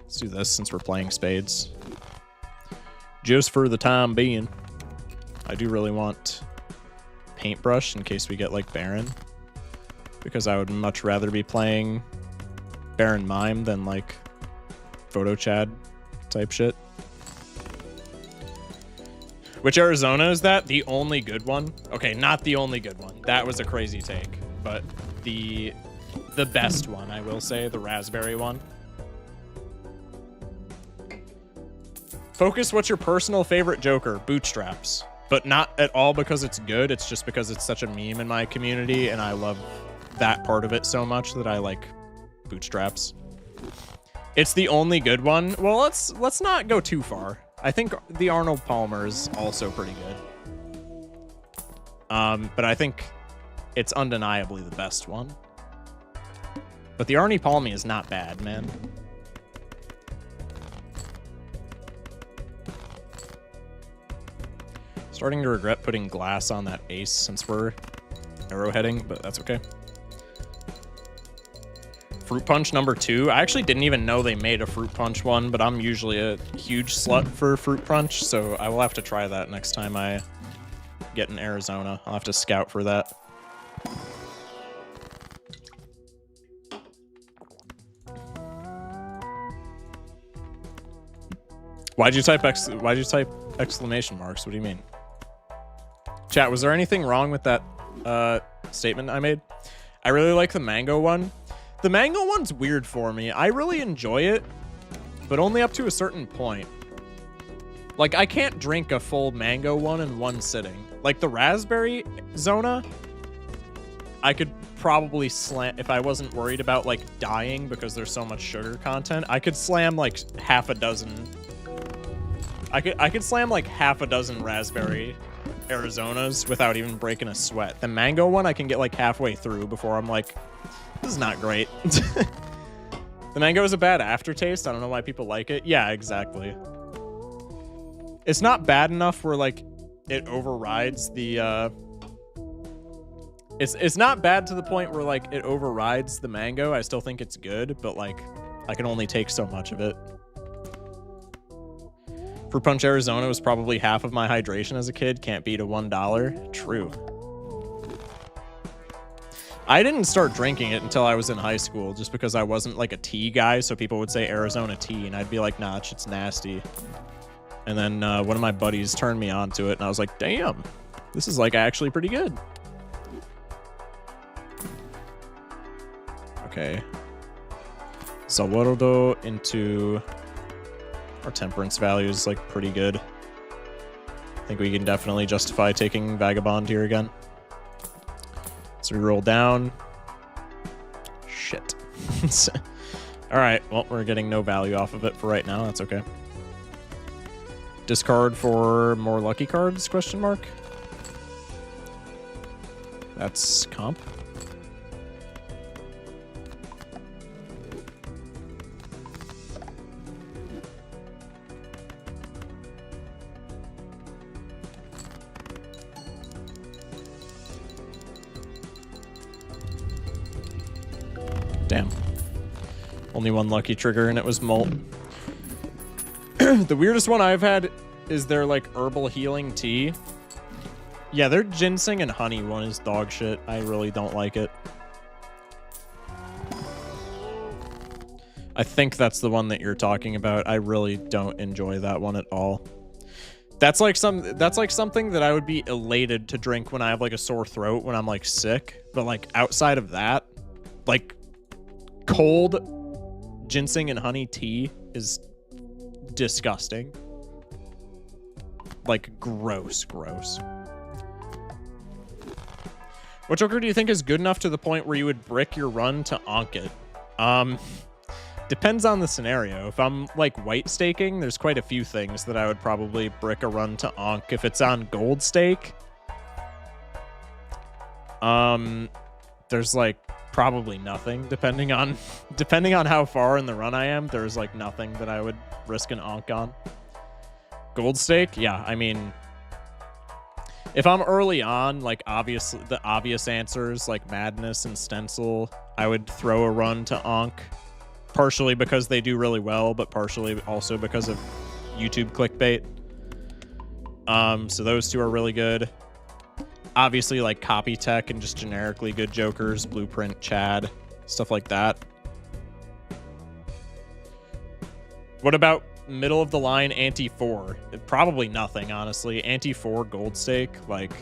Let's do this since we're playing Spades. Just for the time being. I do really want Paintbrush in case we get, like, Baron. Because I would much rather be playing Baron Mime than, like, Photo Chad type shit. Which Arizona is that? The only good one? Okay, not the only good one. That was a crazy take. But the best one, I will say. The raspberry one. Focus, what's your personal favorite Joker? Bootstraps. But not at all because it's good, it's just because it's such a meme in my community, and I love that part of it so much that I like Bootstraps. It's the only good one. Well, let's not go too far. I think the Arnold Palmer is also pretty good. But I think it's undeniably the best one. But the Arnie Palmy is not bad, man. Starting to regret putting glass on that ace since we're arrowheading, but that's okay. Fruit Punch number 2. I actually didn't even know they made a Fruit Punch one, but I'm usually a huge slut for Fruit Punch, so I will have to try that next time I get in Arizona. I'll have to scout for that. Why'd you type exclamation marks? What do you mean? Chat, was there anything wrong with that statement I made? I really like the mango one. The mango one's weird for me. I really enjoy it, but only up to a certain point. Like, I can't drink a full mango one in one sitting. Like, the raspberry Zona, I could probably slam, if I wasn't worried about, like, dying because there's so much sugar content, I could slam, like, half a dozen. I could slam, like, half a dozen raspberry Arizonas without even breaking a sweat. The mango one, I can get, like, halfway through before I'm like, this is not great. The mango is a bad aftertaste. I don't know why people like it. Yeah, exactly. It's not bad enough where, like, it overrides the, It's not bad to the point where, like, it overrides the mango. I still think it's good, but, like, I can only take so much of it. Fruit Punch Arizona was probably half of my hydration as a kid. Can't beat a $1. True. I didn't start drinking it until I was in high school, just because I wasn't like a tea guy, so people would say Arizona tea, and I'd be like, nah, shit's nasty. And then one of my buddies turned me on to it, and I was like, damn, this is like actually pretty good. Okay. Zawardo into our temperance value is like pretty good. I think we can definitely justify taking Vagabond here again. So we roll down. Shit. Alright, well, we're getting no value off of it for right now. That's okay. Discard for more lucky cards, question mark? That's comp. Damn. Only one lucky trigger and it was Molt. The weirdest one I've had is their like herbal healing tea. Yeah, their ginseng and honey one is dog shit. I really don't like it. I think that's the one that you're talking about. I really don't enjoy that one at all. That's like something that I would be elated to drink when I have like a sore throat when I'm like sick. But like outside of that, like cold ginseng and honey tea is disgusting. Like gross. What Joker do you think is good enough to the point where you would brick your run to onk it? Depends on the scenario. If I'm like white staking, there's quite a few things that I would probably brick a run to onk. If it's on gold stake, there's like probably nothing. Depending on how far in the run I am, there's like nothing that I would risk an onk on. Gold stake, yeah. I mean, if I'm early on, like obviously the obvious answers like Madness and Stencil, I would throw a run to onk. Partially because they do really well, but partially also because of YouTube clickbait. So those two are really good. Obviously, like Copy Tech and just generically good jokers, Blueprint, Chad, stuff like that. What about middle of the line anti-4? Probably nothing, honestly. Anti-4 gold stake, like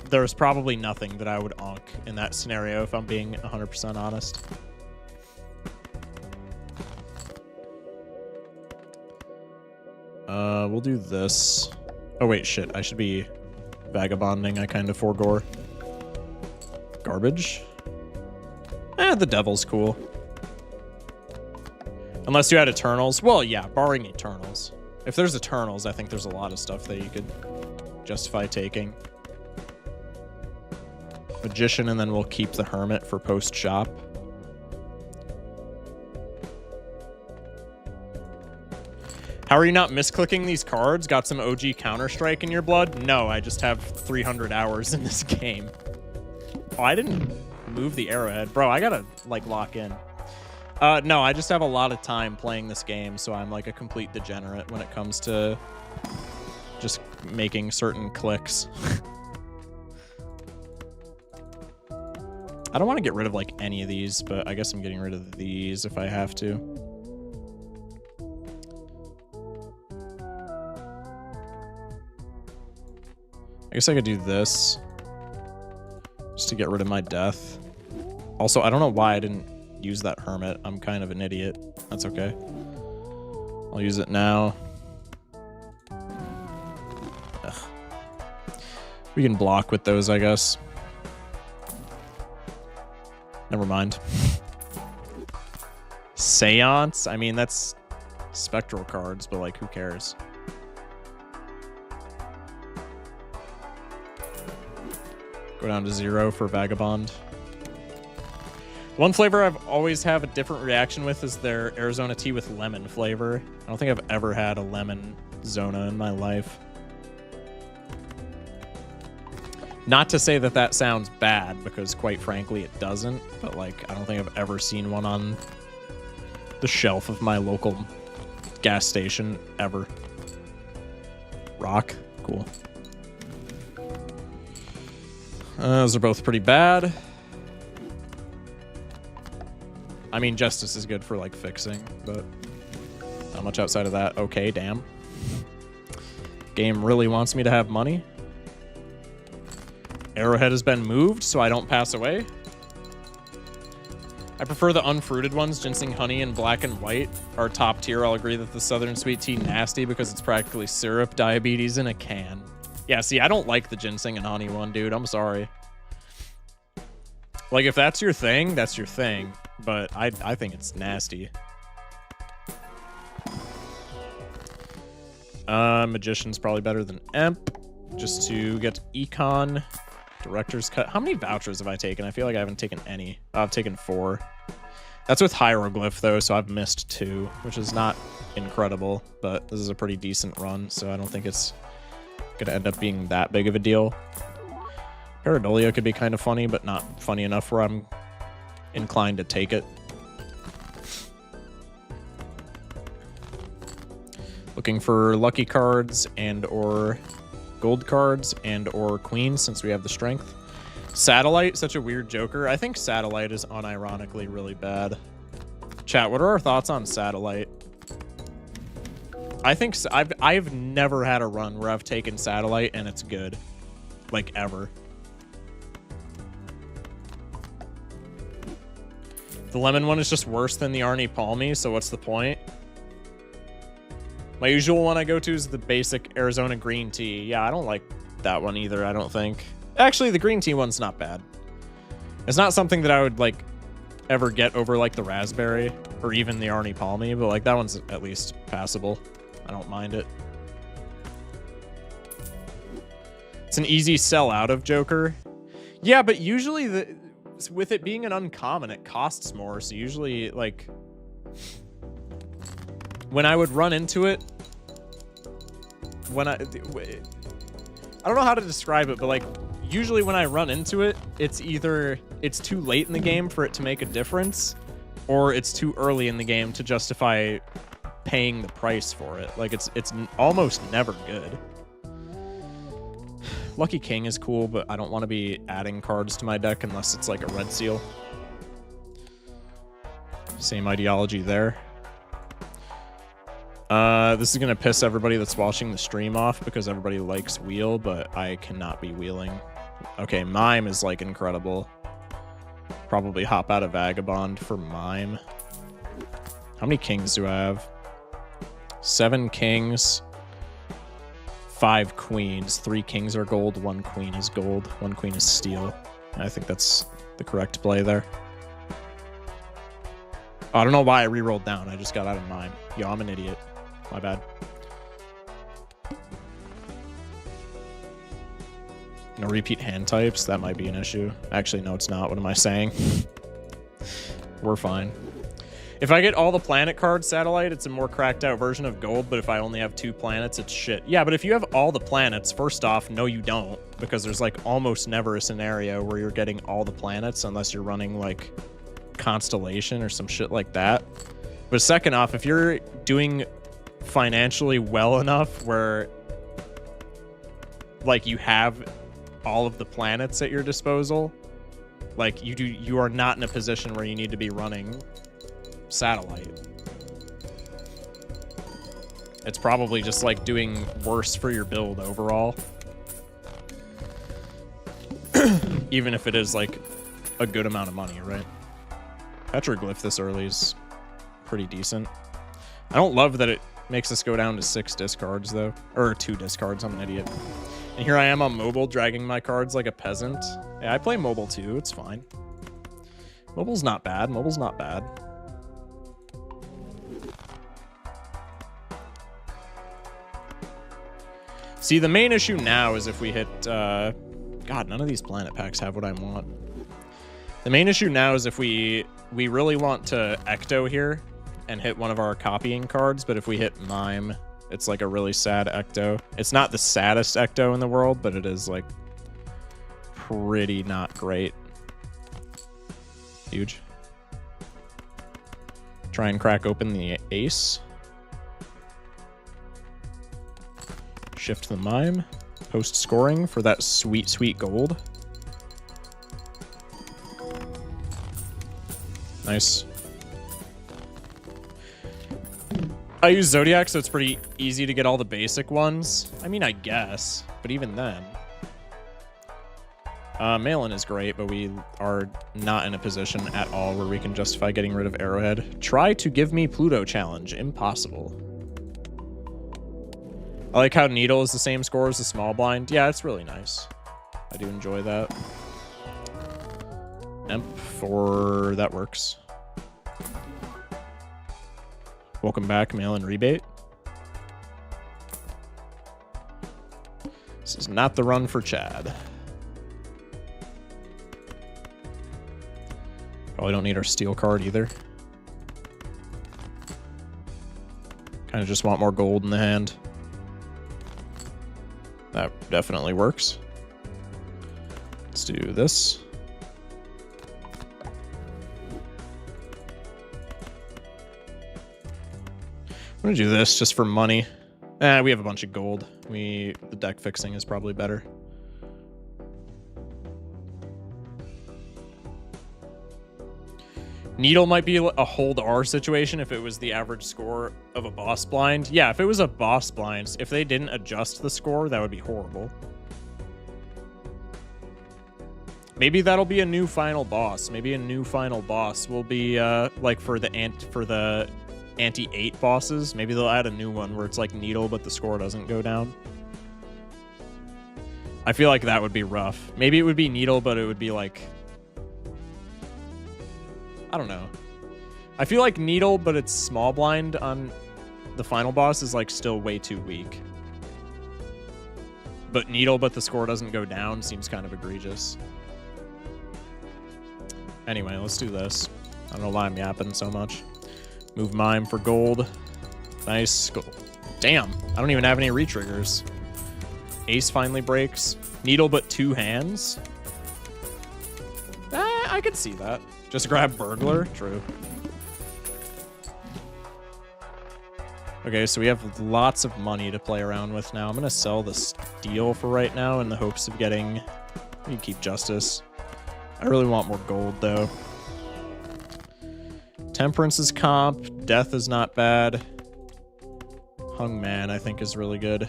there's probably nothing that I would onk in that scenario if I'm being 100% honest. We'll do this. Oh wait, shit. I should be vagabonding. I kind of forgore. Garbage? The Devil's cool. Unless you had Eternals. Well, yeah, barring Eternals. If there's Eternals, I think there's a lot of stuff that you could justify taking. Magician, and then we'll keep the Hermit for post-shop. How are you not misclicking these cards? Got some OG Counter-Strike in your blood? No, I just have 300 hours in this game. Oh, I didn't move the arrowhead. Bro, I gotta, like, lock in. No, I just have a lot of time playing this game, so I'm, like, a complete degenerate when it comes to just making certain clicks. I don't want to get rid of, like, any of these, but I guess I'm getting rid of these if I have to. I guess I could do this just to get rid of my death. Also, I don't know why I didn't use that Hermit. I'm kind of an idiot. That's okay. I'll use it now. Ugh. We can block with those, I guess. Never mind. Seance? I mean, that's spectral cards, but like, who cares? Go down to 0 for Vagabond. One flavor I've always have a different reaction with is their Arizona tea with lemon flavor. I don't think I've ever had a lemon Zona in my life. Not to say that that sounds bad, because quite frankly it doesn't, but like I don't think I've ever seen one on the shelf of my local gas station ever. Rock, cool. Those are both pretty bad. I mean, Justice is good for, like, fixing, but not much outside of that. Okay, damn. Game really wants me to have money. Arrowhead has been moved, so I don't pass away. I prefer the unfruited ones. Ginseng honey and black and white are top tier. I'll agree that the southern sweet tea nasty because it's practically syrup. Diabetes in a can. Yeah, see, I don't like the ginseng and honey one, dude. I'm sorry. Like, if that's your thing, that's your thing. But I think it's nasty. Magician's probably better than Emp. Just to get Econ. Director's Cut. How many vouchers have I taken? I feel like I haven't taken any. I've taken 4. That's with Hieroglyph, though, so I've missed 2, which is not incredible, but this is a pretty decent run, so I don't think it's going to end up being that big of a deal. Pareidolia could be kind of funny, but not funny enough where I'm inclined to take it. Looking for lucky cards and or gold cards and or queens since we have the strength. Satellite, such a weird joker. I think Satellite is unironically really bad. Chat, what are our thoughts on Satellite? I think I've never had a run where I've taken Satellite and it's good. Like, ever. The lemon one is just worse than the Arnie Palmy, so what's the point? My usual one I go to is the basic Arizona green tea. Yeah, I don't like that one either, I don't think. Actually, the green tea one's not bad. It's not something that I would, like, ever get over, like, the raspberry or even the Arnie Palmy, but, like, that one's at least passable. I don't mind it. It's an easy sell out of Joker. Yeah, but usually with it being an uncommon, it costs more, so usually, like, when I would run into it, I don't know how to describe it, but, like, usually when I run into it, it's either it's too late in the game for it to make a difference, or it's too early in the game to justify paying the price for it. Like, it's almost never good. Lucky King is cool, but I don't want to be adding cards to my deck unless it's like a red seal. Same ideology there. This is going to piss everybody that's watching the stream off because everybody likes wheel, but I cannot be wheeling. Okay, Mime is, like, incredible. Probably hop out of Vagabond for Mime. How many kings do I have? 7 kings. 5 queens. 3 kings are gold, 1 queen is gold, 1 queen is steel. I think that's the correct play there. Oh, I don't know why I re-rolled down. I just got out of Mime. Yo, I'm an idiot. My bad. No repeat hand types. That might be an issue. Actually, no, it's not. What am I saying? We're fine. If I get all the planet cards Satellite, it's a more cracked out version of gold, but if I only have 2 planets, it's shit. Yeah, but if you have all the planets, first off, no you don't, because there's, like, almost never a scenario where you're getting all the planets unless you're running, like, Constellation or some shit like that. But second off, if you're doing financially well enough where, like, you have all of the planets at your disposal, like, you are not in a position where you need to be running Satellite. It's probably just, like, doing worse for your build overall. Even if it is, like, a good amount of money, right? Petroglyph this early is pretty decent. I don't love that it makes us go down to 6 discards, though. Or 2 discards, I'm an idiot. And here I am on mobile, dragging my cards like a peasant. Yeah, I play mobile, too. It's fine. Mobile's not bad. Mobile's not bad. See, the main issue now is if we hit... God, none of these planet packs have what I want. The main issue now is if we really want to Ecto here and hit one of our copying cards, but if we hit Mime, it's like a really sad Ecto. It's not the saddest Ecto in the world, but it is, like, pretty not great. Huge. Try and crack open the ace. Shift the Mime. Post scoring for that sweet, sweet gold. Nice. I use Zodiac, so it's pretty easy to get all the basic ones. I mean, I guess, but even then. Mail-in is great, but we are not in a position at all where we can justify getting rid of Arrowhead. Try to give me Pluto challenge. Impossible. I like how Needle is the same score as the small blind. Yeah, it's really nice. I do enjoy that. Emp for... that works. Welcome back, mail-in rebate. This is not the run for Chad. Probably don't need our steel card either. Kind of just want more gold in the hand. That definitely works. Let's do this. I'm gonna do this just for money. We have a bunch of gold. The deck fixing is probably better. Needle might be a hold R situation if it was the average score of a boss blind. Yeah, if it was a boss blind, if they didn't adjust the score, that would be horrible. Maybe that'll be a new final boss. Maybe a new final boss will be like for the anti-8 bosses. Maybe they'll add a new one where it's like Needle, but the score doesn't go down. I feel like that would be rough. Maybe it would be Needle, but it would be like... I don't know. I feel like Needle, but it's small blind on the final boss is like still way too weak. But Needle, but the score doesn't go down seems kind of egregious. Anyway, let's do this. I don't know why I'm yapping so much. Move Mime for gold. Nice. Gold. Damn, I don't even have any retriggers. Ace finally breaks. Needle, but 2 hands. I could see that. Just grab Burglar. True. Okay, so we have lots of money to play around with now. I'm going to sell the steel for right now in the hopes of getting... You keep Justice. I really want more gold, though. Temperance is comp. Death is not bad. Hung Man, I think, is really good.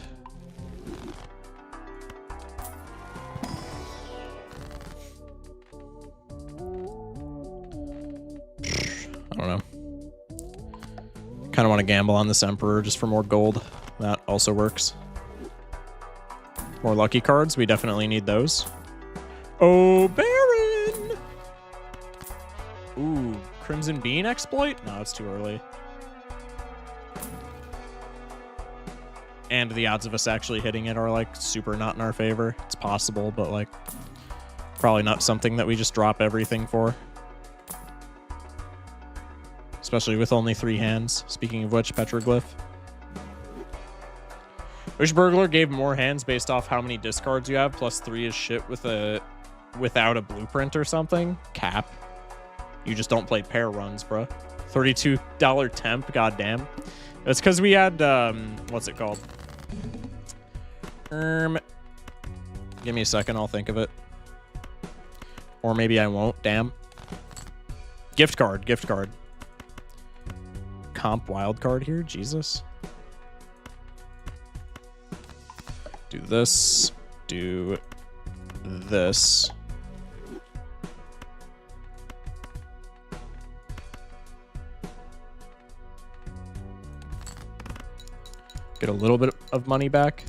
I don't know. Kind of want to gamble on this Emperor just for more gold. That also works. More lucky cards. We definitely need those. Oh, Baron! Ooh, Crimson Bean exploit? No, it's too early. And the odds of us actually hitting it are like super not in our favor. It's possible, but like probably not something that we just drop everything for. Especially with only 3 hands. Speaking of which, Petroglyph. Wish Burglar gave more hands based off how many discards you have, plus 3 is shit without a blueprint or something. Cap. You just don't play pair runs, bro. $32 temp, goddamn. That's because we had, what's it called? Give me a second, I'll think of it. Or maybe I won't, damn. Gift card, gift card. Comp wild card here, Jesus. Do this, do this. Get a little bit of money back.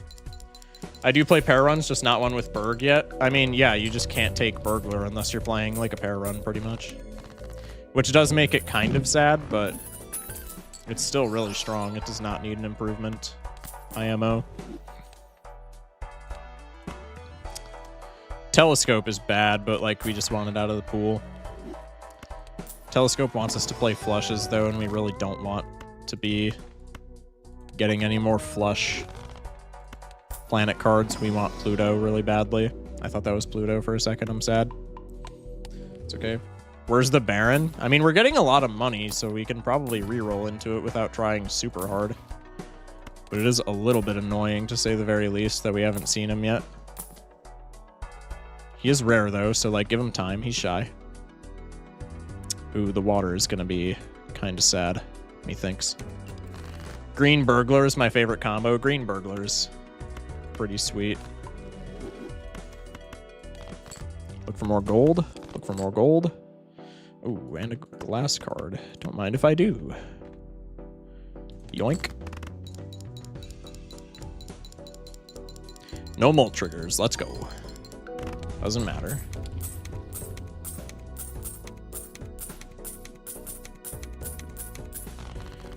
I do play pair runs, just not one with Berg yet. I mean, yeah, you just can't take Burglar unless you're playing like a pair run pretty much. Which does make it kind of sad, but it's still really strong. It does not need an improvement. IMO. Telescope is bad, but like we just want it out of the pool. Telescope wants us to play flushes though, and we really don't want to be getting any more flush planet cards. We want Pluto really badly. I thought that was Pluto for a second. I'm sad. It's okay. Where's the Baron? I mean, we're getting a lot of money, so we can probably reroll into it without trying super hard. But it is a little bit annoying, to say the very least, that we haven't seen him yet. He is rare, though, so, like, give him time. He's shy. Ooh, the water is going to be kind of sad, methinks. Green Burglar is my favorite combo. Green Burglar's pretty sweet. Look for more gold. Look for more gold. Ooh, and a glass card. Don't mind if I do. Yoink. No molt triggers. Let's go. Doesn't matter.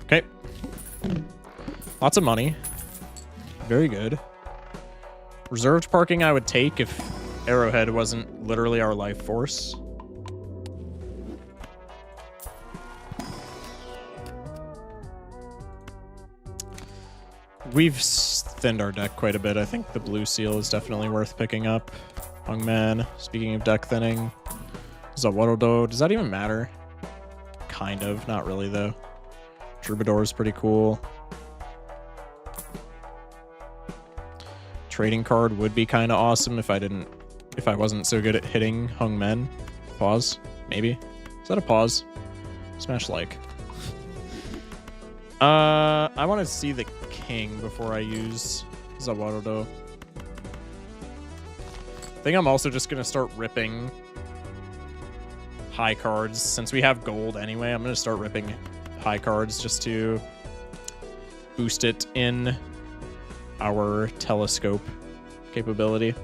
Okay. Lots of money. Very good. Reserved parking I would take if Arrowhead wasn't literally our life force. We've thinned our deck quite a bit. I think the blue seal is definitely worth picking up. Hungman, speaking of deck thinning. Zawarodo, does that even matter? Kind of, not really though. Troubadour is pretty cool. Trading card would be kind of awesome if I wasn't so good at hitting Hungmen. Pause, maybe. Is that a pause? Smash like. I want to see the king before I use Zawarodo. I think I'm also just going to start ripping high cards. Since we have gold anyway, I'm going to start ripping high cards just to boost it in our telescope capability.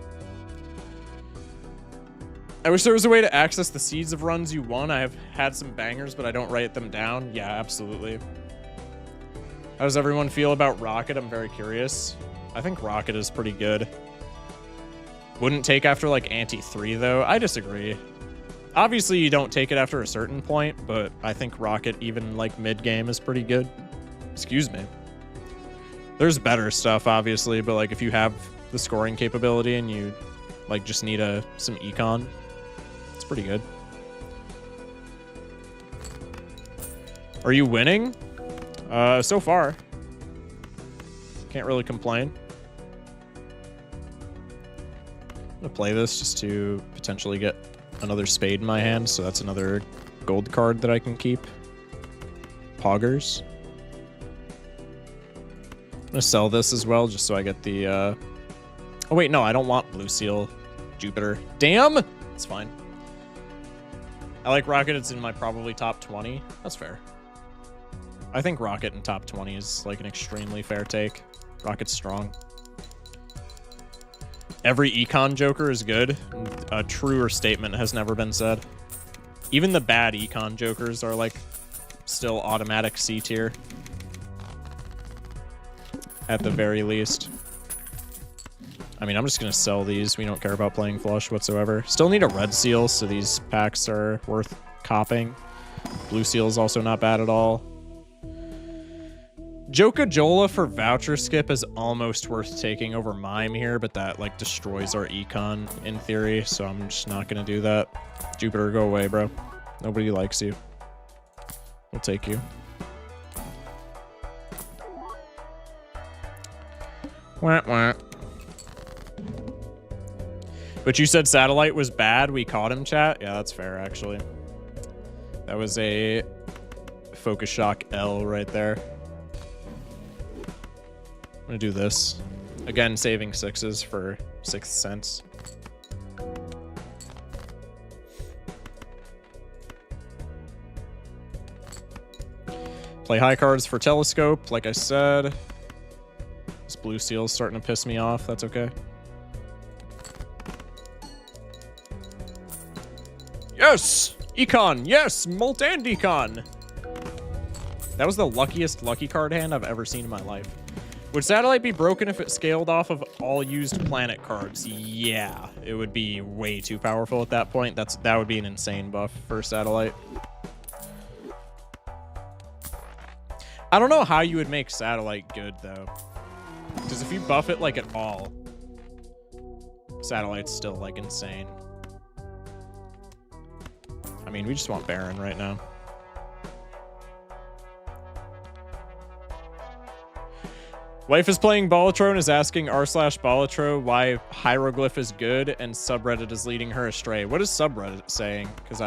I wish there was a way to access the seeds of runs you won. I have had some bangers, but I don't write them down. Yeah, absolutely. How does everyone feel about Rocket? I'm very curious. I think Rocket is pretty good. Wouldn't take after like Ante 3 though. I disagree. Obviously you don't take it after a certain point, but I think Rocket even like mid-game is pretty good. Excuse me. There's better stuff obviously, but like if you have the scoring capability and you like just need some econ, it's pretty good. Are you winning? So far. Can't really complain. I'm gonna play this just to potentially get another spade in my hand, so that's another gold card that I can keep. Poggers. I'm gonna sell this as well, just so I get the, Oh wait, no, I don't want Blue Seal. Jupiter. Damn! It's fine. I like Rocket, it's in my probably top 20. That's fair. I think Rocket in top 20 is like an extremely fair take. Rocket's strong. Every econ joker is good. A truer statement has never been said. Even the bad econ jokers are like still automatic C tier. At the very least. I mean, I'm just going to sell these. We don't care about playing flush whatsoever. Still need a red seal, so these packs are worth copping. Blue seal is also not bad at all. Joka-Jola for voucher skip is almost worth taking over Mime here, but that like destroys our econ in theory, so I'm just not going to do that. Jupiter, go away, bro. Nobody likes you. We'll take you. Wah, wah. But you said Satellite was bad. We caught him, chat. Yeah, that's fair, actually. That was a Focus Shock L right there. I'm gonna do this. Again, saving 6s for 6th sense. Play high cards for Telescope, like I said. This blue seal's starting to piss me off. That's okay. Yes! Econ! Yes! Molt and Econ! That was the luckiest lucky card hand I've ever seen in my life. Would Satellite be broken if it scaled off of all used planet cards? Yeah, it would be way too powerful at that point. That would be an insane buff for Satellite. I don't know how you would make Satellite good, though. Because if you buff it, like, at all, Satellite's still, like, insane. I mean, we just want Baron right now. Wife is playing Balatro and is asking r/Balatro why Hieroglyph is good and subreddit is leading her astray. What is subreddit saying? Because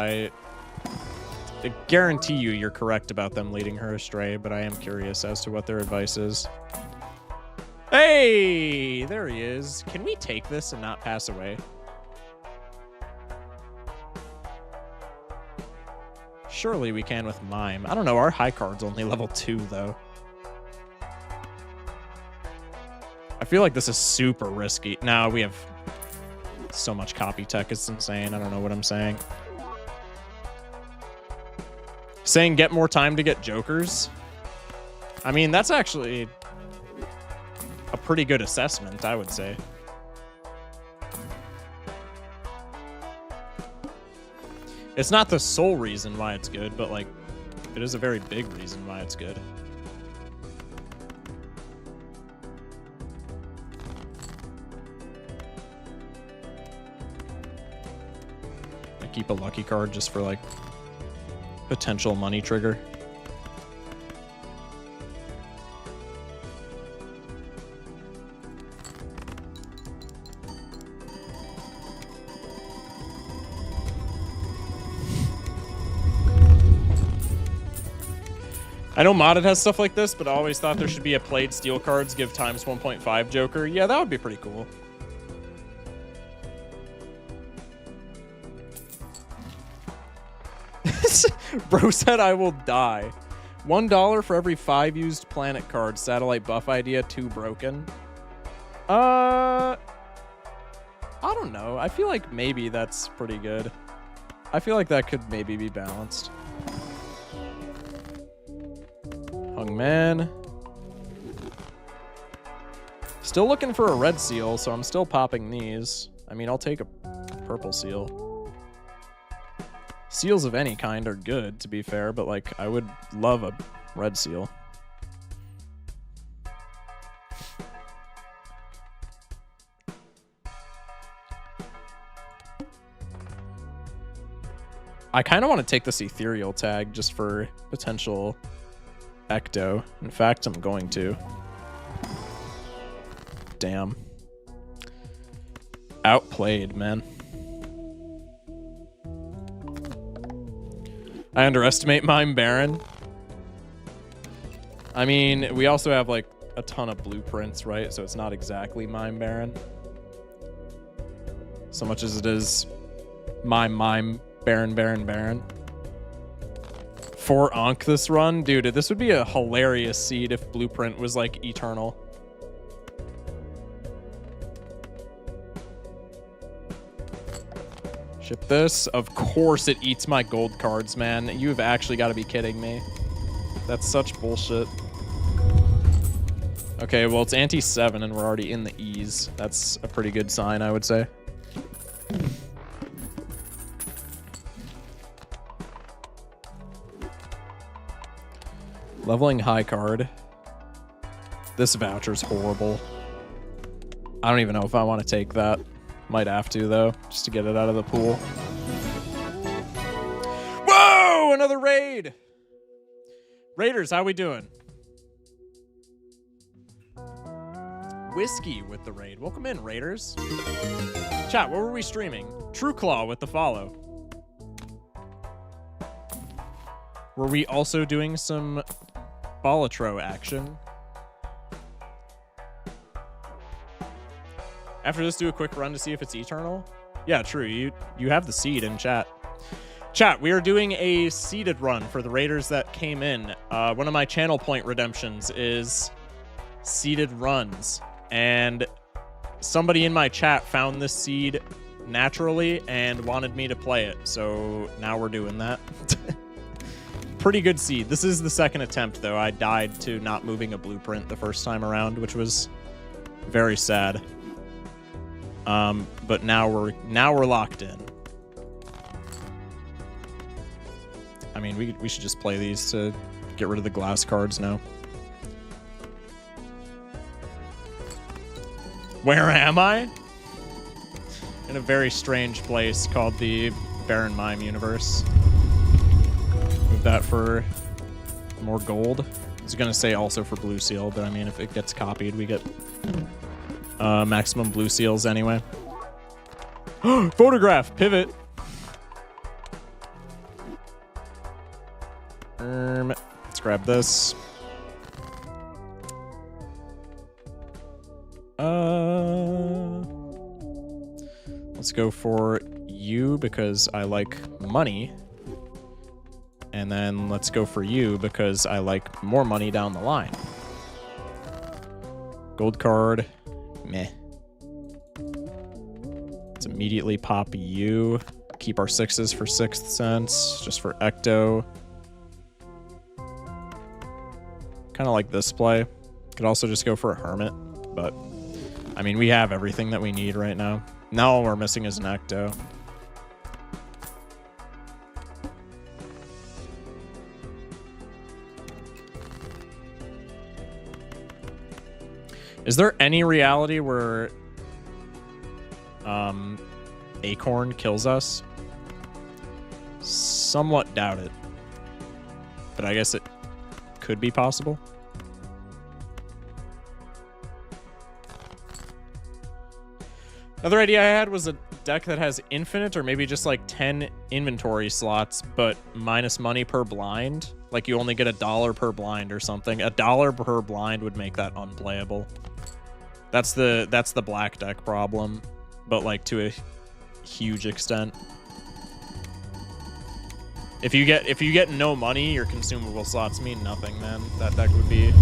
I guarantee you're correct about them leading her astray, but I am curious as to what their advice is. Hey, there he is. Can we take this and not pass away? Surely we can with Mime. I don't know, our high card's only level 2, though. I feel like this is super risky. Now we have so much copy tech, it's insane. I don't know what I'm saying. Saying get more time to get jokers. I mean, that's actually a pretty good assessment, I would say. It's not the sole reason why it's good, but like, it is a very big reason why it's good. I keep a lucky card just for like potential money trigger. I know modded has stuff like this, but I always thought there should be a played steel cards give times 1.5 Joker. Yeah, that would be pretty cool. Bro said I will die. $1 for every 5 used planet cards. Satellite buff idea, 2 broken. I don't know. I feel like maybe that's pretty good. I feel like that could maybe be balanced. Hung man. Still looking for a red seal, so I'm still popping these. I mean, I'll take a purple seal. Seals of any kind are good, to be fair, but like, I would love a red seal. I kind of want to take this ethereal tag just for potential ecto. In fact, I'm going to. Damn. Outplayed, man. I underestimate Mime Baron. I mean, we also have like a ton of blueprints, right? So it's not exactly Mime Baron. So much as it is Mime Baron. For Ankh this run, dude, this would be a hilarious seed if blueprint was like eternal. Ship this. Of course it eats my gold cards, man. You've actually got to be kidding me. That's such bullshit. Okay, well, it's anti-7 and we're already in the E's. That's a pretty good sign, I would say. Leveling high card. This voucher's horrible. I don't even know if I want to take that. Might have to, though, just to get it out of the pool. Whoa! Another raid! Raiders, how we doing? Whiskey with the raid. Welcome in, Raiders. Chat, what were we streaming? True Claw with the follow. Were we also doing some Balatro action? After this, do a quick run to see if it's eternal. Yeah, true. You have the seed in chat. Chat, we are doing a seeded run for the raiders that came in. One of my channel point redemptions is seeded runs. And somebody in my chat found this seed naturally and wanted me to play it. So now we're doing that. Pretty good seed. This is the second attempt, though. I died to not moving a blueprint the first time around, which was very sad. But now we're locked in. I mean, we should just play these to get rid of the glass cards now. Where am I? In a very strange place called the Baron Mime universe. Move that for more gold. I was gonna say also for blue seal, but I mean, if it gets copied, we get maximum blue seals anyway. Photograph pivot. Let's grab this. Let's go for you because I like money. And then let's go for you because I like more money down the line. Gold card. Meh. Let's immediately pop you. Keep our 6s for 6th sense, just for Ecto. Kind of like this play. Could also just go for a Hermit, but I mean, we have everything that we need right now. Now all we're missing is an Ecto. Is there any reality where Acorn kills us? Somewhat doubt it. But I guess it could be possible. Another idea I had was a deck that has infinite or maybe just like 10 inventory slots, but minus money per blind. Like you only get $1 per blind or something. $1 per blind would make that unplayable. That's the black deck problem, but like to a huge extent. If you get no money, your consumable slots mean nothing, man. That deck would be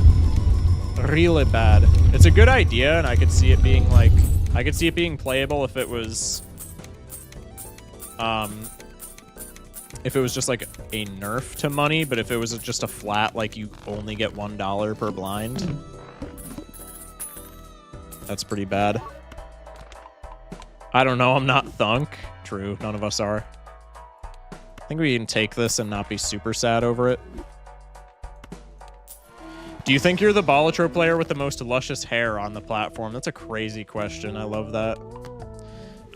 really bad. It's a good idea, and I could see it being like, I could see it being playable if it was just like a nerf to money, but if it was just a flat, like you only get $1 per blind, that's pretty bad. I don't know, I'm not Thunk. True, none of us are. I think we can take this and not be super sad over it. Do you think you're the Balatro player with the most luscious hair on the platform? That's a crazy question. I love that.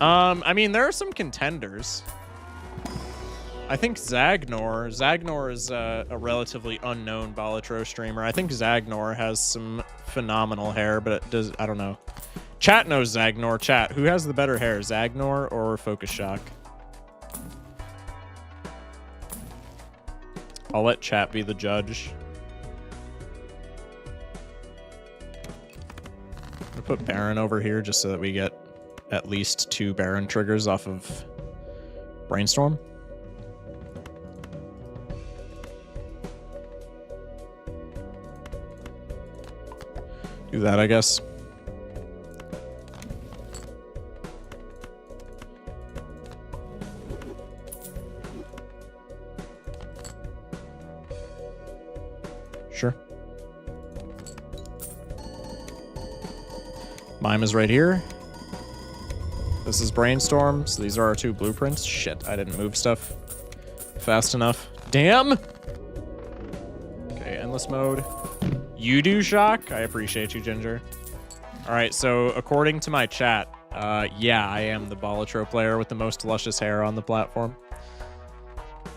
I mean, there are some contenders. I think Zagnor. Zagnor is a relatively unknown Balatro streamer. I think Zagnor has some phenomenal hair, but it does. I don't know. Chat knows Zagnor. Chat, who has the better hair, Zagnor or Focus Shock? I'll let chat be the judge. I'm gonna put Baron over here just so that we get at least 2 Baron triggers off of Brainstorm. Do that, I guess. Sure. Mime is right here. This is Brainstorm, so these are our 2 blueprints. Shit, I didn't move stuff fast enough. Damn! Okay, endless mode. You do, Shock? I appreciate you, Ginger. Alright, so according to my chat, yeah, I am the Balatro player with the most luscious hair on the platform.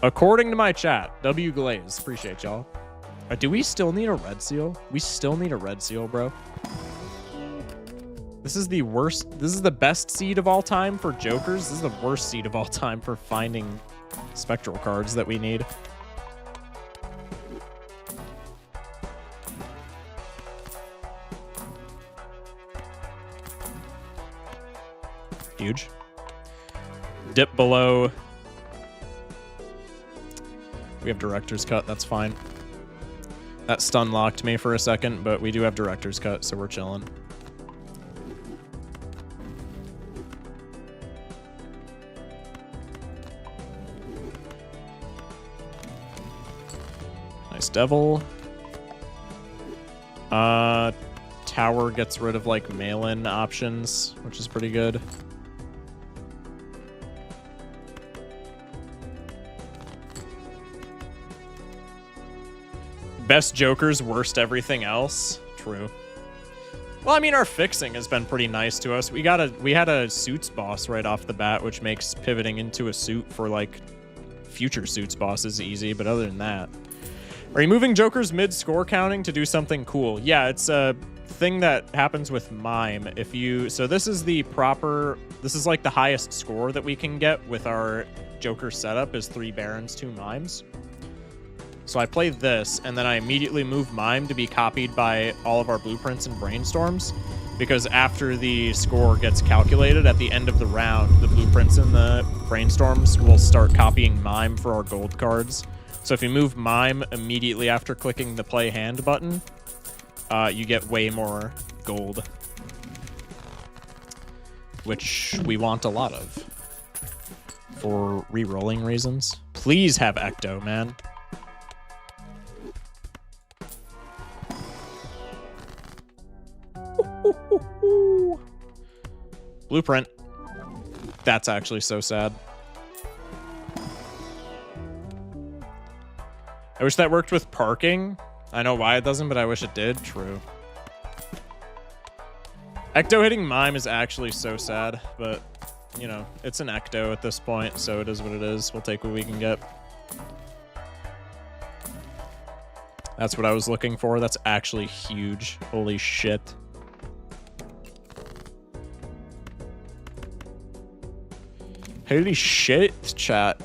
According to my chat, W Glaze, appreciate y'all. Do we still need a red seal? We still need a red seal, bro. This is the worst. This is the best seed of all time for Jokers. This is the worst seed of all time for finding spectral cards that we need. Huge. Dip below. We have Director's Cut. That's fine. That stun locked me for a second, but we do have Director's Cut, so we're chilling. Nice Devil. Tower gets rid of like mail-in options, which is pretty good. Best Jokers, worst everything else. True. Well, I mean, our fixing has been pretty nice to us. We had a suits boss right off the bat, which makes pivoting into a suit for like future suits bosses easy. But other than that, are you moving Jokers mid score counting to do something cool? Yeah, it's a thing that happens with Mime. If you this is the proper. This is like the highest score that we can get with our Joker setup is 3 Barons, 2 Mimes. So I play this, and then I immediately move Mime to be copied by all of our blueprints and brainstorms, because after the score gets calculated at the end of the round, the blueprints and the brainstorms will start copying Mime for our gold cards. So if you move Mime immediately after clicking the play hand button, you get way more gold, which we want a lot of for re-rolling reasons. Please have Ecto, man. Blueprint. That's actually so sad. I wish that worked with parking. I know why it doesn't, but I wish it did. True. Ecto hitting Mime is actually so sad, but, you know, it's an Ecto at this point, so it is what it is. We'll take what we can get. That's what I was looking for. That's actually huge. Holy shit. Holy shit, chat.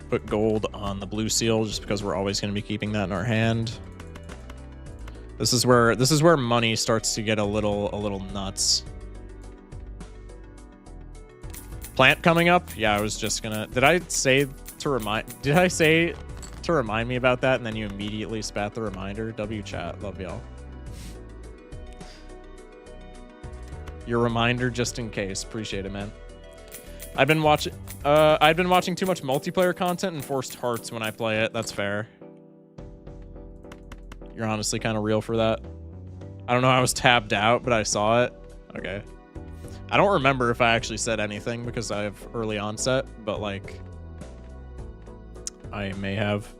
Put gold on the blue seal just because we're always going to be keeping that in our hand. This is where money starts to get a little nuts. Plant coming up? Yeah, I was just gonna. Did I say to remind me about that and then you immediately spat the reminder? W chat, love y'all. Your reminder just in case. Appreciate it, man. I've been watching too much multiplayer content and forced hearts when I play it. That's fair. You're honestly kind of real for that. I don't know, I was tabbed out, but I saw it. Okay. I don't remember if I actually said anything because I have early onset, but like I may have.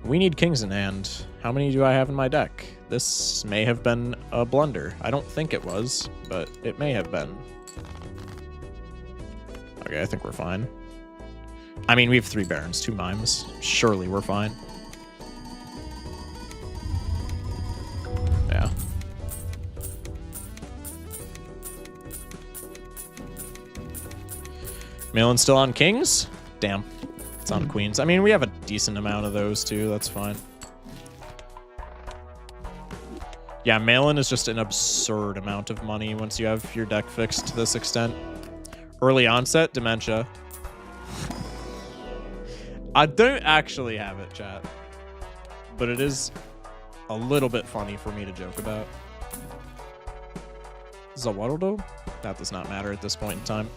We need kings in hand. How many do I have in my deck? This may have been a blunder. I don't think it was, but it may have been. Okay, I think we're fine. I mean, we have 3 barons, 2 mimes. Surely we're fine. Yeah. Malin's still on kings? Damn. It's on queens. I mean, we have a decent amount of those too. That's fine. Yeah, Malin is just an absurd amount of money once you have your deck fixed to this extent. Early onset, dementia. I don't actually have it, chat. But it is a little bit funny for me to joke about. Zawaddle? That does not matter at this point in time.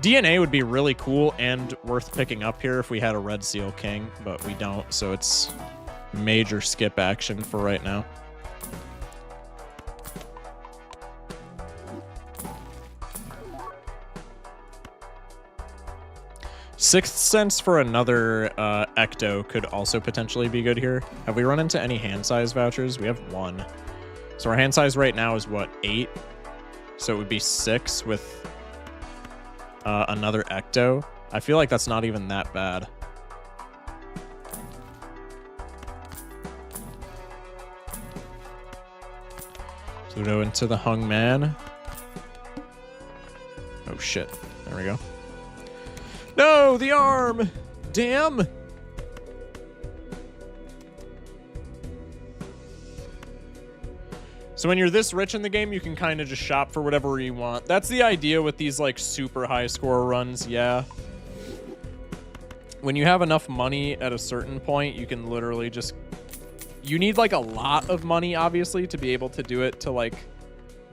DNA would be really cool and worth picking up here if we had a red seal king, but we don't, so it's major skip action for right now. Sixth Sense for another Ecto could also potentially be good here. Have we run into any hand size vouchers? We have 1. So our hand size right now is what, 8? So it would be 6 with another Ecto. I feel like that's not even that bad. Pluto into the Hung Man. Oh shit. There we go. No, the arm! Damn! So when you're this rich in the game, you can kind of just shop for whatever you want. That's the idea with these like super high score runs, yeah. When you have enough money at a certain point, you can literally just... You need like a lot of money, obviously, to be able to do it to like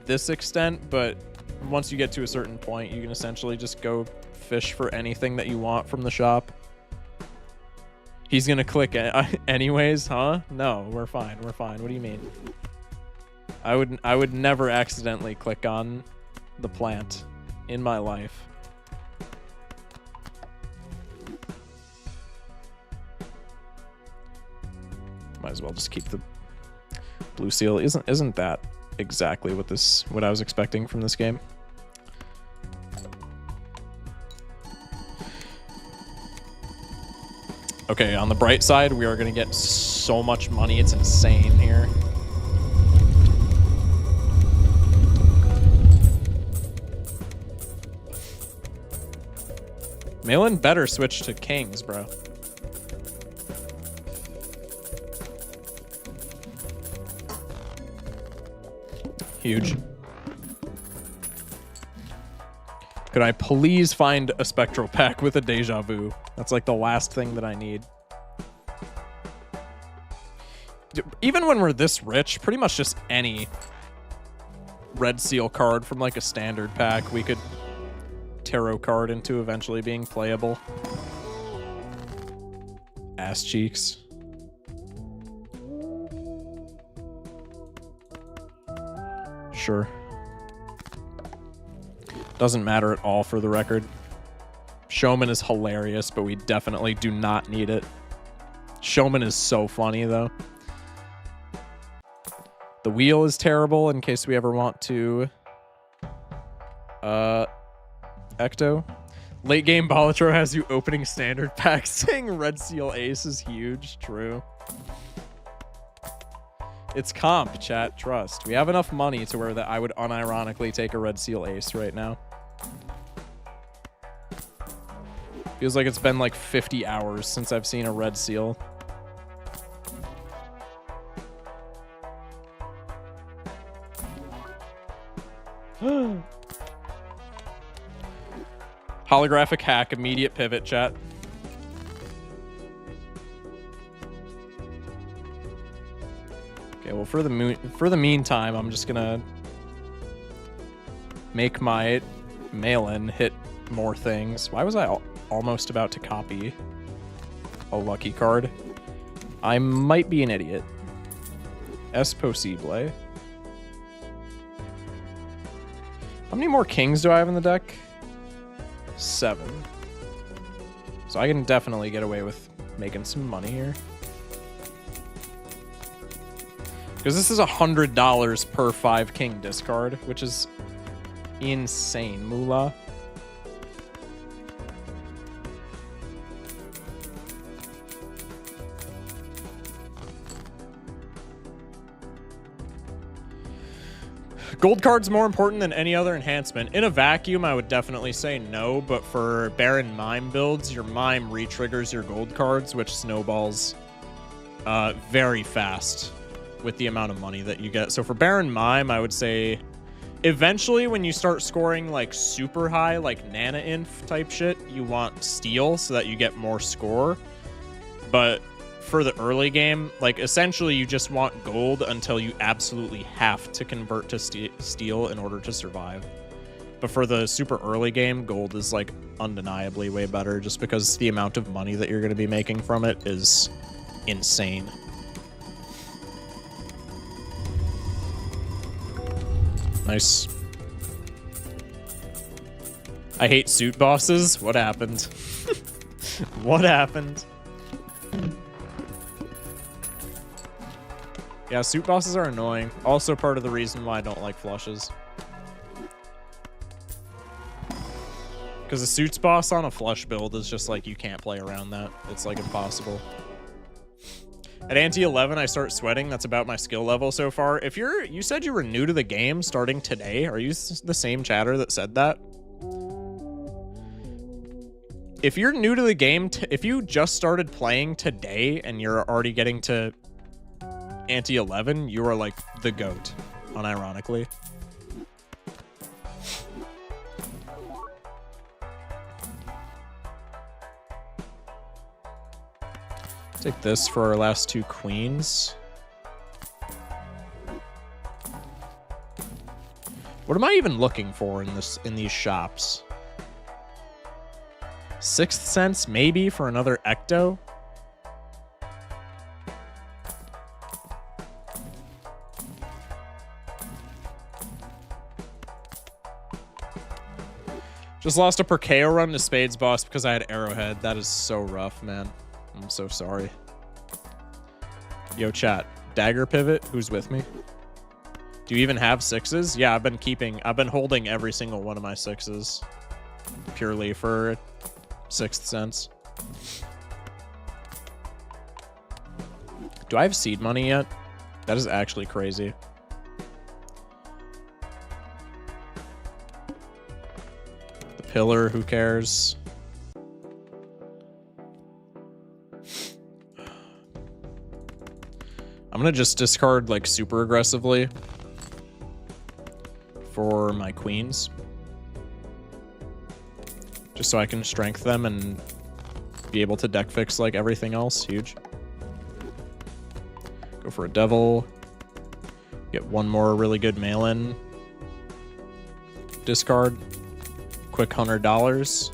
this extent, but once you get to a certain point, you can essentially just go fish for anything that you want from the shop. He's gonna click anyways, huh? No, we're fine. We're fine. What do you mean? I would never accidentally click on the plant in my life. Might as well just keep the blue seal. Isn't that exactly what I was expecting from this game? Okay, on the bright side, we are going to get so much money. It's insane here. Malin better switch to kings, bro. Huge. Could I please find a spectral pack with a deja vu? That's like the last thing that I need. Even when we're this rich, pretty much just any red seal card from like a standard pack we could tarot card into eventually being playable. Ass cheeks. Sure. Doesn't matter at all for the record. Showman is hilarious, but we definitely do not need it. Showman is so funny, though. The wheel is terrible in case we ever want to... Ecto. Late game Balatro has you opening standard packs saying Red Seal Ace is huge. True. It's comp, chat. Trust. We have enough money to where that I would unironically take a Red Seal Ace right now. Feels like it's been like 50 hours since I've seen a Red Seal. Holographic hack, immediate pivot, chat. Okay, well, for the meantime, I'm just gonna make my Malin hit more things. Why was I almost about to copy a lucky card? I might be an idiot. Es possible. How many more kings do I have in the deck? 7. So I can definitely get away with making some money here. Because this is $100 per 5 king discard, which is insane, moolah. Gold card's more important than any other enhancement. In a vacuum, I would definitely say no, but for Baron Mime builds, your Mime re-triggers your gold cards, which snowballs very fast with the amount of money that you get. So for Baron Mime, I would say eventually when you start scoring like super high, like Naneinf type shit, you want Steel so that you get more score. But for the early game, like essentially you just want gold until you absolutely have to convert to steel in order to survive. But for the super early game, gold is like undeniably way better just because the amount of money that you're going to be making from it is insane. Nice. I hate suit bosses. What happened? What happened? Yeah, suit bosses are annoying. Also part of the reason why I don't like flushes. Because a suits boss on a flush build is just like, you can't play around that. It's like impossible. At Ante 11, I start sweating. That's about my skill level so far. If you said you were new to the game starting today, are you the same chatter that said that? If you're new to the game, if you just started playing today and you're already getting to Ante 11, you are like the GOAT, unironically. Take this for our last 2 queens. What am I even looking for in these shops? 6th Sense maybe for another Ecto? Just lost a Perkeo run to Spades boss because I had Arrowhead. That is so rough, man. I'm so sorry. Yo, chat. Dagger pivot? Who's with me? Do you even have 6s? Yeah, I've been holding every single one of my 6s. Purely for 6th Sense. Do I have seed money yet? That is actually crazy. The pillar, who cares? gonna just discard like super aggressively for my queens. Just so I can strength them and be able to deck fix like everything else. Huge. Go for a devil. Get one more really good mail-in. Discard. Quick $100.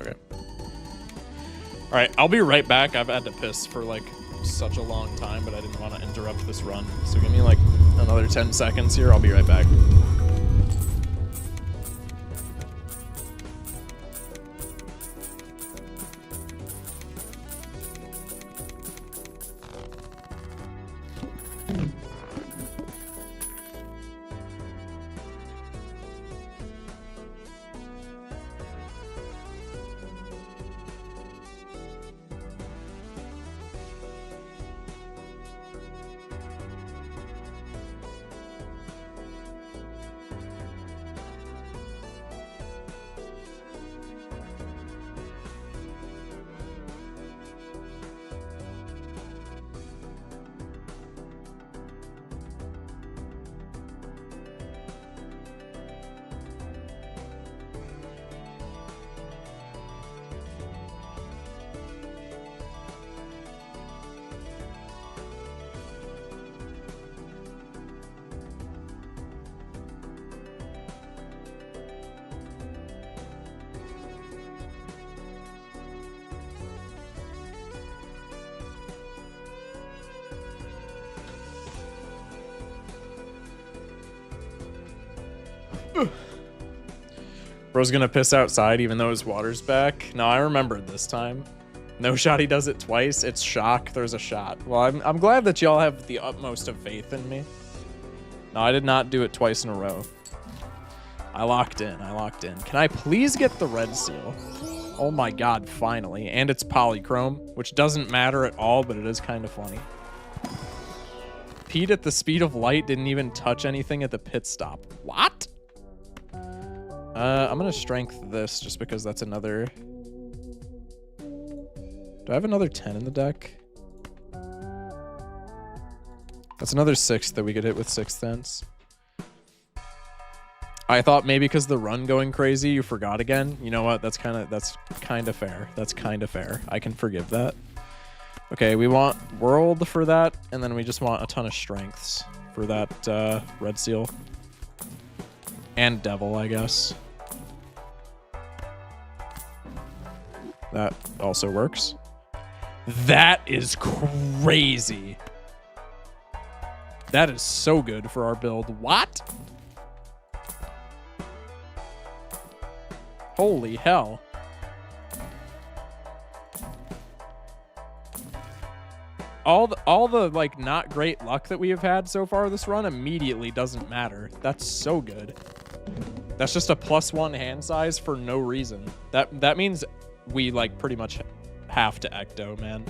Okay. All right, I'll be right back. I've had to piss for like such a long time, but I didn't want to interrupt this run. So give me like another 10 seconds here. I'll be right back. Bro's gonna piss outside even though his water's back. No, I remembered this time. No shot, he does it twice. It's shock. There's a shot. Well, I'm glad that y'all have the utmost of faith in me. No, I did not do it twice in a row. I locked in. I locked in. Can I please get the red seal? Oh my god, finally. And it's polychrome, which doesn't matter at all, but it is kind of funny. Pete at the speed of light didn't even touch anything at the pit stop. What? I'm gonna strength this just because that's another... Do I have another 10 in the deck? That's another 6 that we could hit with 6th Sense. I thought maybe because the run going crazy, you forgot again. You know what? That's kind of fair. That's kind of fair. I can forgive that. Okay, we want World for that, and then we just want a ton of strengths for that red seal. And Devil, I guess. That also works. That is crazy. That is so good for our build. What? Holy hell. All the like not great luck that we have had so far this run immediately doesn't matter. That's so good. That's just a +1 hand size for no reason. That means we like pretty much have to ecto, man.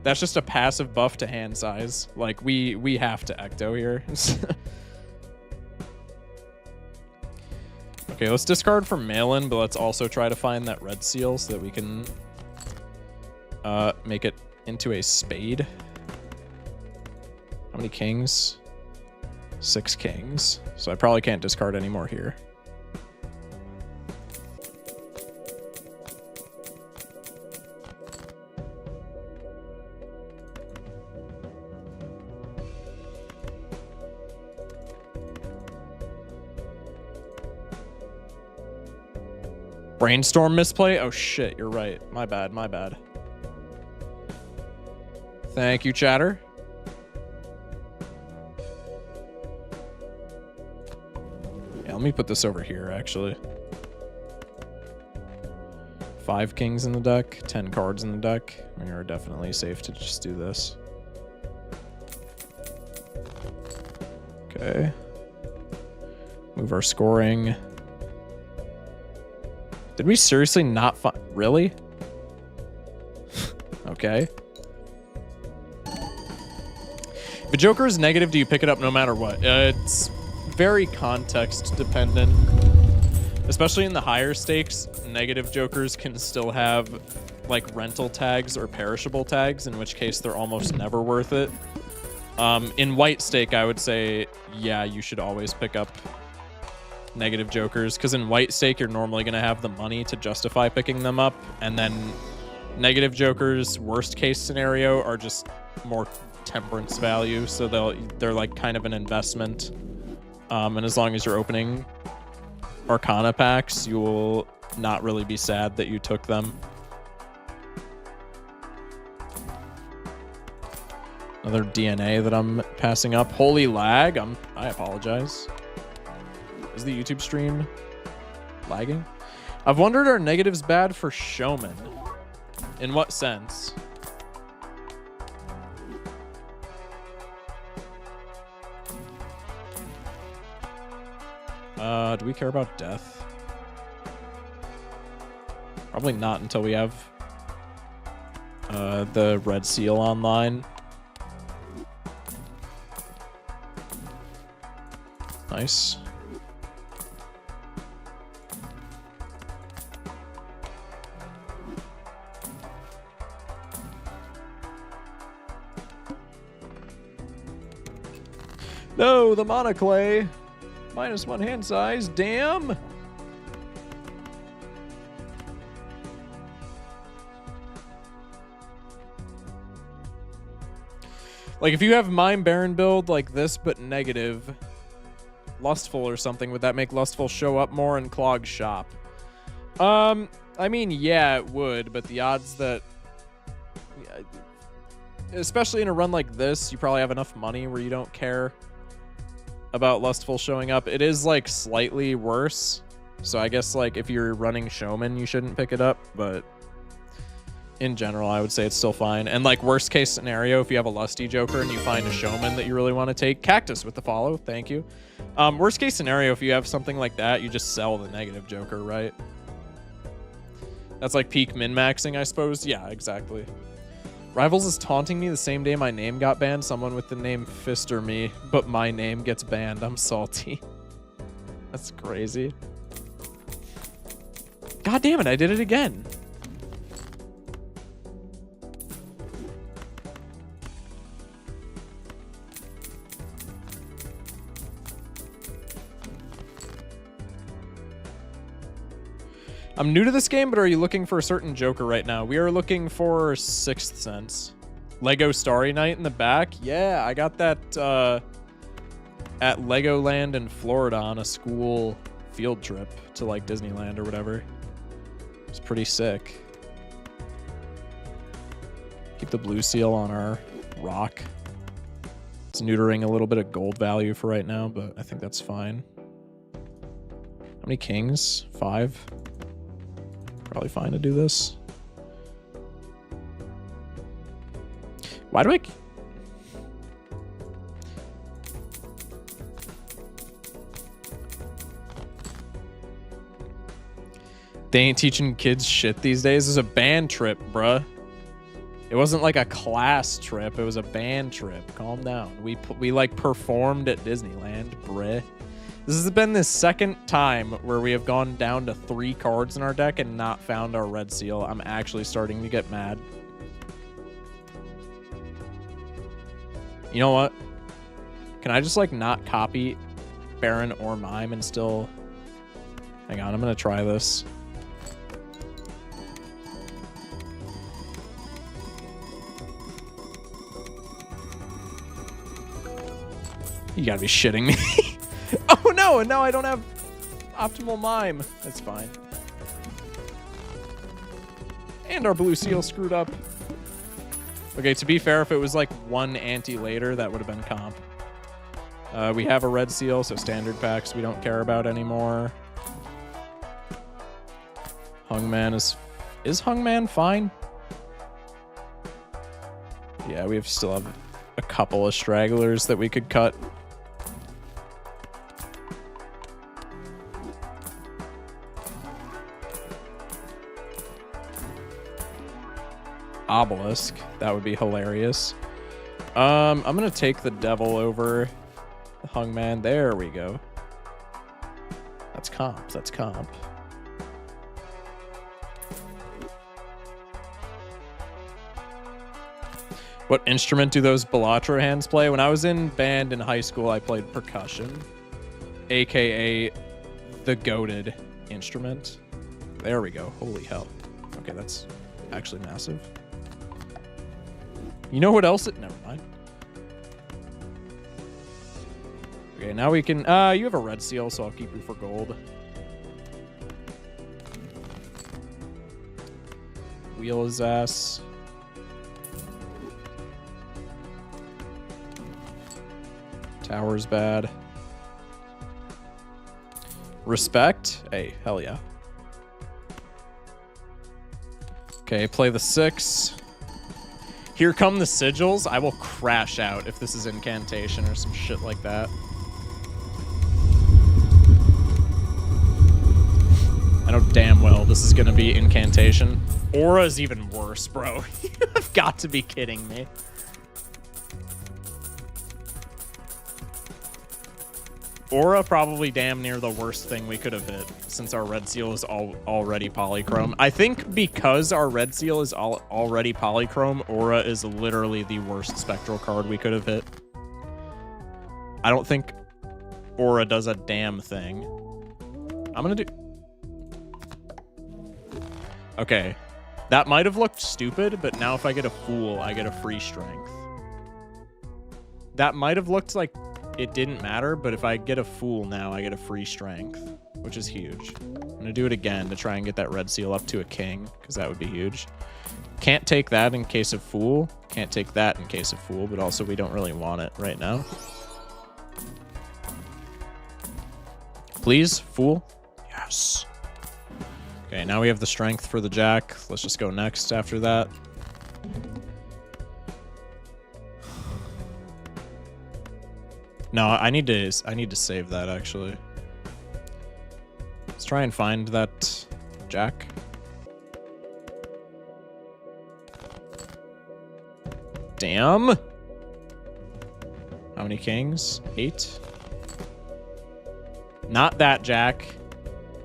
That's just a passive buff to hand size. Like we have to ecto here. Okay, let's discard for mail-in, but let's also try to find that red seal so that we can make it into a spade. How many kings? 6 kings. So I probably can't discard any more here. Brainstorm misplay? Oh shit, you're right. My bad, my bad. Thank you, chatter. Yeah, let me put this over here, actually. 5 kings in the deck, 10 cards in the deck. We are definitely safe to just do this. Okay. Move our scoring. Did we seriously not find... Really? Okay. If a Joker is negative, do you pick it up no matter what? It's very context dependent. Especially in the higher stakes, negative jokers can still have like rental tags or perishable tags, in which case they're almost never worth it. In white stake, I would say, yeah, you should always pick up negative jokers, because in white stake, you're normally going to have the money to justify picking them up, and then negative jokers, worst case scenario, are just more temperance value, so they're like kind of an investment. And as long as you're opening Arcana packs, you will not really be sad that you took them. Another DNA that I'm passing up. Holy lag. I apologize. Is the YouTube stream lagging? I've wondered, are negatives bad for showmen? In what sense? Do we care about death? Probably not until we have the red seal online. Nice. No, the monoclay. -1 hand size. Damn. Like, if you have Mime Baron build like this, but negative, Lustful or something, would that make Lustful show up more in Clog's shop? I mean, yeah, it would, but the odds that... especially in a run like this, you probably have enough money where you don't care about Lustful showing up. It is, like, slightly worse, so I guess, like, if you're running Showman, you shouldn't pick it up, but in general, I would say it's still fine. And, like, worst case scenario, if you have a Lusty Joker and you find a Showman that you really want to take, Cactus with the follow, thank you. Worst case scenario, if you have something like that, you just sell the negative Joker, right? That's like peak min-maxing, I suppose. Yeah, exactly. Rivals is taunting me the same day my name got banned. Someone with the name Fister me, but my name gets banned. I'm salty. That's crazy. God damn it, I did it again. I'm new to this game, but are you looking for a certain Joker right now? We are looking for Sixth Sense. Lego Starry Night in the back? Yeah, I got that at Legoland in Florida on a school field trip to like Disneyland or whatever. It's pretty sick. Keep the blue seal on our rock. It's neutering a little bit of gold value for right now, but I think that's fine. How many kings? 5? Probably fine to do this. Why do I... They ain't teaching kids shit these days. This is a band trip, bruh. It wasn't like a class trip. It was a band trip. Calm down. We like performed at Disneyland, bruh. This has been the second time where we have gone down to 3 cards in our deck and not found our red seal. I'm actually starting to get mad. You know what? Can I just, like, not copy Baron or Mime and still... Hang on, I'm going to try this. You gotta be shitting me. Oh no, and now I don't have optimal Mime. That's fine. And our blue seal screwed up. Okay, to be fair, if it was like 1 ante later, that would have been comp. We have a red seal, so standard packs we don't care about anymore. Hungman is Hungman fine? Yeah, we still have a couple of stragglers that we could cut. Obelisk. That would be hilarious. I'm gonna take the devil over the Hungman. There we go. That's comp. That's comp. What instrument do those Balatro hands play? When I was in band in high school, I played percussion, aka the goated instrument. There we go. Holy hell. Okay, that's actually massive. You know what else? Never mind. Okay, now we can... you have a red seal, so I'll keep you for gold. Wheel his ass. Tower's bad. Respect? Hey, hell yeah. Okay, play the 6. Here come the sigils. I will crash out if this is incantation or some shit like that. I know damn well this is gonna be incantation. Aura's even worse, bro. You've got to be kidding me. Aura probably damn near the worst thing we could have hit, since our red seal is already polychrome. I think because our red seal is already polychrome, Aura is literally the worst spectral card we could have hit. I don't think Aura does a damn thing. I'm gonna do... Okay. That might have looked stupid, but now if I get a Fool, I get a free strength. That might have looked like it didn't matter, but if I get a Fool now, I get a free strength, which is huge. I'm going to do it again to try and get that red seal up to a king, because that would be huge. Can't take that in case of Fool. Can't take that in case of Fool, but also we don't really want it right now. Please, Fool. Yes. Okay, now we have the strength for the jack. Let's just go next after that. No, I need to save that, actually. Let's try and find that jack. Damn. How many kings? 8. Not that jack.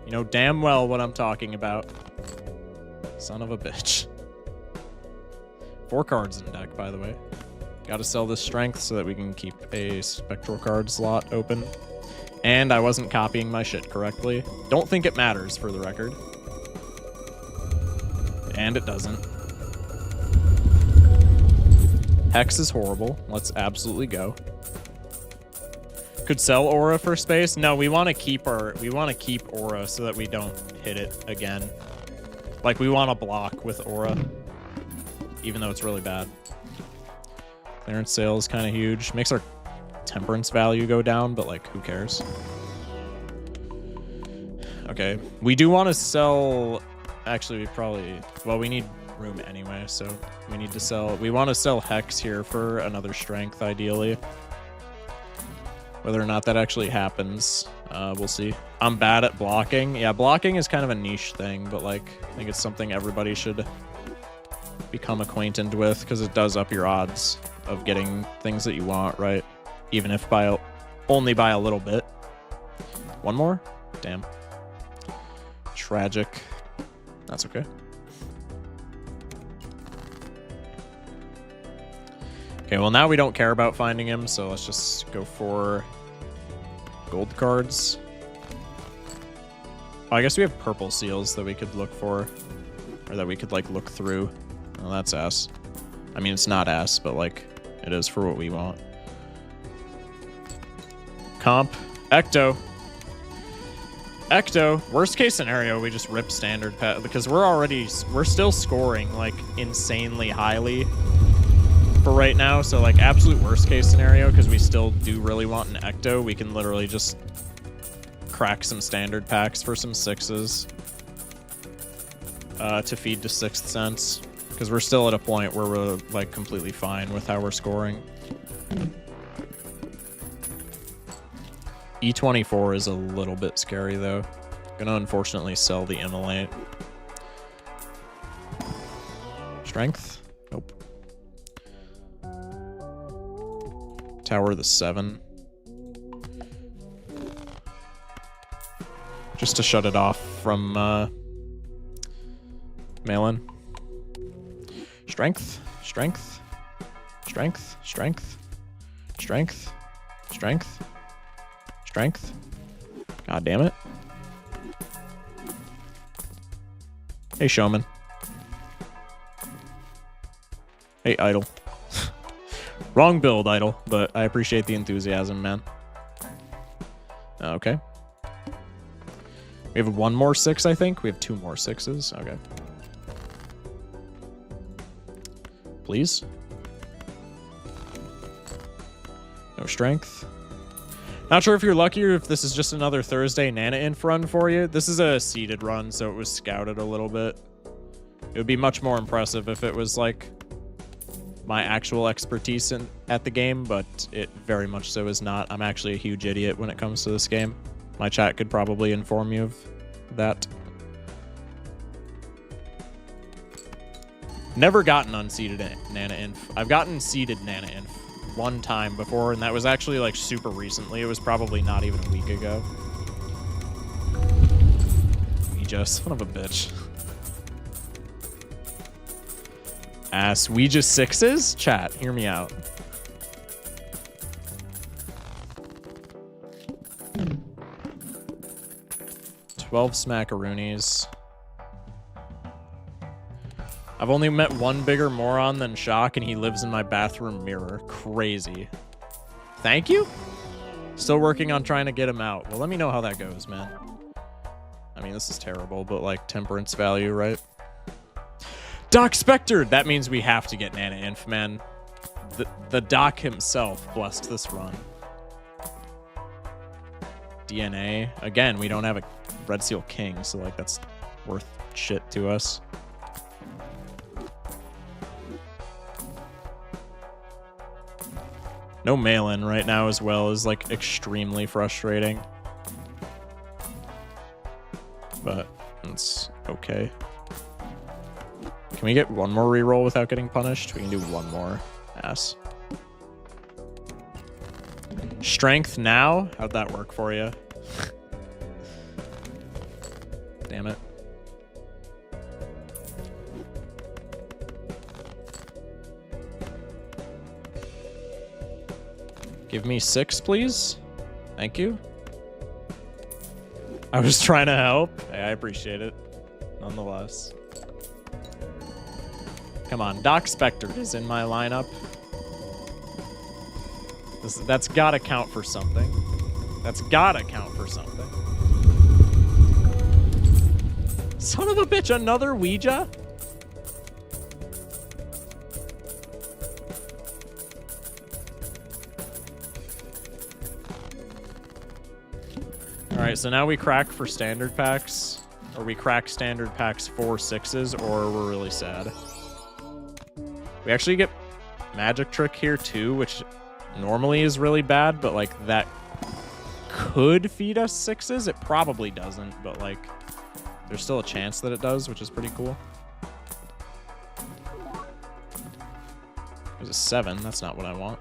You know damn well what I'm talking about. Son of a bitch. 4 cards in deck, by the way. Gotta sell this strength so that we can keep a spectral card slot open. And I wasn't copying my shit correctly. Don't think it matters, for the record. And it doesn't. Hex is horrible. Let's absolutely go. Could sell Aura for space? No, we want to keep Aura so that we don't hit it again. Like, we want to block with Aura, even though it's really bad. Clearance sale is kind of huge. Makes our temperance value go down, but like, who cares? Okay, we do want to sell... Actually, we probably... Well, we need room anyway, so we need to sell... We want to sell Hex here for another strength, ideally. Whether or not that actually happens, we'll see. I'm bad at blocking. Yeah, blocking is kind of a niche thing, but like, I think it's something everybody should become acquainted with, because it does up your odds of getting things that you want, right? Even if only by a little bit. One more? Damn. Tragic. That's okay. Okay, well now we don't care about finding him, so let's just go for gold cards. Oh, I guess we have purple seals that we could look for, or that we could like look through. Oh, that's ass. I mean, it's not ass, but like, it is for what we want. Comp. Ecto. Ecto. Worst case scenario, we just rip standard pet, because we're still scoring like insanely highly for right now. So like, absolute worst case scenario, because we still do really want an Ecto, we can literally just crack some standard packs for some 6s to feed to 6th sense. Because we're still at a point where we're like completely fine with how we're scoring. E24 is a little bit scary though. Gonna unfortunately sell the Immolate. Strength? Nope. Tower the 7. Just to shut it off from Malin. Strength, strength, strength, strength, strength, strength, strength. God damn it. Hey, Showman. Hey, Idol. Wrong build, Idol, but I appreciate the enthusiasm, man. Okay. We have one more 6, I think. We have 2 more 6s. Okay. Please. No strength. Not sure if you're lucky or if this is just another Thursday Naneinf run for you. This is a seeded run, so it was scouted a little bit. It would be much more impressive if it was like my actual expertise at the game, but it very much so is not. I'm actually a huge idiot when it comes to this game. My chat could probably inform you of that. Never gotten unseeded Naneinf. I've gotten seeded Naneinf one time before, and that was actually like super recently. It was probably not even a week ago. Ouija, son of a bitch. Ouija 6s? Chat, hear me out. $12 smackaroonies. I've only met one bigger moron than Shock, and he lives in my bathroom mirror. Crazy. Thank you? Still working on trying to get him out. Well, let me know how that goes, man. I mean, this is terrible, but like temperance value, right? Doc Spectre! That means we have to get Naneinf, man. The Doc himself blessed this run. DNA. Again, we don't have a Red Seal King, so like that's worth shit to us. No mail-in right now as well is like extremely frustrating. But it's okay. Can we get one more reroll without getting punished? We can do one more. Ass. Strength now? How'd that work for you? Damn it. Give me 6, please. Thank you. I was trying to help. Hey, I appreciate it. Nonetheless. Come on, Doc Spectre is in my lineup. That's gotta count for something. That's gotta count for something. Son of a bitch, another Ouija? Alright, so now we crack for standard packs. Or we crack standard packs for 6s, or we're really sad. We actually get Magic Trick here too, which normally is really bad, but like that could feed us 6s. It probably doesn't, but like there's still a chance that it does, which is pretty cool. There's a 7. That's not what I want.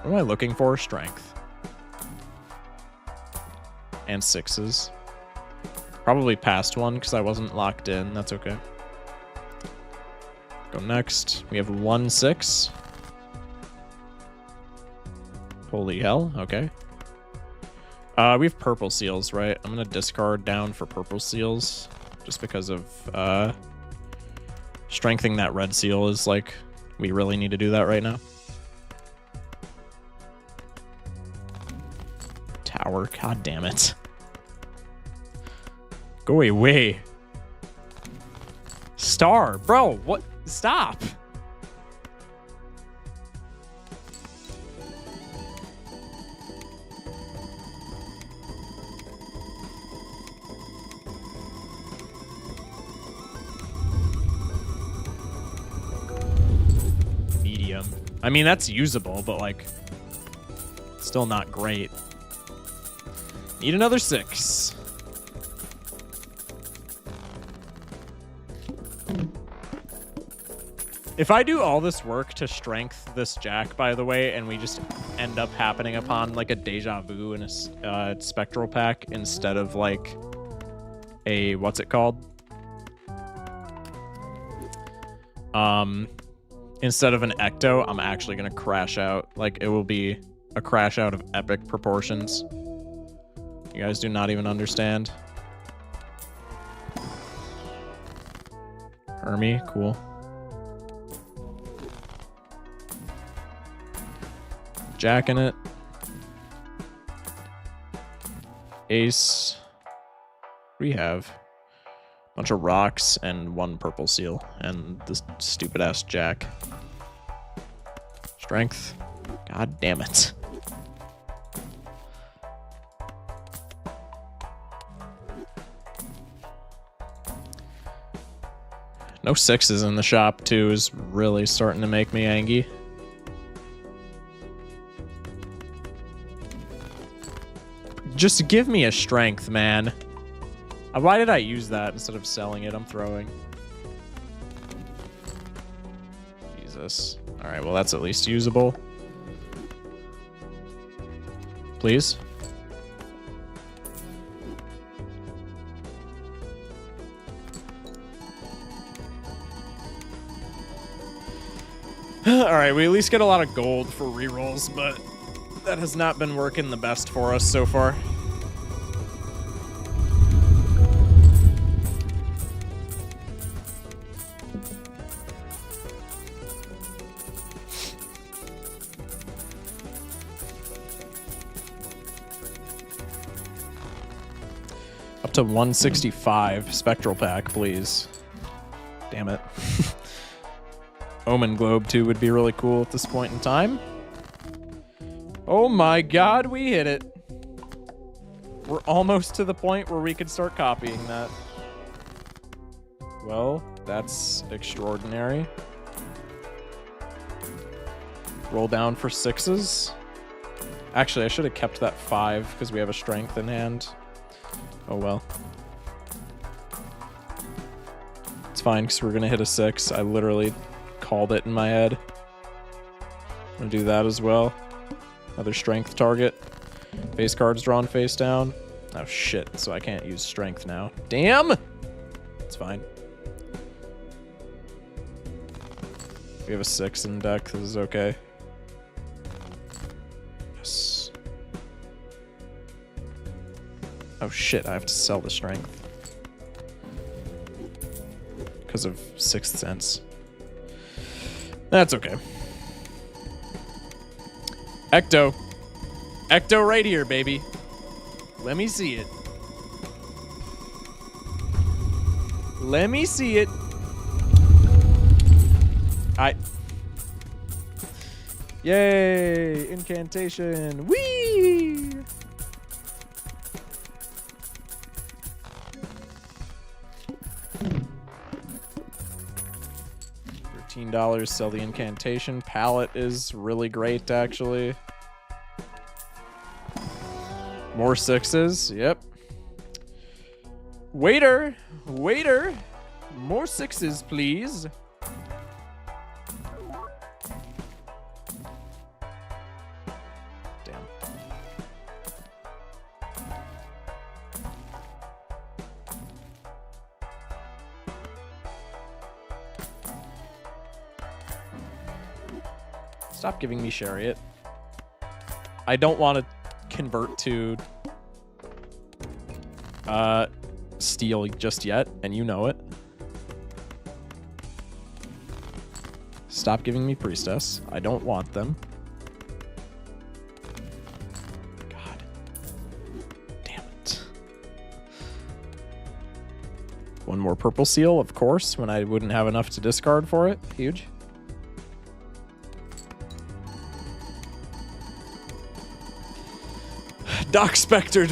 What am I looking for? Strength. And 6s. Probably past one because I wasn't locked in. That's okay. Go next. We have 1 6. Holy hell. Okay. We have purple seals, right? I'm going to discard down for purple seals just because of strengthening that red seal is like we really need to do that right now. Tower. God damn it. Go away. Star. Bro, what? Stop. Medium. I mean, that's usable, but like, still not great. Need another 6. If I do all this work to strength this Jack, by the way, and we just end up happening upon like a deja vu in a spectral pack instead of like a, what's it called? Instead of an ecto, I'm actually gonna crash out. Like, it will be a crash out of epic proportions. You guys do not even understand. Hermie, cool. Jack in it. Ace. What do we have? Bunch of rocks and one purple seal and this stupid ass Jack. Strength. God damn it. No sixes in the shop too is really starting to make me angry. Just give me a strength, man. Why did I use that instead of selling it? I'm throwing. Jesus. All right, well, that's at least usable. Please. All right, we at least get a lot of gold for rerolls, but that has not been working the best for us so far. Up to 165 spectral pack, please. Damn it. Omen Globe, too, would be really cool at this point in time. Oh my god, we hit it. We're almost to the point where we could start copying that. Well, that's extraordinary. Roll down for sixes. Actually, I should have kept that 5 because we have a strength in hand. Oh well. It's fine because we're going to hit a 6. I literally called it in my head. I'm going to do that as well. Another strength target. Face cards drawn face down. Oh shit, so I can't use strength now. Damn! It's fine. We have a 6 in deck. This is okay. Yes. Oh shit, I have to sell the strength. Because of 6th Sense. That's okay. Ecto. Ecto right here, baby. Let me see it. Let me see it. Yay! Incantation. Whee! $13, sell the incantation. Palette is really great, actually. More 6s, yep. Waiter! Waiter! More 6s, please. Damn. Stop giving me Chariot. I don't want to convert to steel just yet, and you know it. Stop giving me Priestess. I don't want them. God. Damn it. One more purple seal, of course, when I wouldn't have enough to discard for it. Huge. Doc Spectre,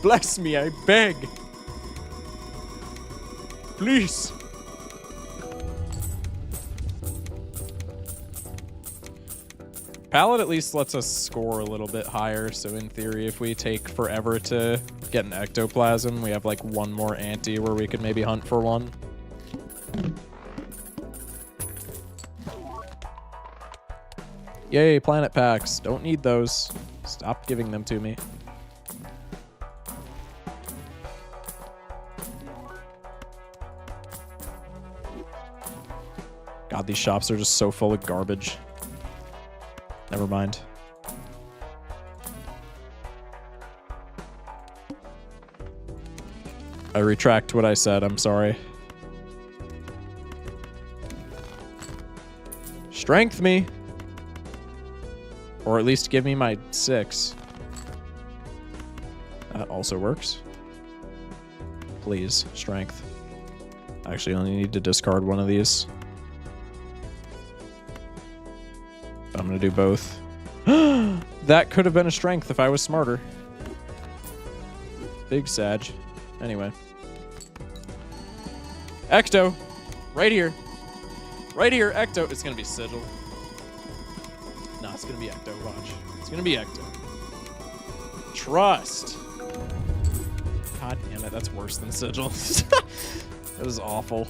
bless me, I beg. Please. Palette at least lets us score a little bit higher, so in theory, if we take forever to get an ectoplasm, we have like one more ante where we could maybe hunt for one. Yay, planet packs. Don't need those. Stop giving them to me. God, these shops are just so full of garbage. Never mind. I retract what I said. I'm sorry. Strength me. Or at least give me my 6. That also works. Please, strength. Actually, I only need to discard one of these. I'm gonna do both. That could have been a strength if I was smarter. Big Sag. Anyway. Ecto! Right here. Right here, Ecto. It's gonna be Sigil. No, it's gonna be Ecto, watch. It's gonna be Ecto. Trust. God damn it, that's worse than Sigil. That is awful.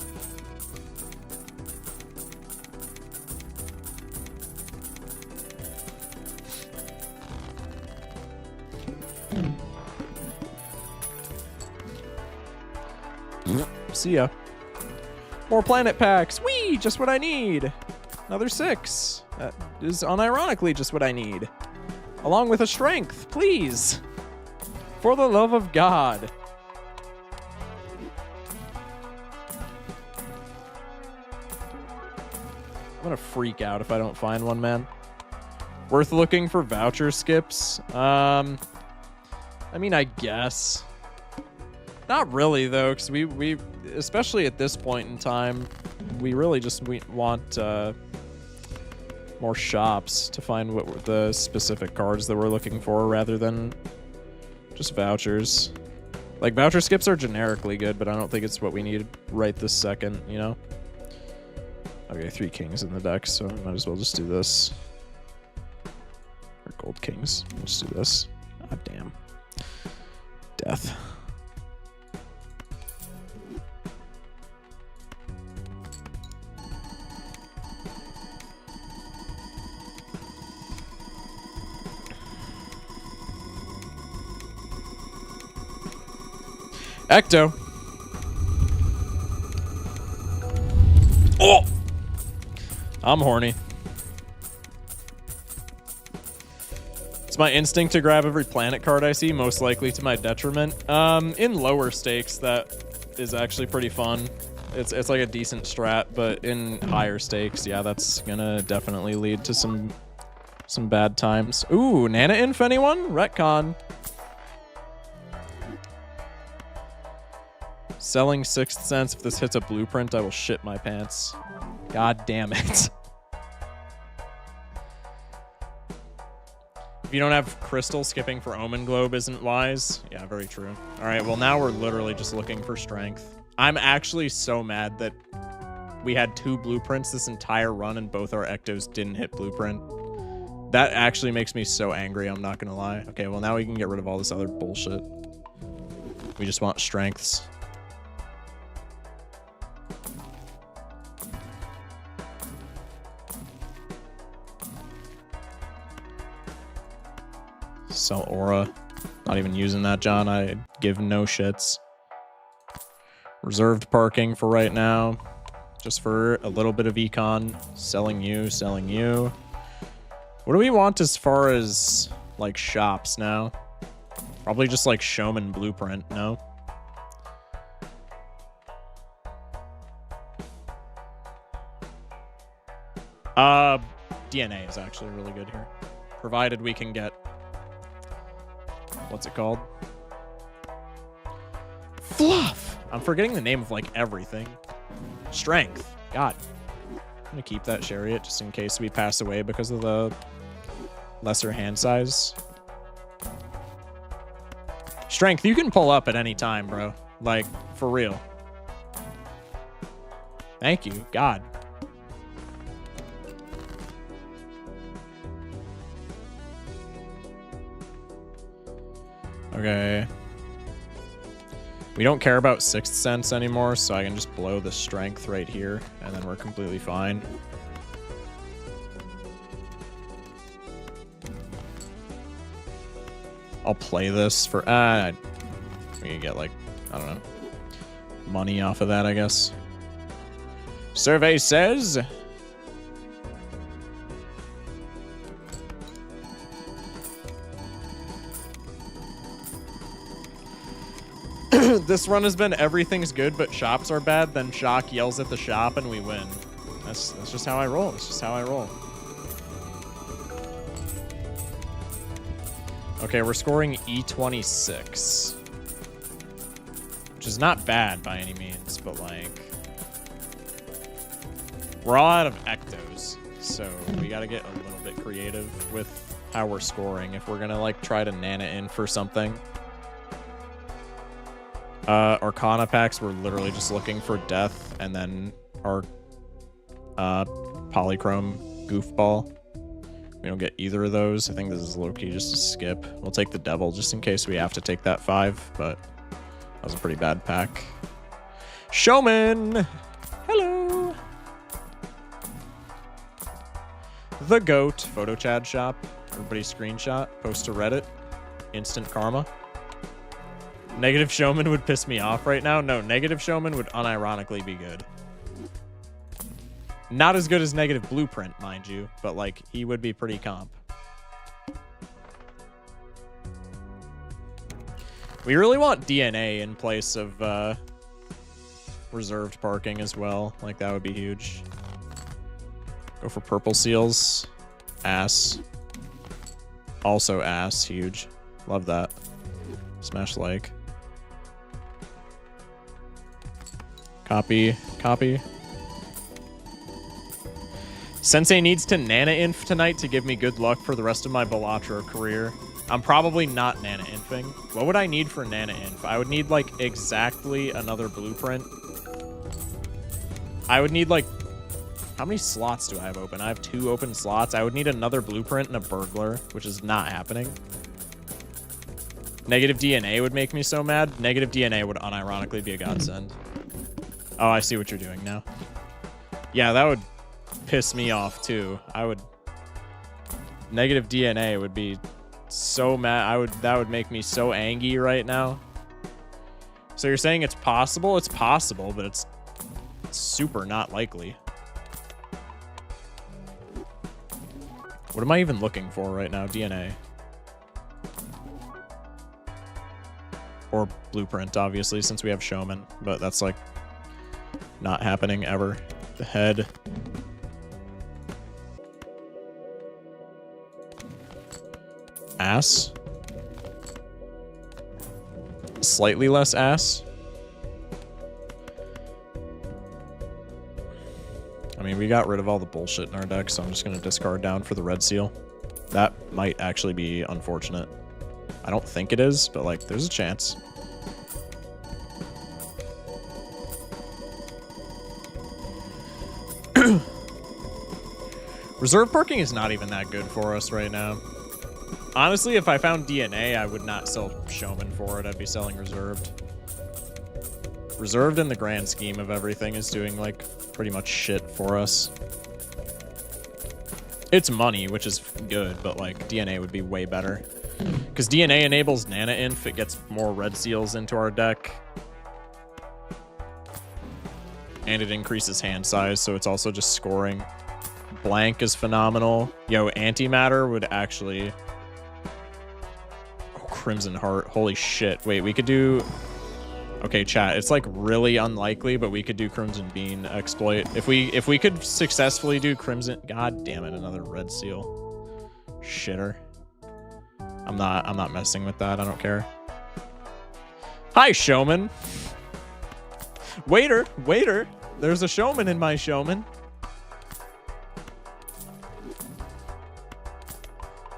See ya. More planet packs. Whee! Just what I need. Another 6. That is unironically just what I need. Along with a strength, please. For the love of God. I'm gonna freak out if I don't find one, man. Worth looking for voucher skips? I mean, I guess. Not really, though, because we especially at this point in time, we really just want more shops to find what the specific cards that we're looking for rather than just vouchers. Like, voucher skips are generically good, but I don't think it's what we need right this second, you know? Okay, 3 kings in the deck, so I might as well just do this. Or gold kings. Let's do this. God damn. Death. Ecto. Oh! I'm horny. It's my instinct to grab every planet card I see, most likely to my detriment. In lower stakes, that is actually pretty fun. It's like a decent strat, but in higher stakes, yeah, that's gonna definitely lead to some bad times. Ooh, Naneinf, anyone? Retcon. Selling Sixth Sense. If this hits a blueprint, I will shit my pants. God damn it. If you don't have Crystal, skipping for Omen Globe isn't wise. Yeah, very true. All right, well, now we're literally just looking for strength. I'm actually so mad that we had 2 blueprints this entire run and both our Ectos didn't hit blueprint. That actually makes me so angry, I'm not gonna lie. Okay, well, now we can get rid of all this other bullshit. We just want strengths. Sell Aura. Not even using that, John. I give no shits. Reserved parking for right now. Just for a little bit of econ. Selling you, selling you. What do we want as far as, like, shops now? Probably just, like, Showman Blueprint, no? DNA is actually really good here. Provided we can get... What's it called? Fluff! I'm forgetting the name of, like, everything. Strength. God. I'm gonna keep that chariot just in case we pass away because of the lesser hand size. Strength, you can pull up at any time, bro. Like, for real. Thank you. God. Okay. We don't care about Sixth Sense anymore, so I can just blow the strength right here, and then we're completely fine. I'll play this for... we can get, like, I don't know, money off of that, I guess. Survey says... This run has been everything's good, but shops are bad. Then Shock yells at the shop and we win. That's just how I roll. That's just how I roll. Okay, we're scoring E26. Which is not bad by any means, but like... We're all out of ectos, so we gotta get a little bit creative with how we're scoring if we're gonna like try to Naneinf for something. Arcana packs, we're literally just looking for death, and then our polychrome goofball. We don't get either of those. I think this is low-key just a skip. We'll take the devil just in case we have to take that 5, but that was a pretty bad pack. Showman! Hello! The GOAT. Photo Chad shop. Everybody screenshot. Post to Reddit. Instant karma. Negative Showman would piss me off right now. No, Negative Showman would unironically be good. Not as good as Negative Blueprint, mind you, but like he would be pretty comp. We really want DNA in place of reserved parking as well. Like that would be huge. Go for purple seals. Ass. Also ass, huge. Love that. Smash like. Copy. Copy. Sensei needs to Naneinf tonight to give me good luck for the rest of my Balatro career. I'm probably not Nanainfing. What would I need for Naneinf? I would need, like, exactly another blueprint. I would need, like... How many slots do I have open? I have 2 open slots. I would need another blueprint and a burglar, which is not happening. Negative DNA would make me so mad. Negative DNA would unironically be a godsend. Oh, I see what you're doing now. Yeah, that would piss me off too. I would... Negative DNA would be so mad. That would make me so angry right now. So you're saying it's possible? It's possible, but it's super not likely. What am I even looking for right now? DNA. Or blueprint, obviously, since we have Showman. But that's, like, not happening ever. The head. Ass. Slightly less ass. I mean, we got rid of all the bullshit in our deck, so I'm just going to discard down for the red seal. That might actually be unfortunate. I don't think it is, but, like, there's a chance. Reserve parking is not even that good for us right now. Honestly, if I found DNA, I would not sell Showman for it. I'd be selling Reserved. Reserved in the grand scheme of everything is doing, like, pretty much shit for us. It's money, which is good, but, like, DNA would be way better. Because DNA enables Naneinf, it gets more red seals into our deck. And it increases hand size, so it's also just scoring. Blank is phenomenal. Yo, Antimatter would actually... Oh, Crimson Heart. Holy shit. Wait, we could do... Okay, chat. It's, like, really unlikely, but we could do Crimson Bean exploit. If we could successfully do Crimson... God damn it, another red seal. Shitter. I'm not messing with that. I don't care. Hi, Showman. Waiter, waiter. There's a Showman in my Showman.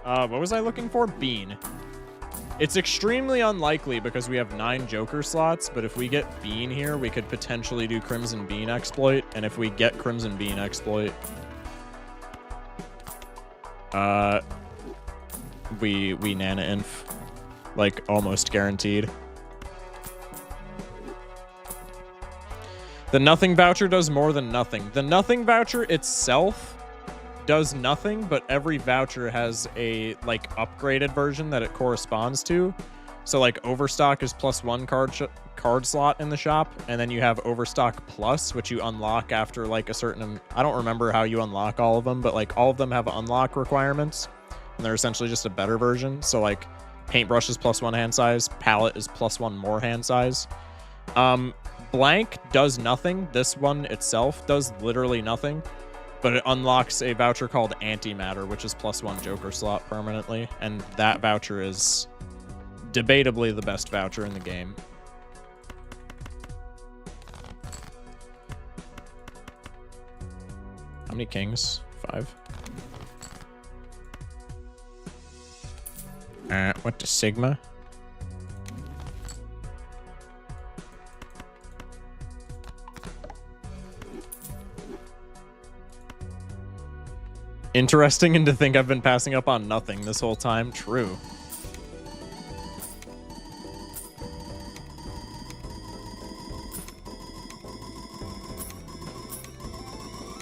What was I looking for? Bean. It's extremely unlikely because we have 9 Joker slots, but if we get Bean here, we could potentially do Crimson Bean exploit, and if we get Crimson Bean exploit, we Naneinf, like, almost guaranteed. The nothing voucher does more than nothing. The nothing voucher itself does nothing, but every voucher has a like upgraded version that it corresponds to. So like Overstock is +1 card slot in the shop, and then you have Overstock Plus, which you unlock after like a certain, I don't remember how you unlock all of them, but like all of them have unlock requirements, and they're essentially just a better version. So like paintbrush is +1 hand size, palette is +1 more hand size. Blank does nothing. This one itself does literally nothing, but it unlocks a voucher called Antimatter, which is +1 Joker slot permanently, and that voucher is debatably the best voucher in the game. How many kings? 5. What to Sigma? Interesting, and to think I've been passing up on nothing this whole time. True.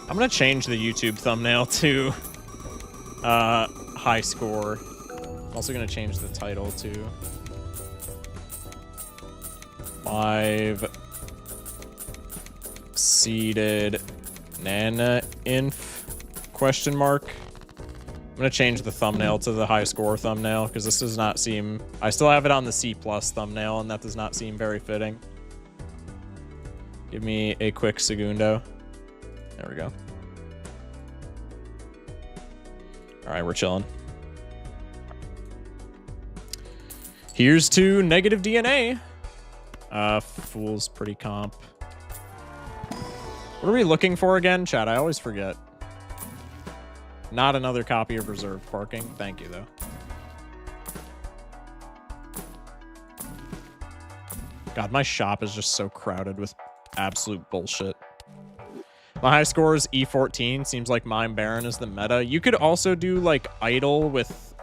I'm gonna change the YouTube thumbnail to high score. I'm also gonna change the title to 5 seeded Naneinf ? I'm gonna change the thumbnail to the high score thumbnail because this does not seem, I still have it on the C+ thumbnail and that does not seem very fitting. Give me a quick segundo. There we go. All right, we're chilling. Here's to negative DNA. Fool's pretty comp. What are we looking for again, chat? I always forget. Not another copy of reserved parking. Thank you, though. God, my shop is just so crowded with absolute bullshit. My high score is E14. Seems like Mime Baron is the meta. You could also do, like, Idol with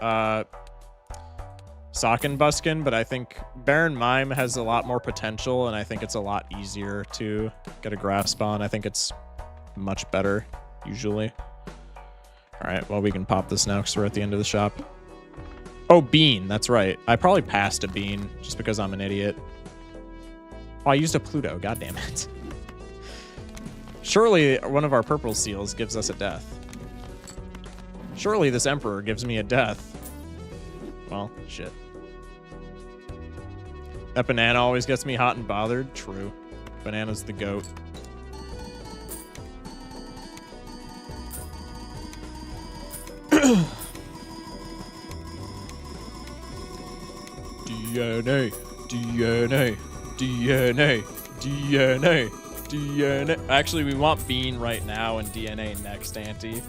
Socken Buskin, but I think Baron Mime has a lot more potential, and I think it's a lot easier to get a grasp on. I think it's much better, usually. All right, well, we can pop this now because we're at the end of the shop. Oh, Bean, that's right. I probably passed a Bean just because I'm an idiot. Oh, I used a Pluto, god damn it. Surely one of our purple seals gives us a death. Surely this Emperor gives me a death. Well, shit. That banana always gets me hot and bothered. True. Banana's the GOAT. DNA, DNA, DNA, DNA, DNA. Actually, we want Bean right now and DNA next, Auntie.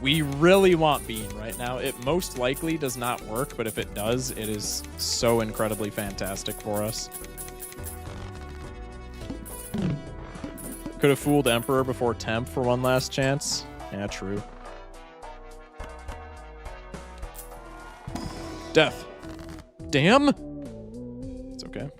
We really want Bean right now. It most likely does not work, but if it does, it is so incredibly fantastic for us. Could have fooled Emperor before Temp for one last chance. Yeah, true. Death. Damn. It's okay.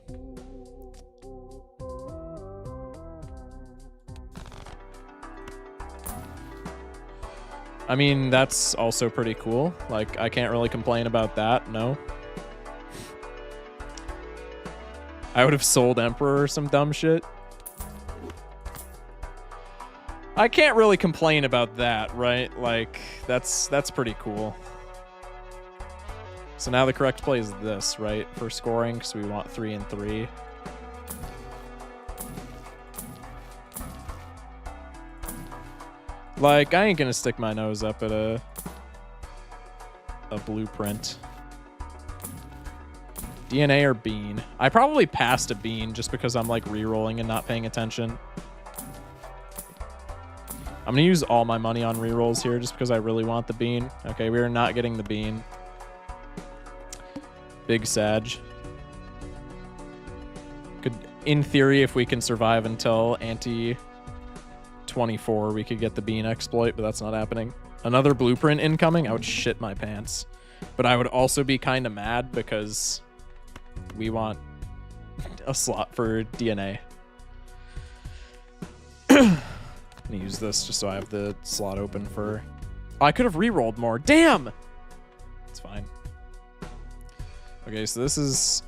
I mean, that's also pretty cool. Like, I can't really complain about that, no. I would have sold Emperor or some dumb shit. I can't really complain about that, right? Like, that's pretty cool. So now the correct play is this, right? For scoring, because we want 3 and 3. Like, I ain't gonna stick my nose up at a blueprint. DNA or Bean? I probably passed a Bean just because I'm like re-rolling and not paying attention. I'm gonna use all my money on re-rolls here just because I really want the Bean. Okay, we are not getting the Bean. Big Sag. Could, in theory, if we can survive until Ante 24, we could get the Bean exploit, but that's not happening. Another blueprint incoming? I would shit my pants. But I would also be kind of mad because we want a slot for DNA. I'm gonna use this just so I have the slot open for I could have re-rolled more. Damn! It's fine. Okay, so this is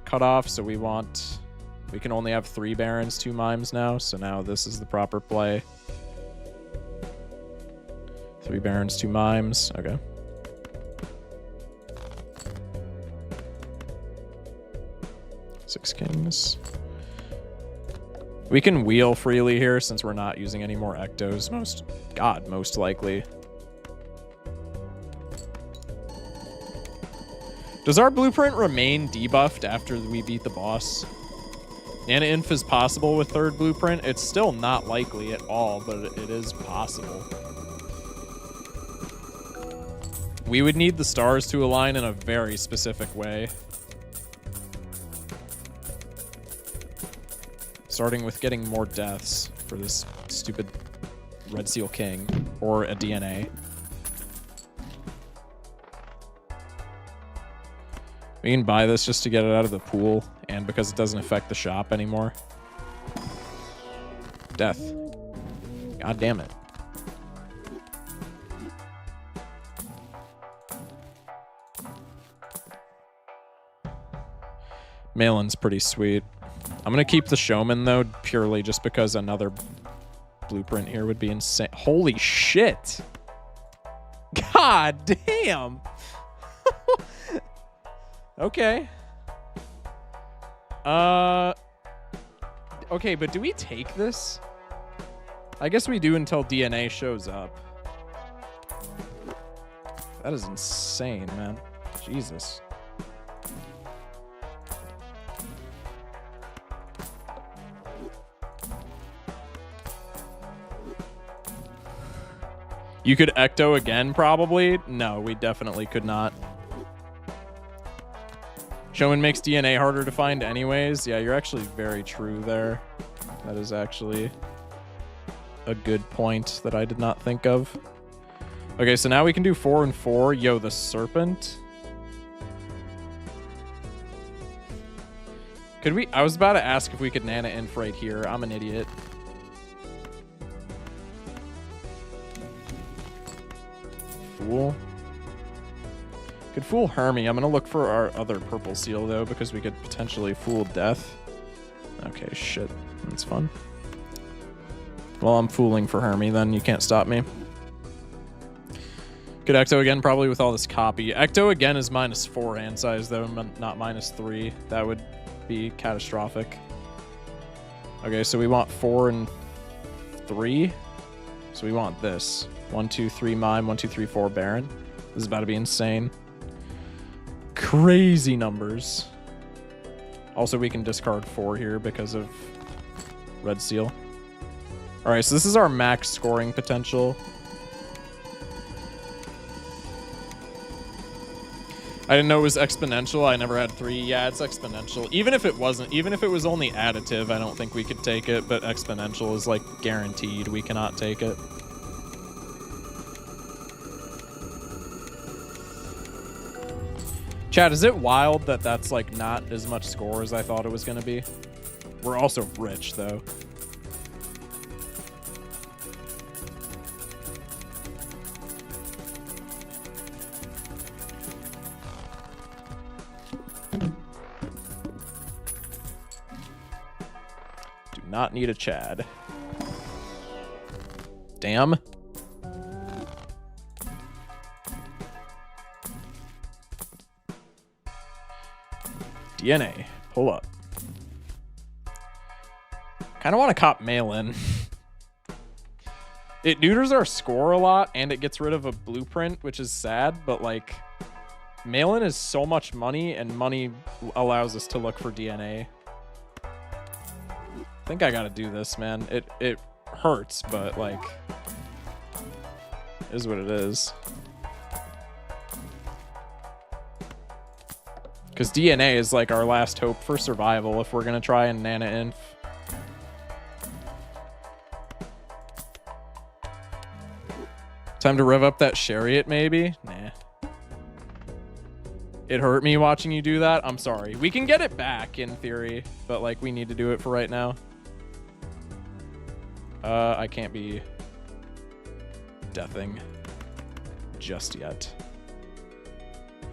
cut off, so we can only have 3 barons, 2 mimes now, so now this is the proper play. 3 barons, 2 mimes. Okay. Six kings. We can wheel freely here since we're not using any more ectos. Most likely. Does our blueprint remain debuffed after we beat the boss? Naneinf is possible with 3rd blueprint. It's still not likely at all, but it is possible. We would need the stars to align in a very specific way. Starting with getting more deaths for this stupid Red Seal King or a DNA. We can buy this just to get it out of the pool and because it doesn't affect the shop anymore. Death. God damn it. Malin's pretty sweet. I'm going to keep the Showman, though, purely just because another blueprint here would be insane. Holy shit! God damn! Okay. Okay, but do we take this? I guess we do until DNA shows up. That is insane, man. Jesus. You could Ecto again, probably? No, we definitely could not. Showman makes DNA harder to find anyways. Yeah, you're actually very true there. That is actually a good point that I did not think of. Okay, so now we can do 4 and 4. Yo, the Serpent. Could we? I was about to ask if we could Naneinf right here. I'm an idiot. Fool. Could fool Hermie. I'm going to look for our other purple seal, though, because we could potentially fool Death. Okay, shit. That's fun. Well, I'm fooling for Hermie, then. You can't stop me. Could Ecto again, probably with all this copy. Ecto again is -4 hand size, though, not -3. That would be catastrophic. Okay, so we want 4 and 3. So we want this. 1, 2, 3 mime, 1, 2, 3, 4 Baron. This is about to be insane. Crazy numbers. Also, we can discard 4 here because of Red Seal. Alright, so this is our max scoring potential. I didn't know it was exponential. I never had 3. Yeah, it's exponential. Even if it wasn't, even if it was only additive, I don't think we could take it, but exponential is like guaranteed. We cannot take it. Chat, is it wild that that's like not as much score as I thought it was going to be? We're also rich, though. Do not need a Chad. Damn. DNA, pull up. Kind of want to cop mail-in. It neuters our score a lot, and it gets rid of a blueprint, which is sad, but like, mail-in is so much money, and money allows us to look for DNA. I think I gotta do this, man. It hurts, but like, it is what it is. Because DNA is like our last hope for survival if we're going to try and Naneinf. Time to rev up that chariot, maybe? Nah. It hurt me watching you do that. I'm sorry. We can get it back in theory, but like we need to do it for right now. I can't be deathing. just yet.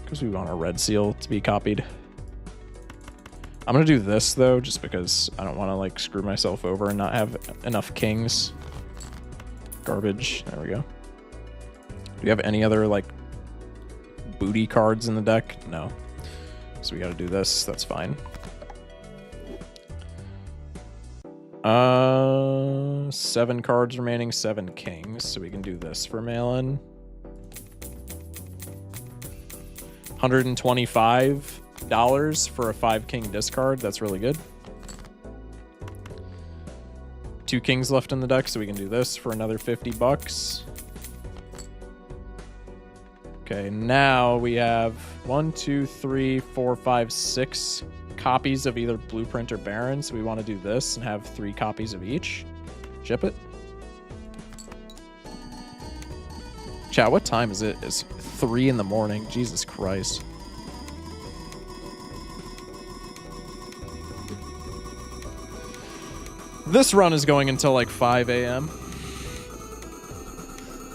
Because we want our red seal to be copied. I'm going to do this, though, just because I don't want to, like, screw myself over and not have enough kings. Garbage. There we go. Do we have any other, like, booty cards in the deck? No. So we got to do this. That's fine. 7 cards remaining, 7 kings. So we can do this for Malin. $125 for a 5 king discard. That's really good. 2 kings left in the deck, so we can do this for another 50 bucks. Okay, now we have 1, 2, 3, 4, 5, 6 copies of either Blueprint or Baron. So we want to do this and have 3 copies of each. Ship it. Chat, what time is it? It's 3 in the morning. Jesus Christ. This run is going until like 5 a.m.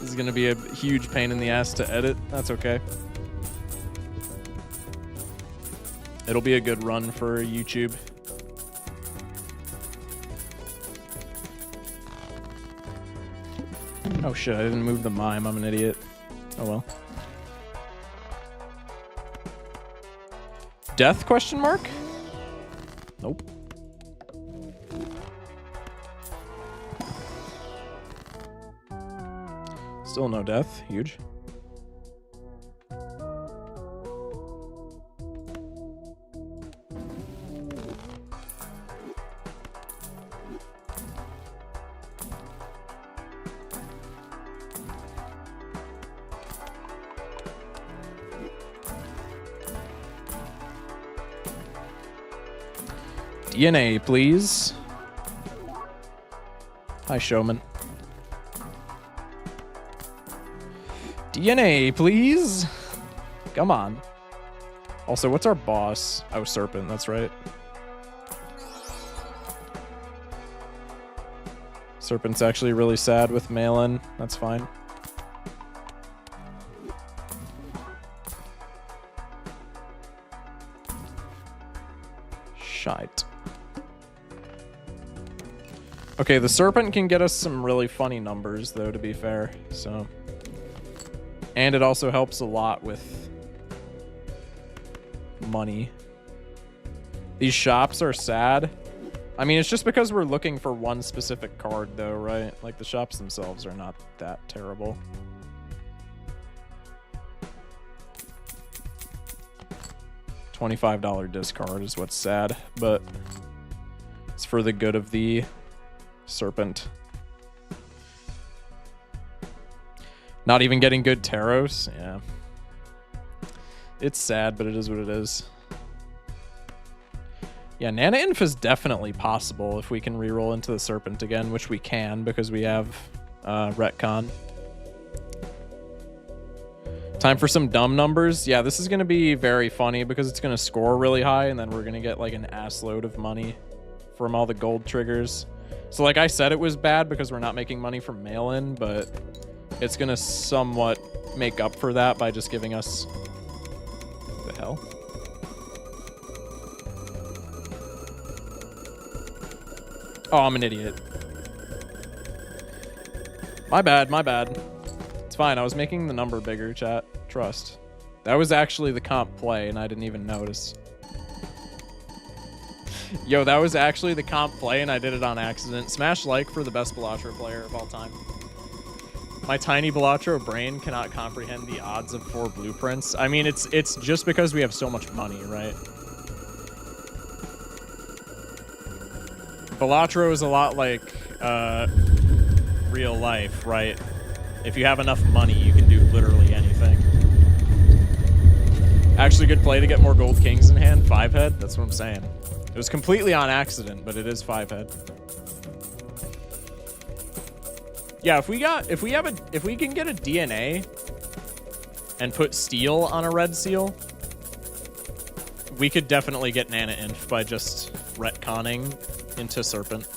This is going to be a huge pain in the ass to edit. That's okay. It'll be a good run for YouTube. Oh shit, I didn't move the mime. I'm an idiot. Oh well. Death question mark? Nope. Still no death. Huge. DNA, please. Hi, showman. DNA, please. Come on. Also, what's our boss? Oh, Serpent, that's right. Serpent's actually really sad with Malin. That's fine. Shite. Okay, the Serpent can get us some really funny numbers, though, to be fair, so... And it also helps a lot with money. These shops are sad. I mean, it's just because we're looking for one specific card, though, right? Like, the shops themselves are not that terrible. $25 discard is what's sad, but it's for the good of the Serpent. Not even getting good Taros? Yeah. It's sad, but it is what it is. Yeah, Naneinf is definitely possible if we can reroll into the Serpent again, which we can because we have retcon. Time for some dumb numbers. Yeah, this is going to be very funny because it's going to score really high, and then we're going to get like an ass load of money from all the gold triggers. So like I said, it was bad because we're not making money from mail-in, but it's going to somewhat make up for that by just giving us... What the hell? Oh, I'm an idiot. My bad, my bad. It's fine, I was making the number bigger, chat. Trust. That was actually the comp play, and I didn't even notice. Yo, that was actually the comp play, and I did it on accident. Smash like for the best Balatro player of all time. My tiny Balatro brain cannot comprehend the odds of 4 blueprints. I mean, it's just because we have so much money, right? Balatro is a lot like real life, right? If you have enough money, you can do literally anything. Actually, good play to get more gold kings in hand. 5-head, that's what I'm saying. It was completely on accident, but it is 5-head. Yeah, if we can get a DNA and put steel on a red seal, we could definitely get Naneinf by just retconning into Serpent.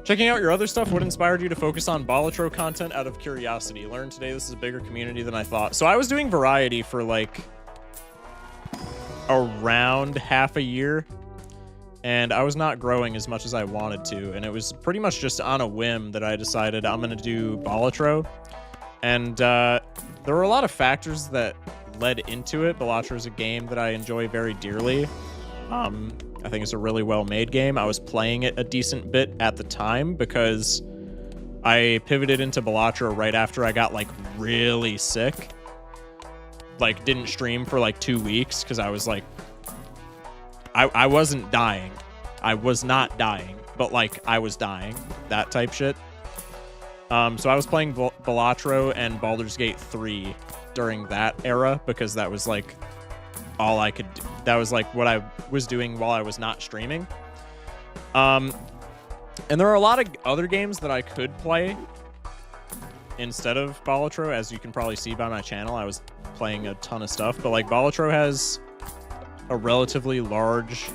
Checking out your other stuff, what inspired you to focus on Balatro content out of curiosity? Learned today this is a bigger community than I thought. So I was doing variety for like around half a year, and I was not growing as much as I wanted to, and it was pretty much just on a whim that I decided I'm going to do Balatro. And there were a lot of factors that led into it. Balatro is a game that I enjoy very dearly. I think it's a really well-made game. I was playing it a decent bit at the time because I pivoted into Balatro right after I got, like, really sick. Like, didn't stream for, like, 2 weeks because I was, like... I wasn't dying. I was not dying, but, like, I was dying. That type shit. So I was playing Balatro and Baldur's Gate 3 during that era because that was, like... all I could do. That was like what I was doing while I was not streaming. And there are a lot of other games that I could play instead of Balatro. As you can probably see by my channel, I was playing a ton of stuff, but like Balatro has a relatively large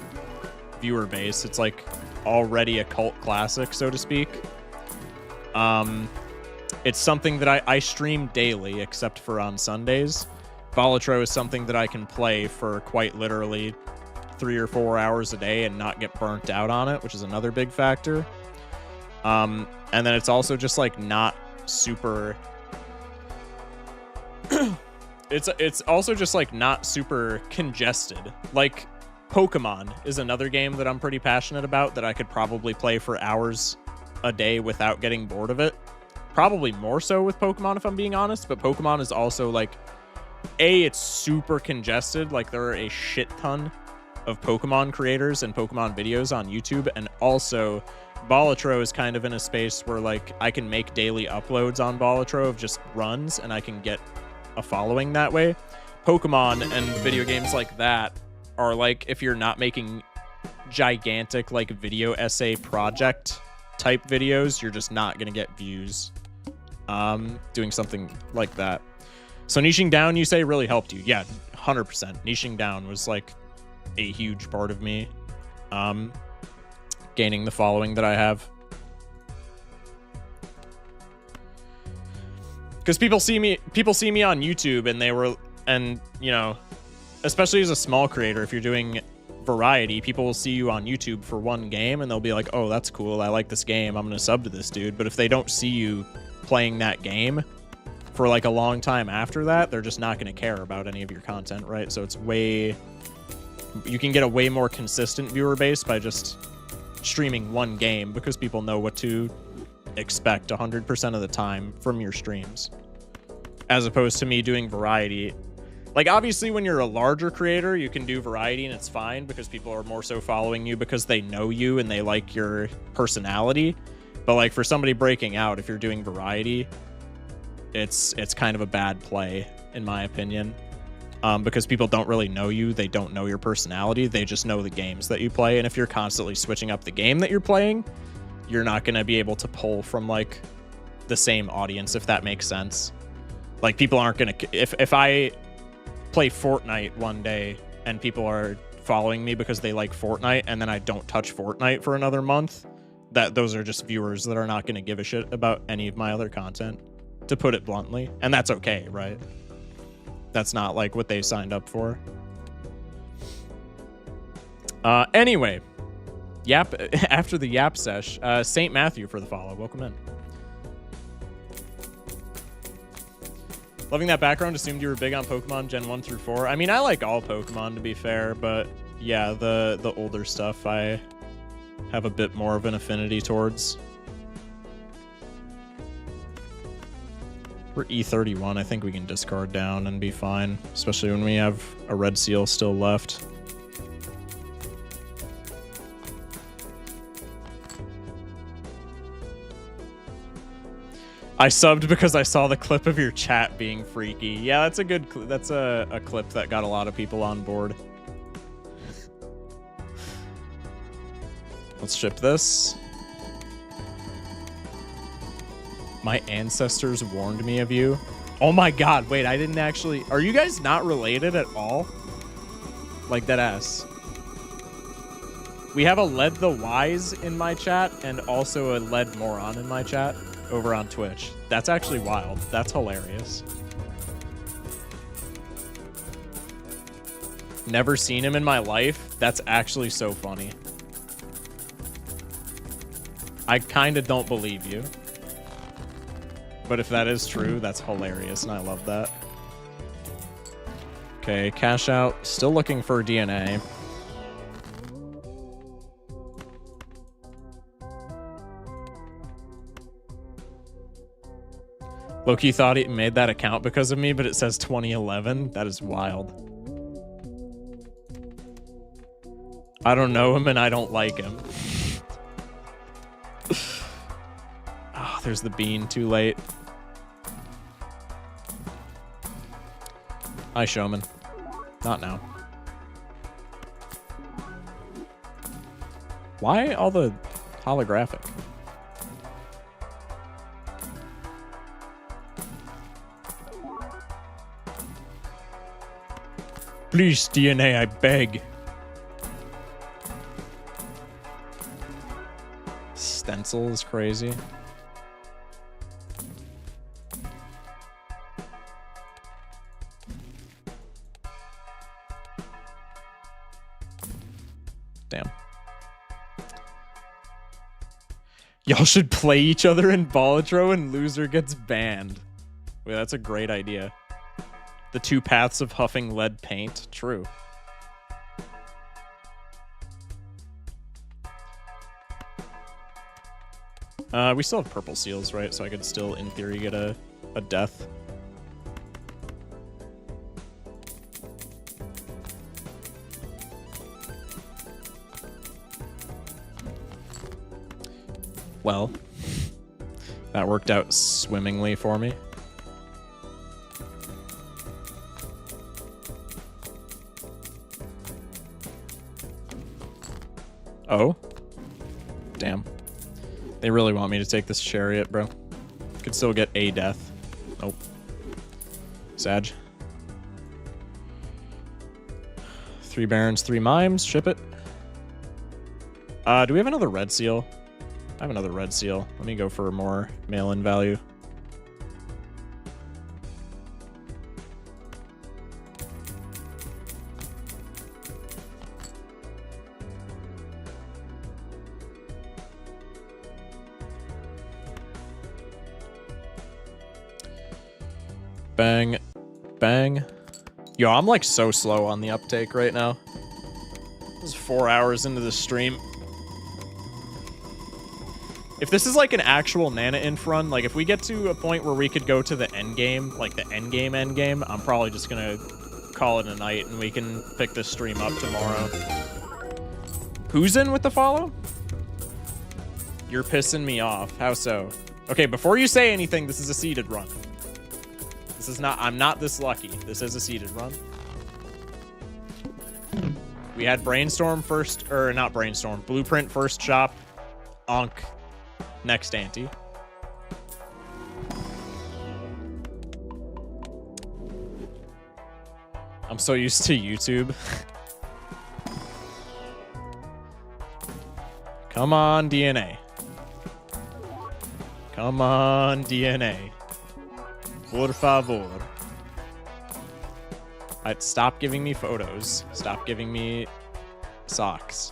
viewer base. It's like already a cult classic, so to speak. It's something that I stream daily, except for on Sundays. Balatro is something that I can play for quite literally 3 or 4 hours a day and not get burnt out on it, which is another big factor. And then it's also just like not super... it's also just like not super congested. Like Pokemon is another game that I'm pretty passionate about that I could probably play for hours a day without getting bored of it. Probably more so with Pokemon if I'm being honest, but Pokemon is also like... it's super congested. Like there are a shit ton of Pokemon creators and Pokemon videos on YouTube, and also Balatro is kind of in a space where like I can make daily uploads on Balatro of just runs and I can get a following that way. Pokemon and video games like that are like, if you're not making gigantic like video essay project type videos, you're just not gonna get views doing something like that. So niching down, you say, really helped you. Yeah, 100%. Niching down was like a huge part of me gaining the following that I have. Because people see me on YouTube and you know, especially as a small creator, if you're doing variety, people will see you on YouTube for one game and they'll be like, oh, that's cool. I like this game. I'm going to sub to this dude. But if they don't see you playing that game for like a long time after that, they're just not going to care about any of your content, right? So it's you can get a way more consistent viewer base by just streaming one game because people know what to expect 100% of the time from your streams, as opposed to me doing variety. Like obviously when you're a larger creator, you can do variety and it's fine because people are more so following you because they know you and they like your personality. But like for somebody breaking out, if you're doing variety, it's kind of a bad play, in my opinion, because people don't really know you. They don't know your personality. They just know the games that you play. And if you're constantly switching up the game that you're playing, you're not going to be able to pull from, like, the same audience, if that makes sense. Like, people aren't going to... If I play Fortnite one day and people are following me because they like Fortnite, and then I don't touch Fortnite for another month, those are just viewers that are not going to give a shit about any of my other content, to put it bluntly. And that's okay, right? That's not like what they signed up for. Anyway, Yap after the Yap sesh, St. Matthew for the follow. Welcome in. Loving that background. Assumed you were big on Pokemon Gen 1 through 4. I mean, I like all Pokemon, to be fair, but yeah, the older stuff I have a bit more of an affinity towards. We're E31. I think we can discard down and be fine, especially when we have a red seal still left. I subbed because I saw the clip of your chat being freaky. Yeah, that's a good that's a clip that got a lot of people on board. Let's ship this. My ancestors warned me of you. Oh my god, wait, I didn't actually... Are you guys not related at all? Like, dead ass. We have a Led the Wise in my chat and also a Led Moron in my chat over on Twitch. That's actually wild. That's hilarious. Never seen him in my life. That's actually so funny. I kind of don't believe you. But if that is true, that's hilarious, and I love that. Okay, cash out. Still looking for DNA. Loki thought he made that account because of me, but it says 2011. That is wild. I don't know him, and I don't like him. Oh, there's the bean. Too late. Hi, showman. Not now. Why all the holographic? Please, DNA, I beg. Stencil is crazy. Damn. Y'all should play each other in Balatro and loser gets banned. Wait, that's a great idea. The two paths of huffing lead paint. True. We still have purple seals, right? So I could still, in theory, get a death. Well, that worked out swimmingly for me. Oh? Damn. They really want me to take this chariot, bro. Could still get a death. Nope. Sag. 3 barons, 3 mimes. Ship it. Do we have another red seal? I have another red seal. Let me go for more mail-in value. Bang. Bang. Yo, I'm like so slow on the uptake right now. This is 4 hours into the stream. If this is like an actual Naneinf run, like if we get to a point where we could go to the end game, like the end game, I'm probably just gonna call it a night and we can pick this stream up tomorrow. Who's in with the follow? You're pissing me off. How so? Okay, before you say anything, this is a seeded run. This is not, I'm not this lucky. This is a seeded run. We had Brainstorm first, or not Brainstorm, Blueprint first shop, Onk next ante. I'm so used to YouTube. Come on, DNA. Come on, DNA. Por favor. Alright, stop giving me photos. Stop giving me socks.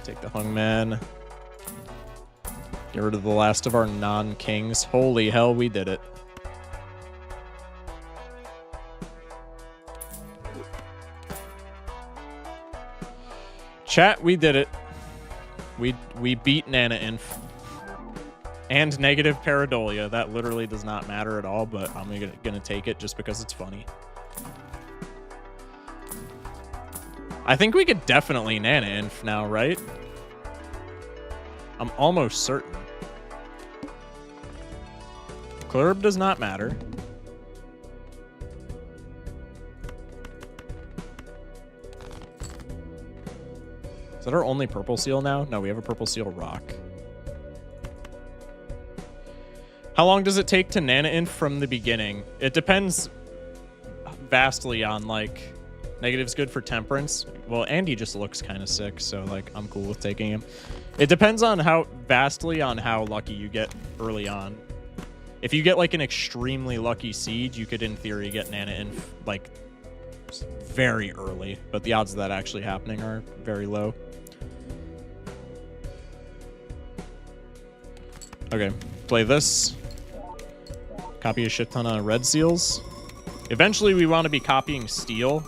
Take the hungman. Get rid of the last of our non-kings. Holy hell, we did it. Chat, we did it. We beat Naneinf. And negative pareidolia. That literally does not matter at all, but I'm gonna take it just because it's funny. I think we could definitely Naneinf now, right? I'm almost certain. Clurb does not matter. Is that our only purple seal now? No, we have a purple seal rock. How long does it take to Naneinf from the beginning? It depends vastly on, like, Negative's good for temperance. Well, Andy just looks kind of sick, so like I'm cool with taking him. It depends on how lucky you get early on. If you get like an extremely lucky seed, you could in theory get Naneinf like very early, but the odds of that actually happening are very low. Okay, play this. Copy a shit ton of red seals. Eventually we want to be copying steel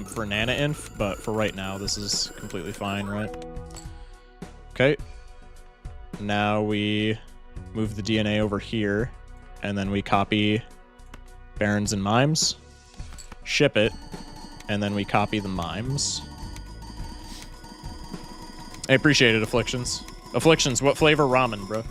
for Naneinf, but for right now this is completely fine, right? Okay. Now we move the DNA over here, and then we copy Barons and Mimes, ship it, and then we copy the Mimes. I appreciate it, Afflictions. Afflictions, what flavor ramen, bro?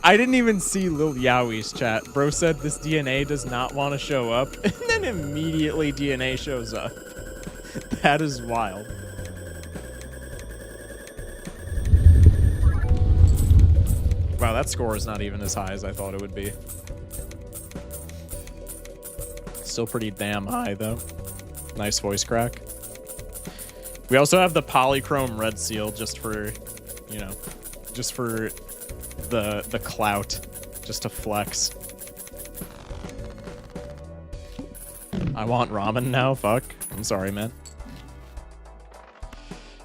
I didn't even see Lil Yowie's chat. Bro said this DNA does not want to show up, and then immediately DNA shows up. That is wild. Wow, that score is not even as high as I thought it would be. Still pretty damn high, though. Nice voice crack. We also have the polychrome red seal just for, you know, just for the clout, just to flex. I want ramen now, fuck. I'm sorry, man.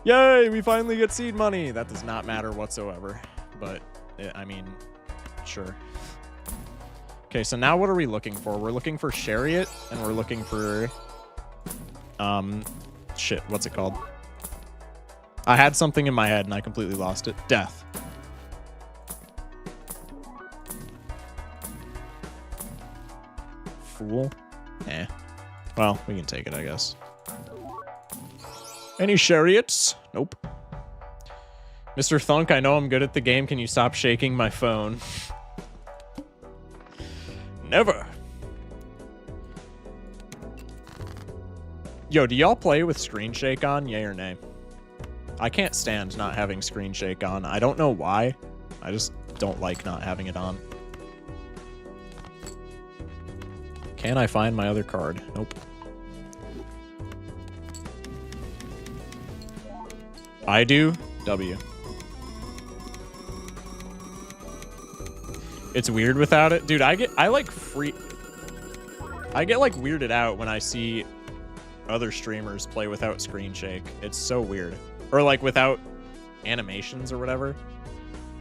Yay, we finally get seed money. That does not matter whatsoever, but I mean, sure. Okay, so now what are we looking for? We're looking for Chariot, and we're looking for, shit, what's it called? I had something in my head and I completely lost it. Death. Fool? Eh. Well, we can take it, I guess. Any chariots? Nope. Mr. Thunk, I know I'm good at the game. Can you stop shaking my phone? Never. Yo, do y'all play with screen shake on? Yay or nay? I can't stand not having screen shake on. I don't know why. I just don't like not having it on. Can I find my other card? Nope. I do. W. It's weird without it. Dude, I get like weirded out when I see other streamers play without screen shake. It's so weird. Or like without animations or whatever.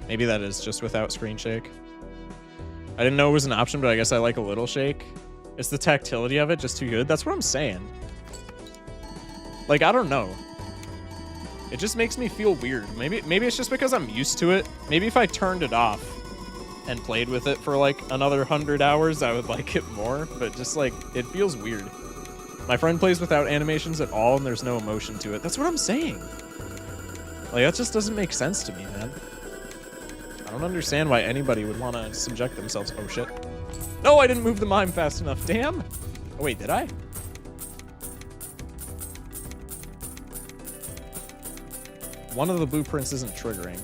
Maybe that is just without screen shake. I didn't know it was an option, but I guess I like a little shake. It's the tactility of it just too good. That's what I'm saying. Like, I don't know. It just makes me feel weird. Maybe it's just because I'm used to it. Maybe if I turned it off and played with it for like another 100 hours, I would like it more. But just like, it feels weird. My friend plays without animations at all and there's no emotion to it. That's what I'm saying. Like, that just doesn't make sense to me, man. I don't understand why anybody would want to subject themselves. Oh, shit. No, I didn't move the mime fast enough. Damn. Oh, wait, did I? One of the blueprints isn't triggering.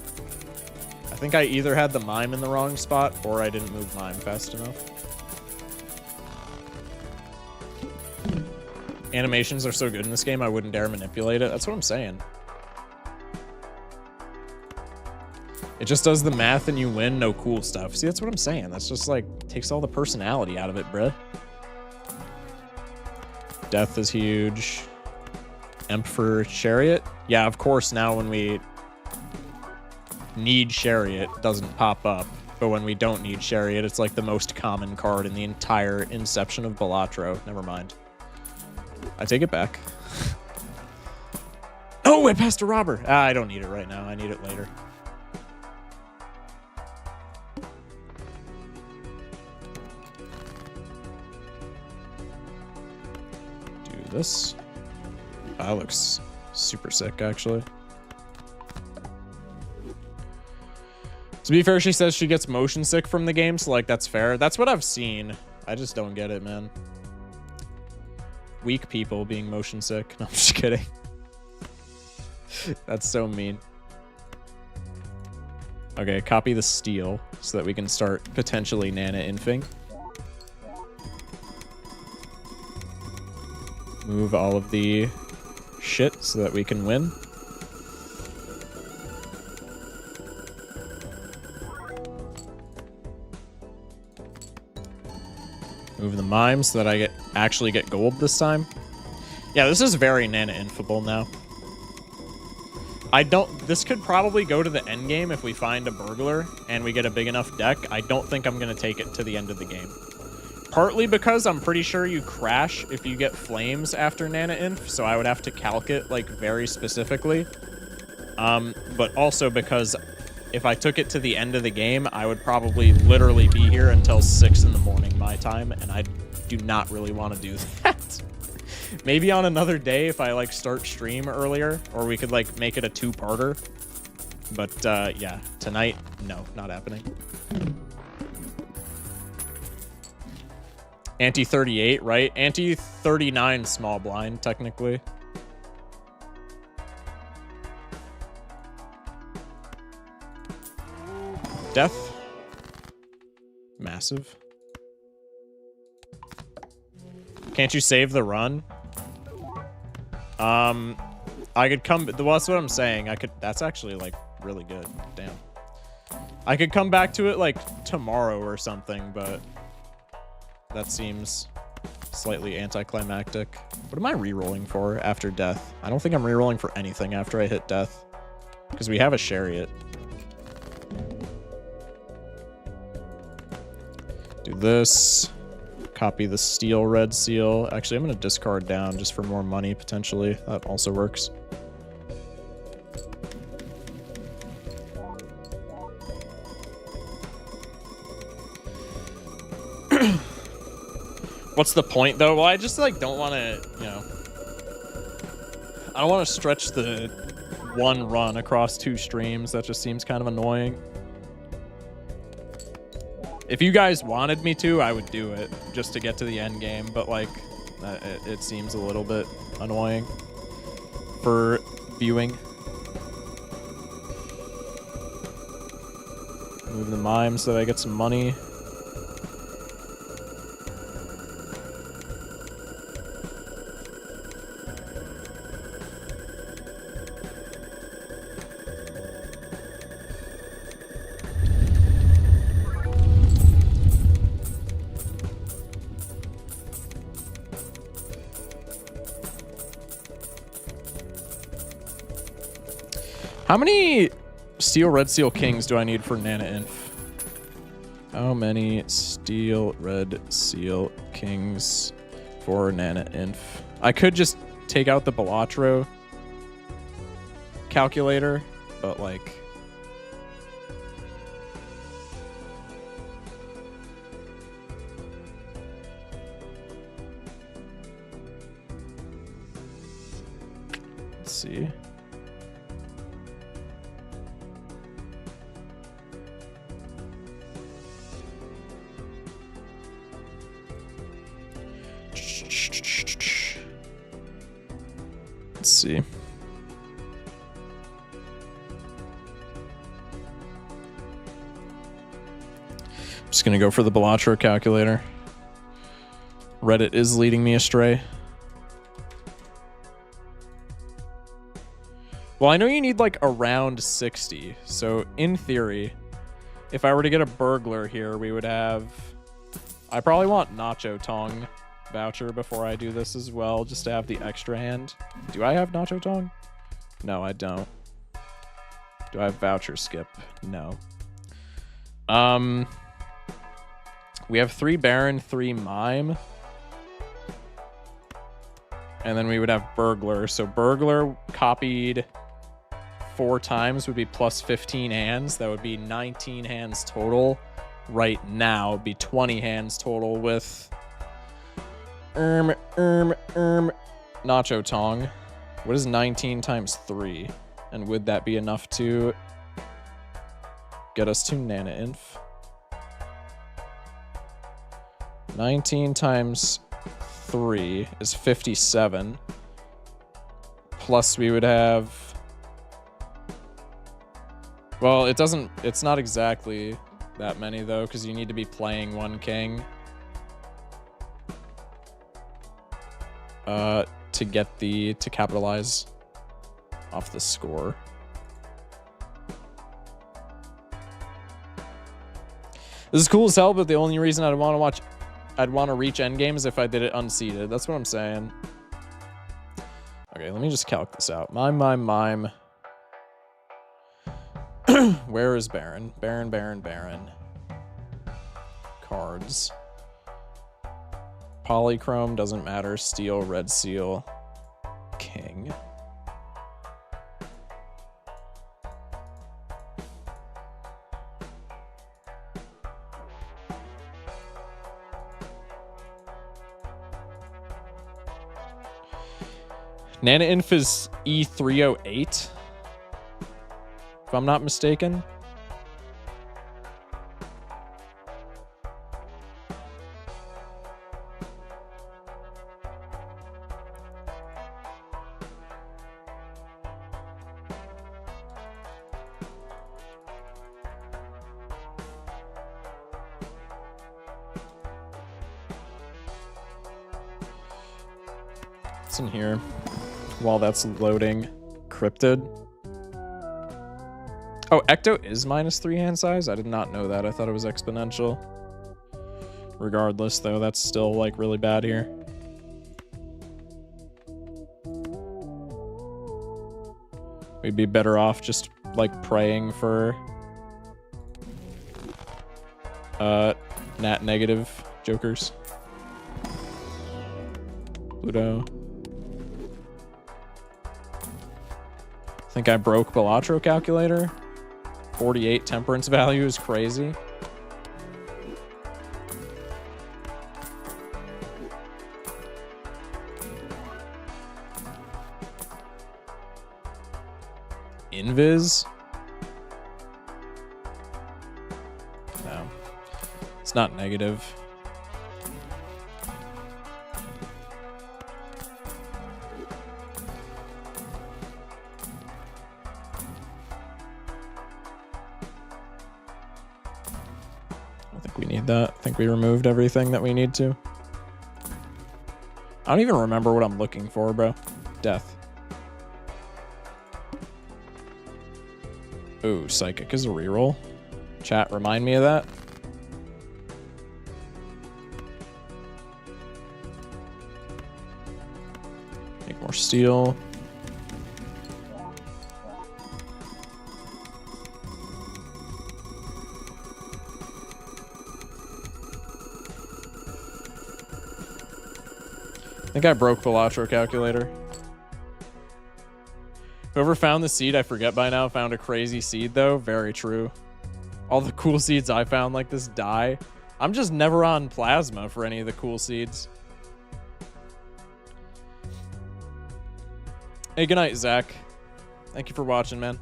I think I either had the mime in the wrong spot or I didn't move mime fast enough. Animations are so good in this game, I wouldn't dare manipulate it. That's what I'm saying. It just does the math and you win, no cool stuff. See, that's what I'm saying. That's just like, takes all the personality out of it, bruh. Death is huge. Emp for Chariot. Yeah, of course, now when we need Chariot, it doesn't pop up. But when we don't need Chariot, it's like the most common card in the entire inception of Balatro. Never mind. I take it back. Oh, I passed a robber. Ah, I don't need it right now. I need it later. Do this. Oh, that looks super sick, actually. To be fair, she says she gets motion sick from the game, so like that's fair. That's what I've seen. I just don't get it, man. Weak people being motion sick. No, I'm just kidding. That's so mean. Okay, copy the steel so that we can start potentially Naneinfing. move all of the shit so that we can win. Move the mime so that I actually get gold this time. Yeah, this is very Naneinfable now. This could probably go to the end game if we find a burglar and we get a big enough deck. I don't think I'm going to take it to the end of the game. Partly because I'm pretty sure you crash if you get flames after Naneinf, so I would have to calc it, like, very specifically. But also because if I took it to the end of the game, I would probably literally be here until 6 in the morning my time, and I do not really want to do that. Maybe on another day if I, like, start stream earlier, or we could, like, make it a 2-parter. But, yeah, tonight, no, not happening. Anti-38, right? Anti-39 small blind, technically. Death. Massive. Can't you save the run? I could come... Well, that's what I'm saying. That's actually, like, really good. Damn. I could come back to it, like, tomorrow or something, but... That seems slightly anticlimactic. What am I rerolling for after death? I don't think I'm rerolling for anything after I hit death. Because we have a chariot. Do this. Copy the steel red seal. Actually, I'm going to discard down just for more money, potentially. That also works. What's the point, though? Well, I just, like, don't want to, you know... I don't want to stretch the one run across 2 streams. That just seems kind of annoying. If you guys wanted me to, I would do it just to get to the end game, but, like, it seems a little bit annoying for viewing. Move the mime so that I get some money. How many steel red seal kings do I need for Naneinf? How many steel red seal kings for Naneinf? I could just take out the Balatro calculator, but like... Let's see. Let's see. I'm just gonna go for the Balatro calculator. Reddit is leading me astray. Well, I know you need like around 60. So in theory, if I were to get a burglar here, we would have... I probably want Nacho Tong voucher before I do this as well, just to have the extra hand. Do I have Nacho Tong? No, I don't. Do I have voucher skip? No. We have 3 Baron, 3 Mime. And then we would have Burglar. So Burglar copied 4 times would be plus 15 hands. That would be 19 hands total. Right now, it'd be 20 hands total with Nacho Tong. What is 19 times 3? And would that be enough to get us to Naneinf? 19 times 3 is 57. Plus we would have... Well, it's not exactly that many though, because you need to be playing 1 king. to get to capitalize off the score. This is cool as hell, but the only reason I'd want to reach endgame is if I did it unseeded. That's what I'm saying. Okay, let me just calc this out. Mime. Where is Baron? Baron. Cards. Polychrome, doesn't matter. Steel, red seal. King. Naneinf is E308, if I'm not mistaken. What's in here? While that's loading, cryptid. Oh, Ecto is -3 hand size? I did not know that. I thought it was exponential. Regardless, though, that's still, like, really bad here. We'd be better off just, like, praying for nat negative jokers. Pluto. I think I broke Balatro calculator. 48 temperance value is crazy. Invis? No. It's not negative. I think we removed everything that we need to. I don't even remember what I'm looking for, bro. Death. Ooh, Psychic is a reroll. Chat, remind me of that. Make more steel. I think I broke Balatro calculator. Whoever found the seed, I forget by now, found a crazy seed, though. Very true. All the cool seeds I found like this die. I'm just never on Plasma for any of the cool seeds. Hey, good night, Zach. Thank you for watching, man.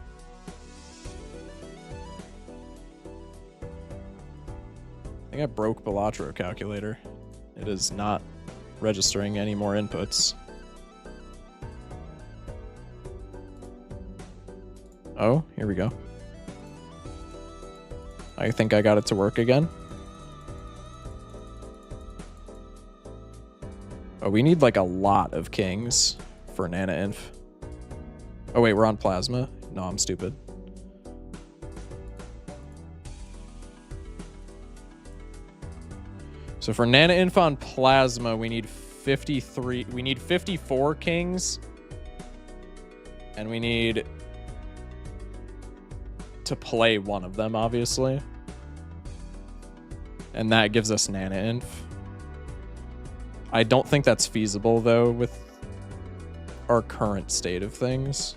I think I broke Balatro calculator. It is not registering any more inputs. Oh, here we go. I think I got it to work again. Oh, we need like a lot of kings for Naneinf. Oh wait, we're on Plasma? No, I'm stupid. So for Naneinf on Plasma, we need 53. We need 54 kings. And we need to play one of them, obviously. And that gives us Naneinf. I don't think that's feasible, though, with our current state of things.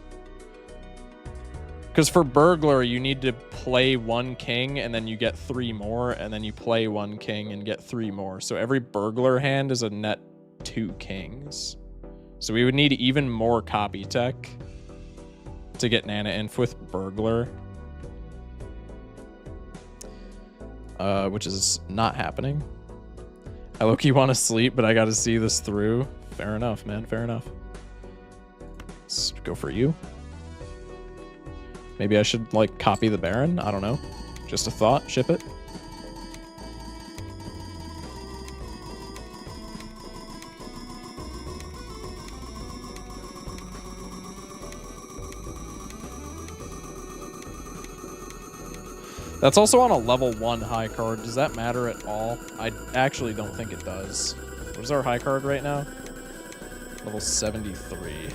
Because for Burglar, you need to play one king, and then you get 3 more, and then you play one king and get 3 more. So every Burglar hand is a net 2 kings. So we would need even more copy tech to get Naneinf with Burglar. Which is not happening. I low-key want to sleep, but I got to see this through. Fair enough, man. Fair enough. Let's go for you. Maybe I should, like, copy the Baron? I don't know. Just a thought. Ship it. That's also on a level 1 high card. Does that matter at all? I actually don't think it does. What is our high card right now? Level 73.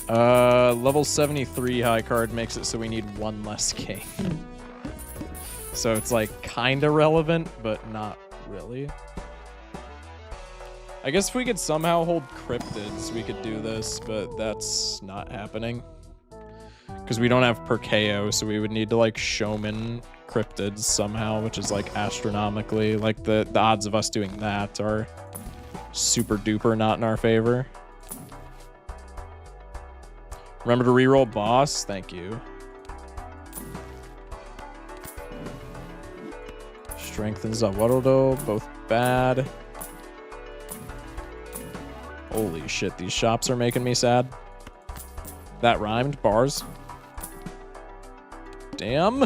Level 73 high card makes it so we need 1 less king. So it's like kinda relevant, but not really. I guess if we could somehow hold cryptids, we could do this, but that's not happening. Because we don't have Perkeo, so we would need to like showman cryptids somehow, which is like astronomically, like the odds of us doing that are super duper not in our favor. Remember to reroll boss? Thank you. Strengthens Awarudo, both bad. Holy shit, these shops are making me sad. That rhymed, bars. Damn.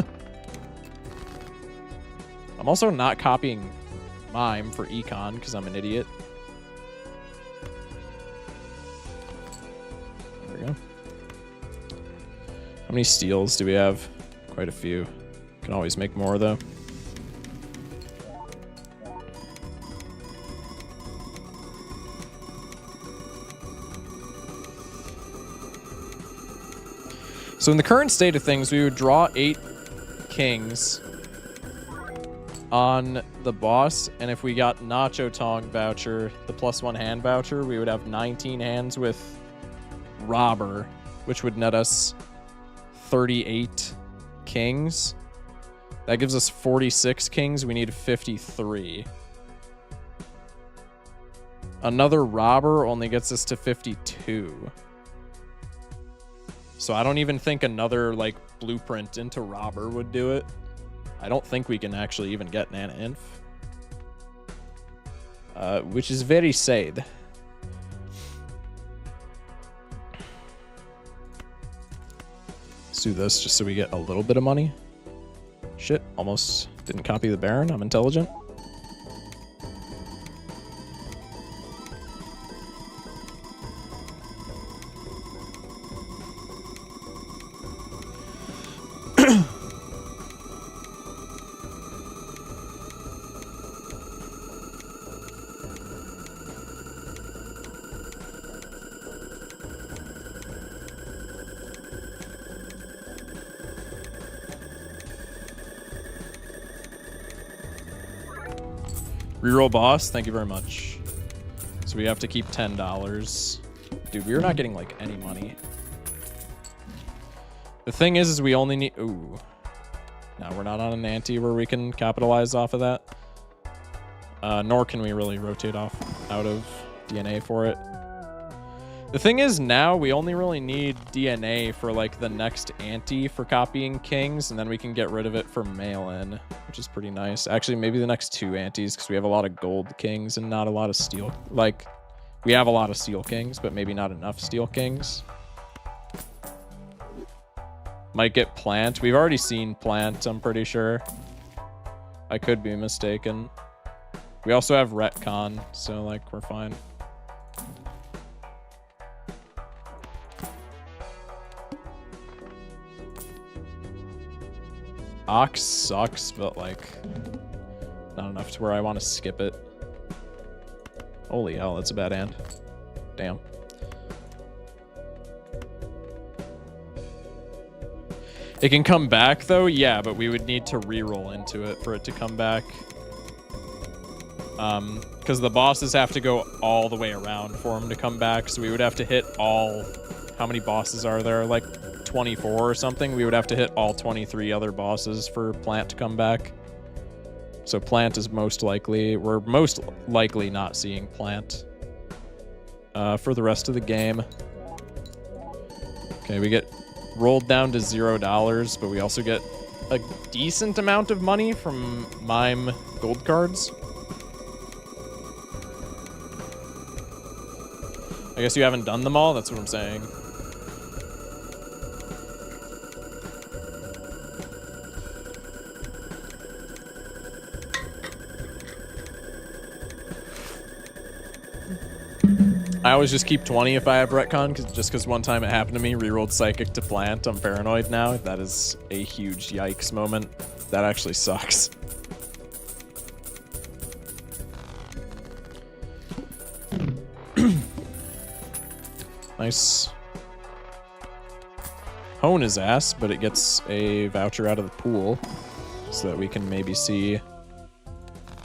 I'm also not copying Mime for Econ because I'm an idiot. There we go. How many steals do we have? Quite a few. Can always make more though. So in the current state of things, we would draw 8 kings on the boss, and if we got Nacho Tong voucher, the +1 hand voucher, we would have 19 hands with Robber, which would net us 38 kings. That gives us 46 kings. We need 53. Another Robber only gets us to 52. So I don't even think another, like, blueprint into Robber would do it. I don't think we can actually even get Naneinf. Which is very sad. Let's do this just so we get a little bit of money. Shit, almost didn't copy the Baron. I'm intelligent. Reroll boss, thank you very much. So we have to keep $10. Dude, we're not getting like any money. The thing is we only need, ooh. No, we're not on an ante where we can capitalize off of that. Nor can we really rotate off out of DNA for it. The thing is now we only really need DNA for like the next ante for copying kings, and then we can get rid of it for mail-in, which is pretty nice. Actually, maybe the next 2 antes, because we have a lot of gold kings and not a lot of steel. Like, we have a lot of steel kings, but maybe not enough steel kings. Might get plant. We've already seen plant, I'm pretty sure. I could be mistaken. We also have retcon, so like we're fine. Ox sucks, but like not enough to where I want to skip it. Holy hell, that's a bad hand. Damn. It can come back though, yeah, but we would need to reroll into it for it to come back. Because the bosses have to go all the way around for them to come back, so we would have to hit all... How many bosses are there? Like 24 or something? We would have to hit all 23 other bosses for plant to come back. So plant is most likely... We're most likely not seeing plant for the rest of the game. Okay, we get rolled down to $0, but we also get a decent amount of money from Mime gold cards. I guess you haven't done them all? That's what I'm saying. I always just keep 20 if I have retcon, just because one time it happened to me, rerolled Psychic to Plant. I'm paranoid now. That is a huge yikes moment. That actually sucks. Nice. Hone his ass, but it gets a voucher out of the pool so that we can maybe see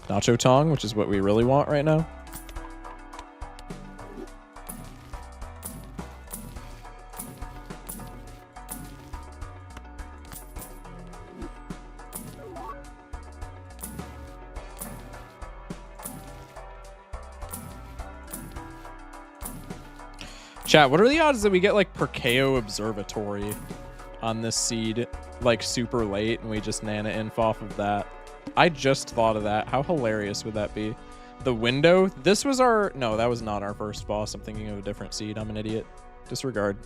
Nacho Tong, which is what we really want right now. Chat, what are the odds that we get like Perkeo Observatory on this seed like super late and we just Naneinf off of that? I just thought of that. How hilarious would that be? The window? This was our... No, that was not our first boss. I'm thinking of a different seed. I'm an idiot. Disregard.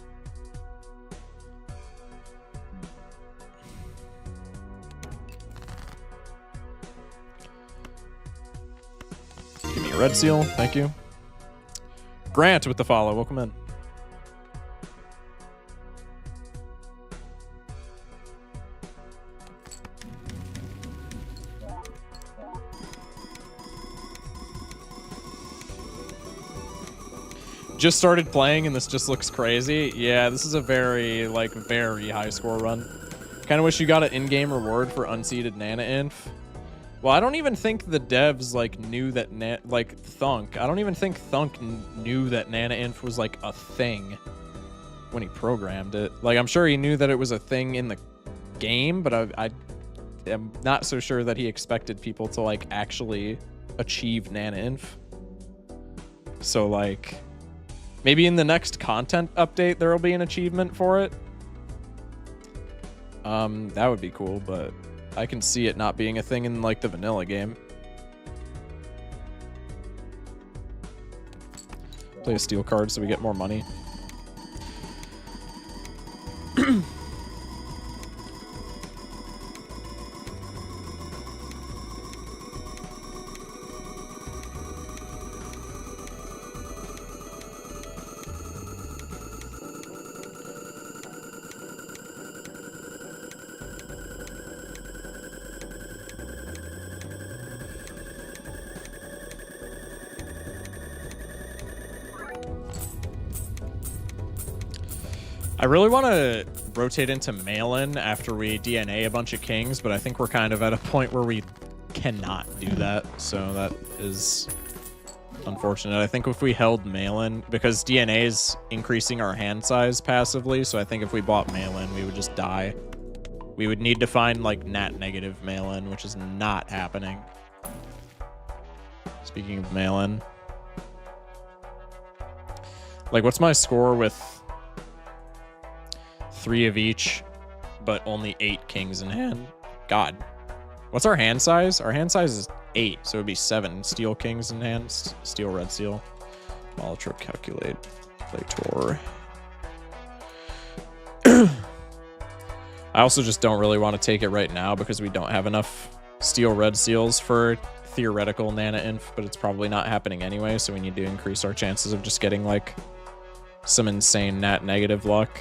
Give me a red seal. Thank you. Grant with the follow. Welcome in. Just started playing and this just looks crazy. Yeah, this is a very, like, very high score run. Kind of wish you got an in-game reward for unseeded Naneinf. Well, I don't even think the devs, like, knew that, Thunk. I don't even think Thunk knew that Naneinf was, like, a thing when he programmed it. Like, I'm sure he knew that it was a thing in the game, but I am not so sure that he expected people to, like, actually achieve Naneinf. So, like... Maybe in the next content update, there will be an achievement for it. That would be cool, but I can see it not being a thing in, like, the vanilla game. Play a steel card so we get more money. I really want to rotate into Malin after we DNA a bunch of kings, but I think we're kind of at a point where we cannot do that, so that is unfortunate. I think if we held Malin, because DNA is increasing our hand size passively, so I think if we bought Malin, we would just die. We would need to find, like, nat negative Malin, which is not happening. Speaking of Malin. Like, what's my score with 3 of each, but only 8 kings in hand? God. What's our hand size? Our hand size is 8, so it would be 7 steel kings in hand. Steel red seal. Balatro calculate. Play Tor. I also just don't really want to take it right now because we don't have enough steel red seals for theoretical Naneinf, but it's probably not happening anyway, so we need to increase our chances of just getting, like, some insane nat negative luck.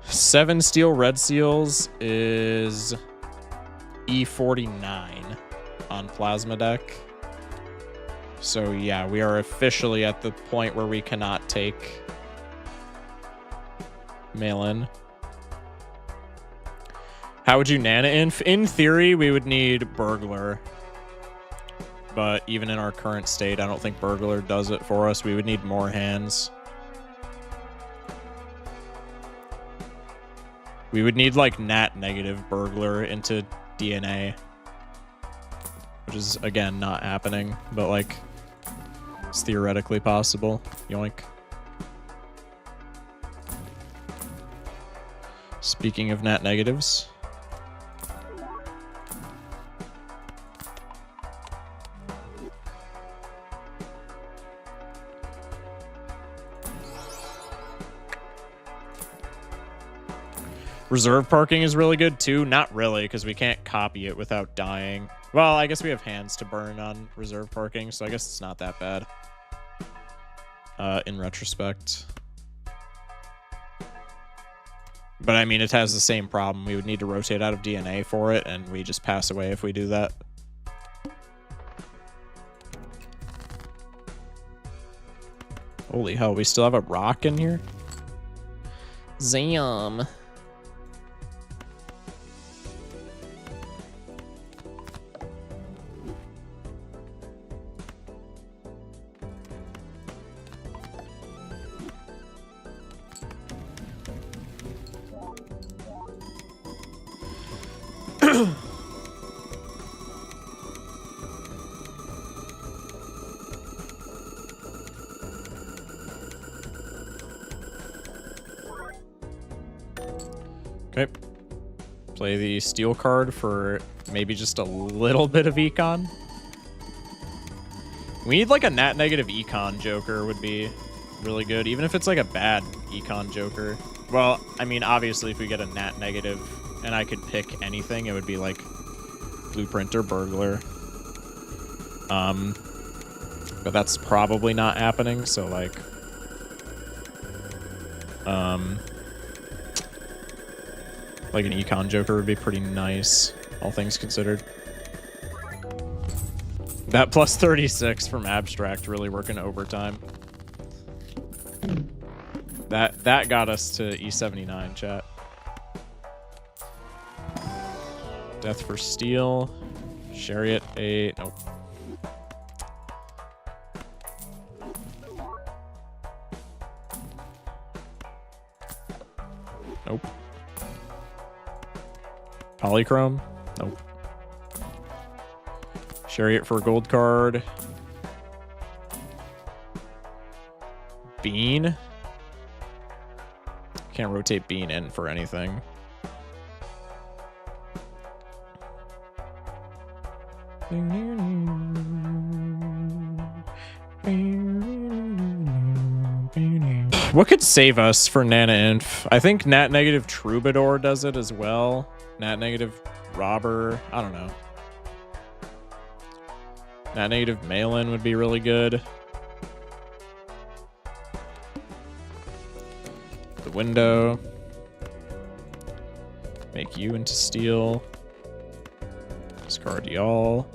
Seven steel red seals is E49 on plasma deck. So yeah, we are officially at the point where we cannot take Malin. How would you Naneinf? In theory, we would need Burglar. But even in our current state, I don't think Burglar does it for us. We would need more hands. We would need, like, nat negative Burglar into DNA. Which is, again, not happening. But, like, it's theoretically possible. Yoink. Speaking of nat negatives. Reserve parking is really good too. Not really, because we can't copy it without dying. Well, I guess we have hands to burn on reserve parking, so I guess it's not that bad. In retrospect. But I mean, it has the same problem. We would need to rotate out of DNA for it, and we just pass away if we do that. Holy hell, we still have a rock in here? Zam. Okay. Play the steel card for maybe just a little bit of econ. We need like a nat negative econ joker would be really good, even if it's like a bad econ joker. Well, I mean, obviously if we get a nat negative and I could pick anything, it would be like blueprint or burglar. But that's probably not happening, so like an econ joker would be pretty nice, all things considered. That plus 36 from abstract really working overtime. That got us to E79, chat. Death for steel. Chariot 8. Nope. Nope. Polychrome? Nope. Chariot for a gold card. Bean? Can't rotate Bean in for anything. What could save us for Naneinf? I think Nat Negative Troubadour does it as well. Nat Negative Robber. I don't know. Nat Negative Mail-In would be really good. The window. Make you into steel. Discard y'all.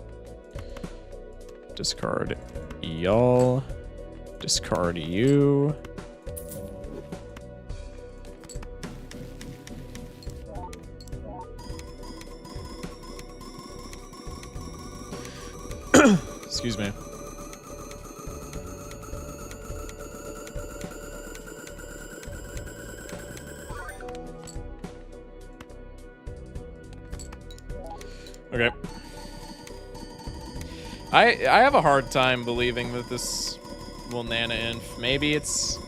Discard y'all. Discard you. Excuse me. Okay. I have a hard time believing that this will Naneinf. Maybe it's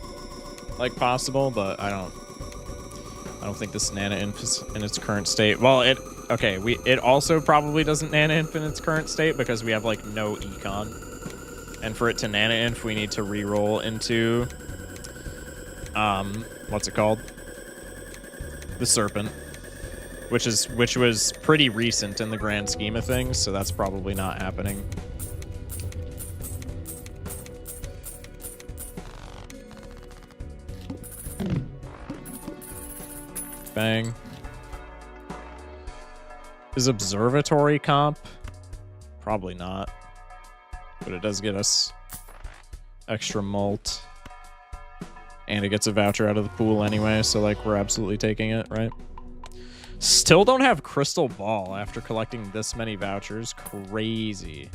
like possible, but I don't think this Naneinf is in its current state. Well, it also probably doesn't Naneinf in its current state because we have like no econ. And for it to Naneinf, we need to reroll into what's it called? The Serpent. Which was pretty recent in the grand scheme of things, so that's probably not happening. Bang. Is Observatory comp? Probably not. But it does get us extra mult. And it gets a voucher out of the pool anyway, so like we're absolutely taking it, right? Still don't have Crystal Ball after collecting this many vouchers. Crazy.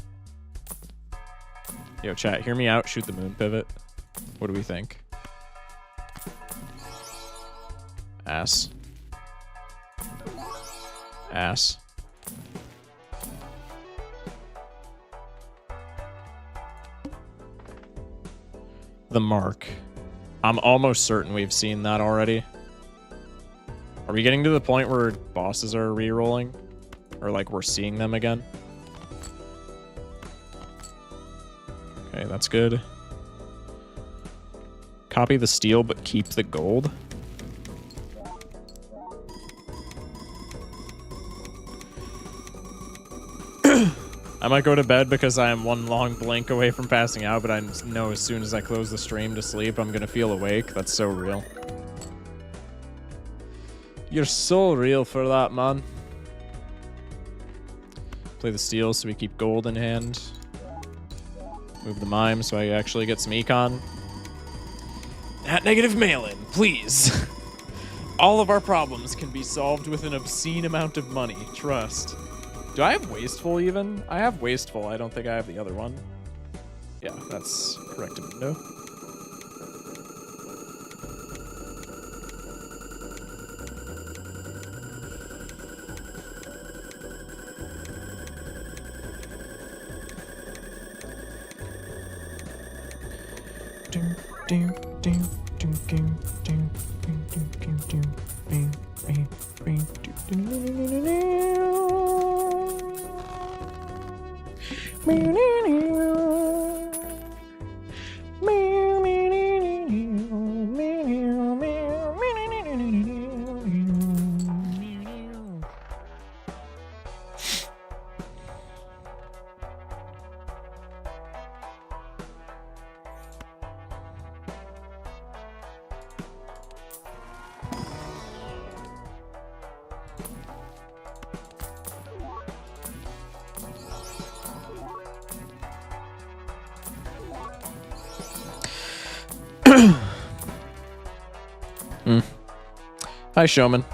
Yo, chat, hear me out. Shoot the moon pivot. What do we think? Ass. Ass. The mark. I'm almost certain we've seen that already. Are we getting to the point where bosses are re-rolling? Or like we're seeing them again? Okay, that's good. Copy the steel, but keep the gold. I might go to bed because I am one long blink away from passing out, but I know as soon as I close the stream to sleep, I'm gonna feel awake. That's so real. You're so real for that, man. Play the steel so we keep gold in hand. Move the mime so I actually get some econ. At negative mail-in, please. All of our problems can be solved with an obscene amount of money. Trust. Do I have wasteful even? I have wasteful. I don't think I have the other one. Yeah, that's correct window. Hi, Showman.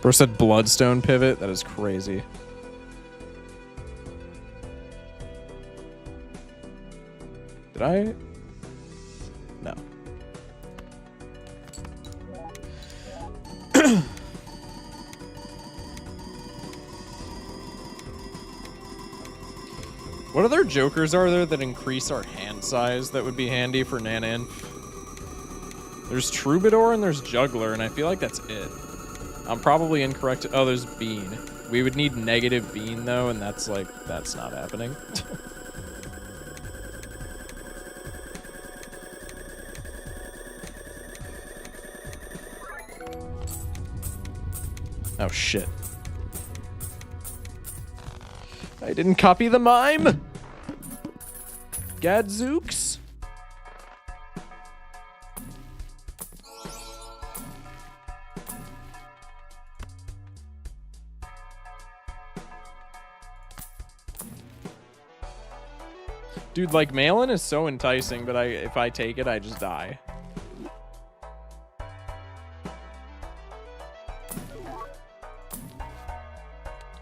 Bro said Bloodstone pivot. That is crazy. Did I? No. What other jokers are there that increase our hand size that would be handy for Naneinf? There's Troubadour and there's Juggler, and I feel like that's it. I'm probably incorrect. Oh, there's Bean. We would need negative Bean, though, and that's not happening. Oh, shit. I didn't copy the mime! Gadzooks? Dude, like, mail-in is so enticing, but if I take it, I just die.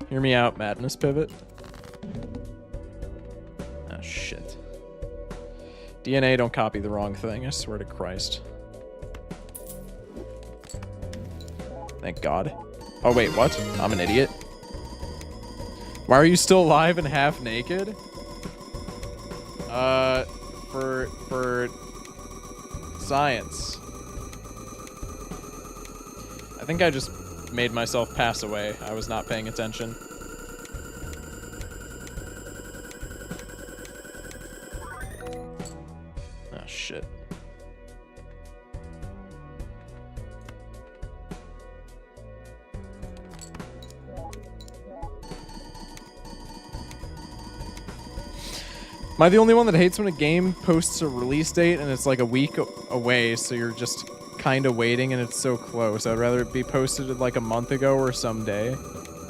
Hear me out, Madness Pivot. Oh, shit. DNA, don't copy the wrong thing, I swear to Christ. Thank God. Oh, wait, what? I'm an idiot. Why are you still alive and half naked? For science. I think I just made myself pass away. I was not paying attention. Oh, shit. Am I the only one that hates when a game posts a release date and it's like a week away, so you're just kind of waiting and it's so close? I'd rather it be posted like a month ago or someday.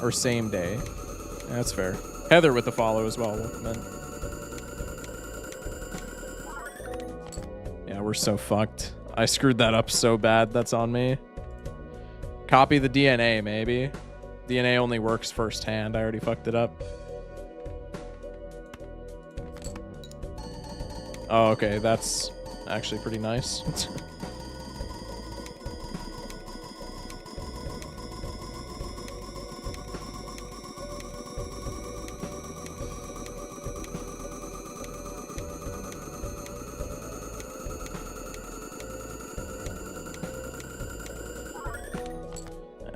Or same day. Yeah, that's fair. Heather with the follow as well. Welcome in. Yeah, we're so fucked. I screwed that up so bad. That's on me. Copy the DNA, maybe. DNA only works firsthand. I already fucked it up. Oh, okay. That's actually pretty nice.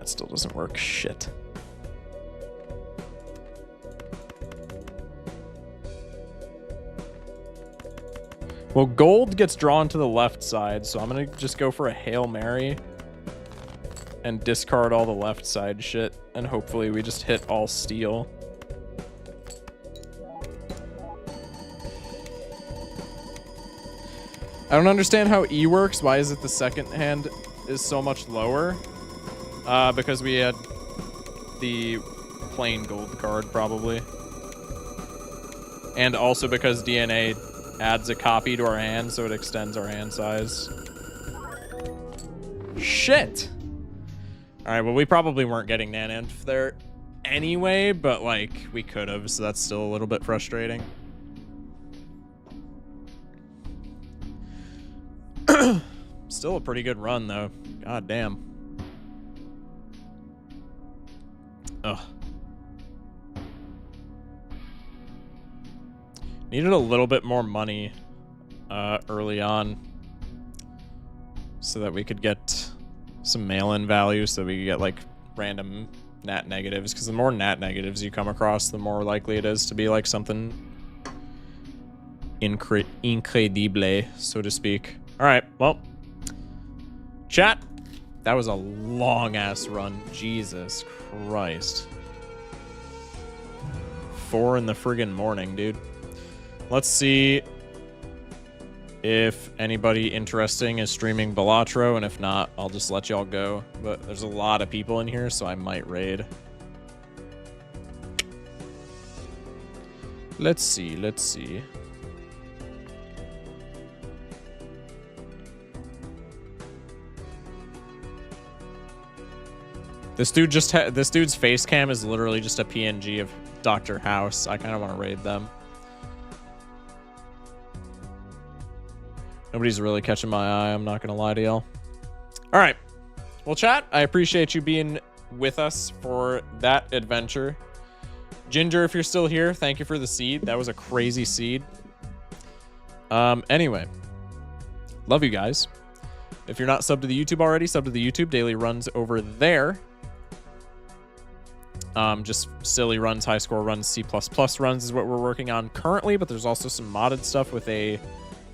Still doesn't work. Shit. Well, gold gets drawn to the left side, so I'm gonna just go for a Hail Mary and discard all the left side shit, and hopefully we just hit all steel. I don't understand how E works. Why is it the second hand is so much lower? Because we had the plain gold card, probably. And also because DNA adds a copy to our hand, so it extends our hand size. Shit! Alright, well, we probably weren't getting Naneinf there anyway, but, like, we could have, so that's still a little bit frustrating. Still a pretty good run, though. God damn. Ugh. Needed a little bit more money early on so that we could get some mail-in value, so we could get like random nat negatives, because the more nat negatives you come across, the more likely it is to be like something incredible, so to speak. All right, well, chat. That was a long-ass run. Jesus Christ. 4 in the friggin' morning, dude. Let's see if anybody interesting is streaming Balatro, and if not, I'll just let y'all go. But there's a lot of people in here, so I might raid. Let's see, let's see. This dude just this dude's face cam is literally just a PNG of Dr. House. I kind of want to raid them. Nobody's really catching my eye, I'm not gonna lie to y'all. All right, well, chat, I appreciate you being with us for that adventure. Ginger, if you're still here, thank you for the seed. That was a crazy seed. Anyway, love you guys. If you're not subbed to the YouTube already, sub to the YouTube. Daily runs over there. Just silly runs, high score runs, C++ runs is what we're working on currently, but there's also some modded stuff with a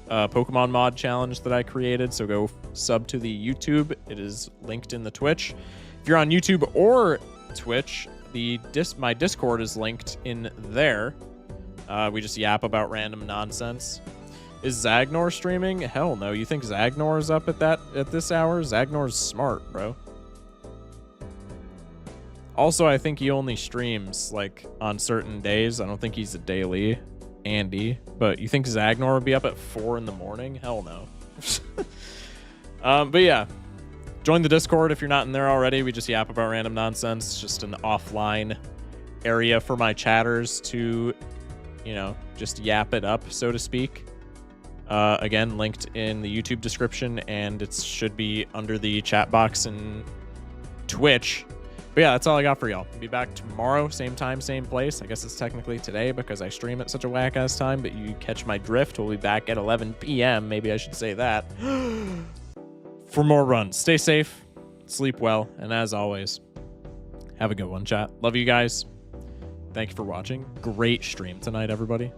Pokemon mod challenge that I created, so go sub to the YouTube. It is linked in the Twitch. If you're on YouTube or Twitch, my Discord is linked in there. We just yap about random nonsense. Is Zagnor streaming? Hell no. You think Zagnor's up at this hour? Zagnor's smart, bro. Also, I think he only streams like on certain days. I don't think he's a daily Andy, but you think Zagnor would be up at 4 in the morning? Hell no. But yeah, join the Discord if you're not in there already. We just yap about random nonsense. It's just an offline area for my chatters to, you know, just yap it up, so to speak. Again, linked in the YouTube description, and it should be under the chat box in Twitch. But yeah, that's all I got for y'all. I'll be back tomorrow, same time, same place. I guess it's technically today because I stream at such a whack-ass time, but you catch my drift. We'll be back at 11 p.m. Maybe I should say that. For more runs. Stay safe, sleep well, and as always, have a good one, chat. Love you guys. Thank you for watching. Great stream tonight, everybody.